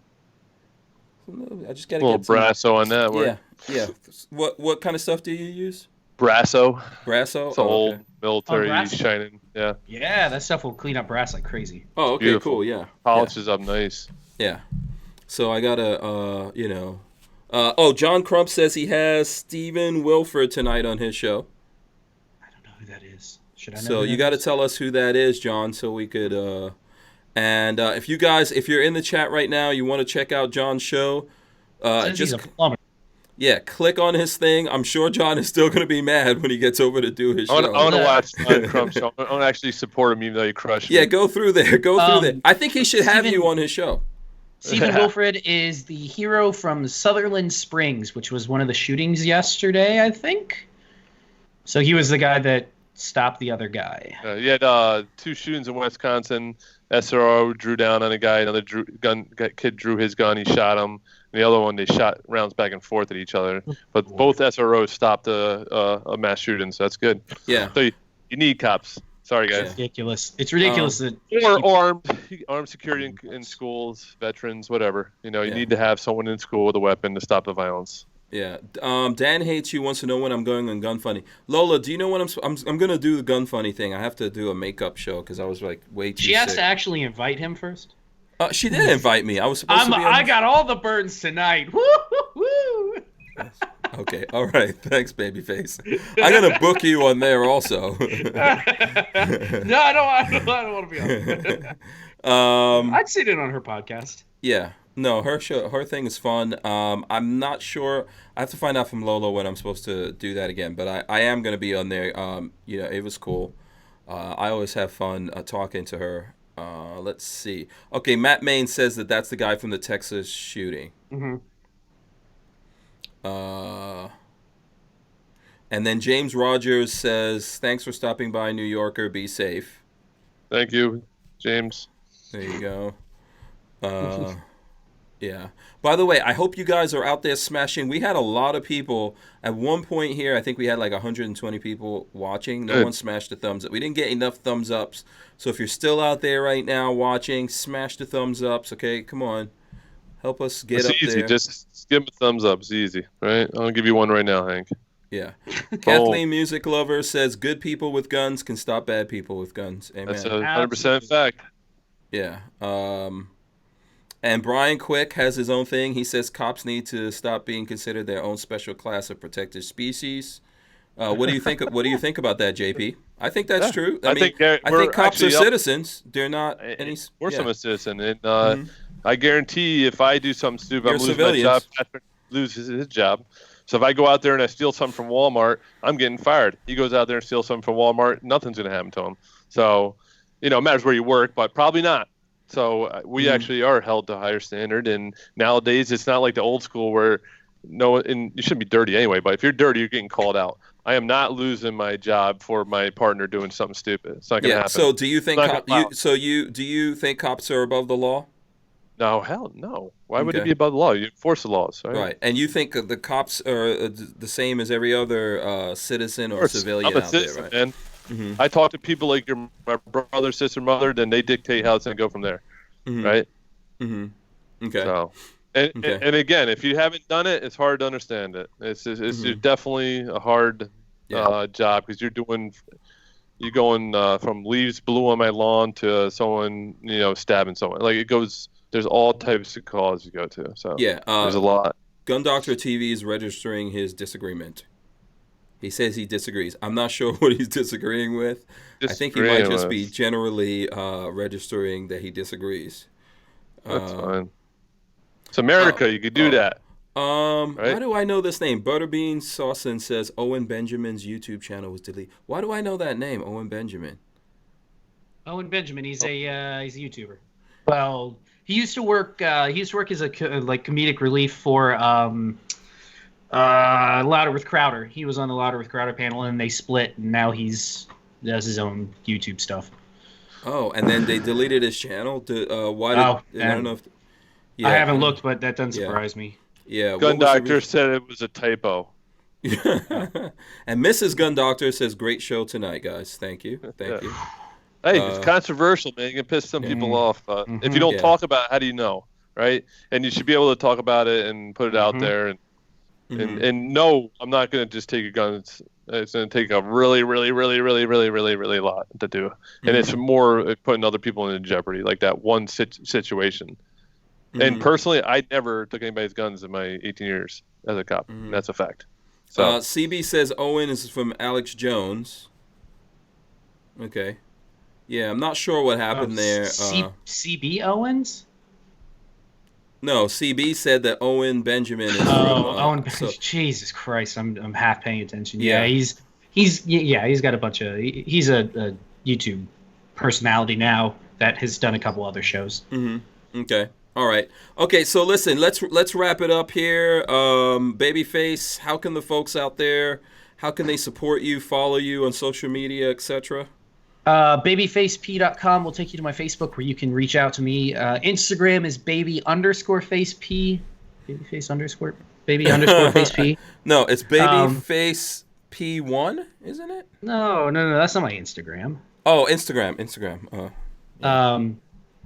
I just got to little get some, Brasso on that. Yeah. What kind of stuff do you use? Brasso. Brasso. It's old military Brasso. shining. Yeah. Yeah, that stuff will clean up brass like crazy. Oh, okay, Beautiful. cool. Yeah. Polishes up nice. Yeah. So I gotta, John Crump says he has Stephen Wilford tonight on his show. I don't know who that is. Should I know? So who you that got to is? tell us who that is, John, so we could. If you're in the chat right now, you want to check out John's show, Says he's a plumber. click on his thing. I'm sure John is still going to be mad when he gets over to do his I show. want to watch John Crump show. I want to actually support him, even though he crushed me. Yeah, go through there. Go through there. I think he should have Steven- you on his show. Stephen Wilfred is the hero from Sutherland Springs, which was one of the shootings yesterday, I think. So he was the guy that stopped the other guy. He had 2 shootings in Wisconsin. SRO drew down on a guy. Another kid drew his gun. He shot him. And the other one, they shot rounds back and forth at each other. But both SROs stopped a mass shooting, so that's good. Yeah. So you need cops. Sorry, guys. Ridiculous. It's ridiculous that Or armed security in schools, veterans, whatever. You need to have someone in school with a weapon to stop the violence. Yeah. Dan Hates You wants to know when I'm going on Gun Funny. Lola, do you know when I'm going to do the Gun Funny thing? I have to do a makeup show because I was like way too she has sick. to actually invite him first. She did invite me. I was supposed to be on I got all the burdens tonight. Woo, woo. Okay. All right. Thanks, Babyface. I'm going to book you on there also. No, I don't want to be on. I'd sit in on her podcast. Yeah. No, her thing is fun. I'm not sure. I have to find out from Lola when I'm supposed to do that again. But I am going to be on there. It was cool. I always have fun talking to her. Let's see. Okay, Matt Main says that's the guy from the Texas shooting. Mm-hmm. And then James Rogers says, thanks for stopping by, New Yorker. Be safe. Thank you, James. There you go. Yeah. By the way, I hope you guys are out there smashing. We had a lot of people. At one point here, I think we had like 120 people watching. No one smashed the thumbs up. We didn't get enough thumbs ups. So if you're still out there right now watching, smash the thumbs ups, okay? Come on. Help us get it's up easy. there. Just give him a thumbs up. It's easy, right? I'll give you one right now, Hank. Yeah. Kathleen Music Lover says, good people with guns can stop bad people with guns. Amen. That's a 100% fact. Yeah. And Brian Quick has his own thing. He says cops need to stop being considered their own special class of protected species. What do you think? What do you think about that, JP? I think that's true. I think cops are citizens. They're not any. We're some citizen, and I guarantee if I do something stupid, I'm losing my job. Patrick loses his job. So if I go out there and I steal something from Walmart, I'm getting fired. He goes out there and steals something from Walmart, nothing's going to happen to him. So, it matters where you work, but probably not. So we actually are held to a higher standard, and nowadays it's not like the old school where and you shouldn't be dirty anyway, but if you're dirty, you're getting called out. I am not losing my job for my partner doing something stupid. It's not going to happen. So do you think do you think cops are above the law? No, hell no. Why would it be above the law? You enforce the laws, right? Right. And you think the cops are the same as every other citizen or civilian I'm a out citizen, there, right? Man. Mm-hmm. I talk to people like my brother, sister, mother, then they dictate how it's going to go from there, right? Mm-hmm. Okay. So, and again, if you haven't done it, it's hard to understand it. It's definitely a hard job because you're going from leaves blue on my lawn to someone stabbing someone. Like it goes. There's all types of calls you go to. So there's a lot. Gun Doctor TV is registering his disagreement. He says he disagrees. I'm not sure what he's disagreeing with. I think he might just be generally registering that he disagrees. That's fine. It's America. You could do that. Right? Why do I know this name? Butterbean Sawson says Owen Benjamin's YouTube channel was deleted. Why do I know that name, Owen Benjamin? Owen Benjamin. He's a YouTuber. Well, he used to work. He used to work as a comedic relief for Louder with Crowder. He was on the Louder with Crowder panel, and they split. And now he does his own YouTube stuff. Oh, and then they deleted his channel. I don't know if. I haven't looked, but that doesn't surprise me. Yeah. Gun Doctor said it was a typo. And Mrs. Gun Doctor says, great show tonight, guys. Thank you. Thank you. Hey, it's controversial, man. You can piss some people off. If you don't talk about it, how do you know, right? And you should be able to talk about it and put it out there. And no, I'm not going to just take a gun. It's going to take a really, really, really, really, really, really, really lot to do. And it's more putting other people in jeopardy, like that one situation. And personally, I never took anybody's guns in my 18 years as a cop. That's a fact. So CB says Owen is from Alex Jones. Okay. Yeah, I'm not sure what happened there. CB Owens? No, CB said that Owen Benjamin is from... Owen. So, Jesus Christ, I'm half paying attention. Yeah, he's got a bunch of... He's a YouTube personality now that has done a couple other shows. Okay. All right. Okay, so listen, let's wrap it up here. Babyface, how can the folks out there, how can they support you, follow you on social media, etc.? BabyfaceP.com will take you to my Facebook where you can reach out to me. Instagram is baby_face_p. Baby_face_p. No, it's babyface P1, isn't it? No, that's not my Instagram. Oh, Instagram.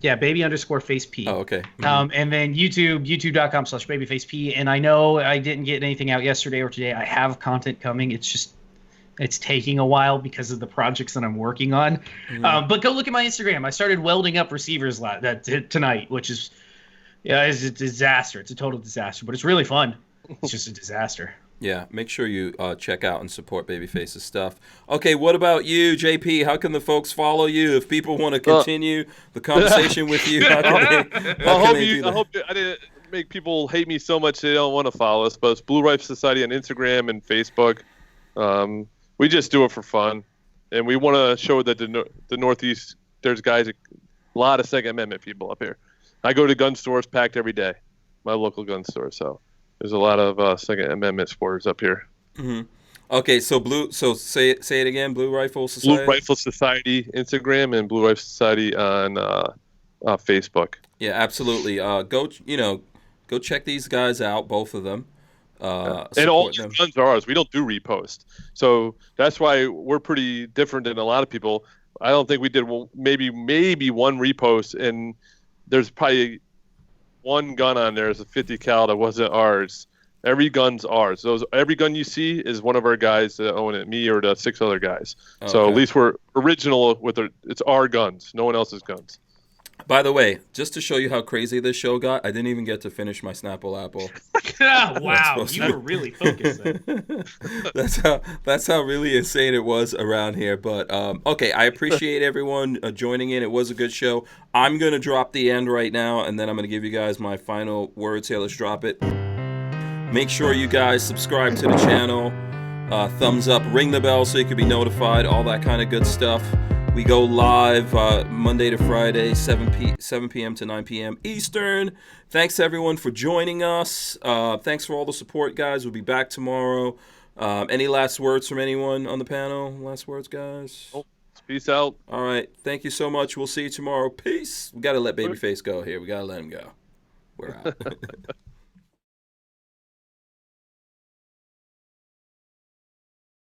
Yeah, baby_face_p. Oh, okay. And then youtube.com/babyfaceP. And I know I didn't get anything out yesterday or today. I have content coming. It's taking a while because of the projects that I'm working on. But go look at my Instagram. I started welding up receivers tonight, which is it's a disaster. It's a total disaster, but it's really fun. It's just a disaster. Yeah, make sure you check out and support Babyface's stuff. Okay, what about you, JP? How can the folks follow you if people want to continue the conversation with you? I hope I didn't make people hate me so much they don't want to follow us, but it's Blue Rifle Society on Instagram and Facebook. We just do it for fun, and we want to show that the Northeast, there's guys, a lot of Second Amendment people up here. I go to gun stores packed every day, my local gun store, so there's a lot of Second Amendment supporters up here. Okay, so say it again, Blue Rifle Society? Blue Rifle Society Instagram and Blue Rifle Society on Facebook. Yeah, absolutely. Go check these guys out, both of them. And all these guns are ours. We don't do repost, so that's why we're pretty different than a lot of people. I don't think we did maybe one repost, and there's probably one gun on there is a 50 cal that wasn't ours. Every gun's ours. Every gun you see is one of our guys that own it, me or the 6 other guys. Okay. So at least we're original it's our guns, no one else's guns. By the way, just to show you how crazy this show got, I didn't even get to finish my Snapple apple. Wow, you were really focused then. That's how really insane it was around here. But okay, I appreciate everyone joining in. It was a good show. I'm gonna drop the end right now, and then I'm gonna give you guys my final words here. Let's drop it. Make sure you guys subscribe to the channel, thumbs up, ring the bell so you can be notified, all that kind of good stuff. We go live Monday to Friday, 7 p.m. to 9 p.m. Eastern. Thanks, everyone, for joining us. Thanks for all the support, guys. We'll be back tomorrow. Any last words from anyone on the panel? Last words, guys? Peace out. All right. Thank you so much. We'll see you tomorrow. Peace. We got to let Babyface go here. We got to let him go. We're out.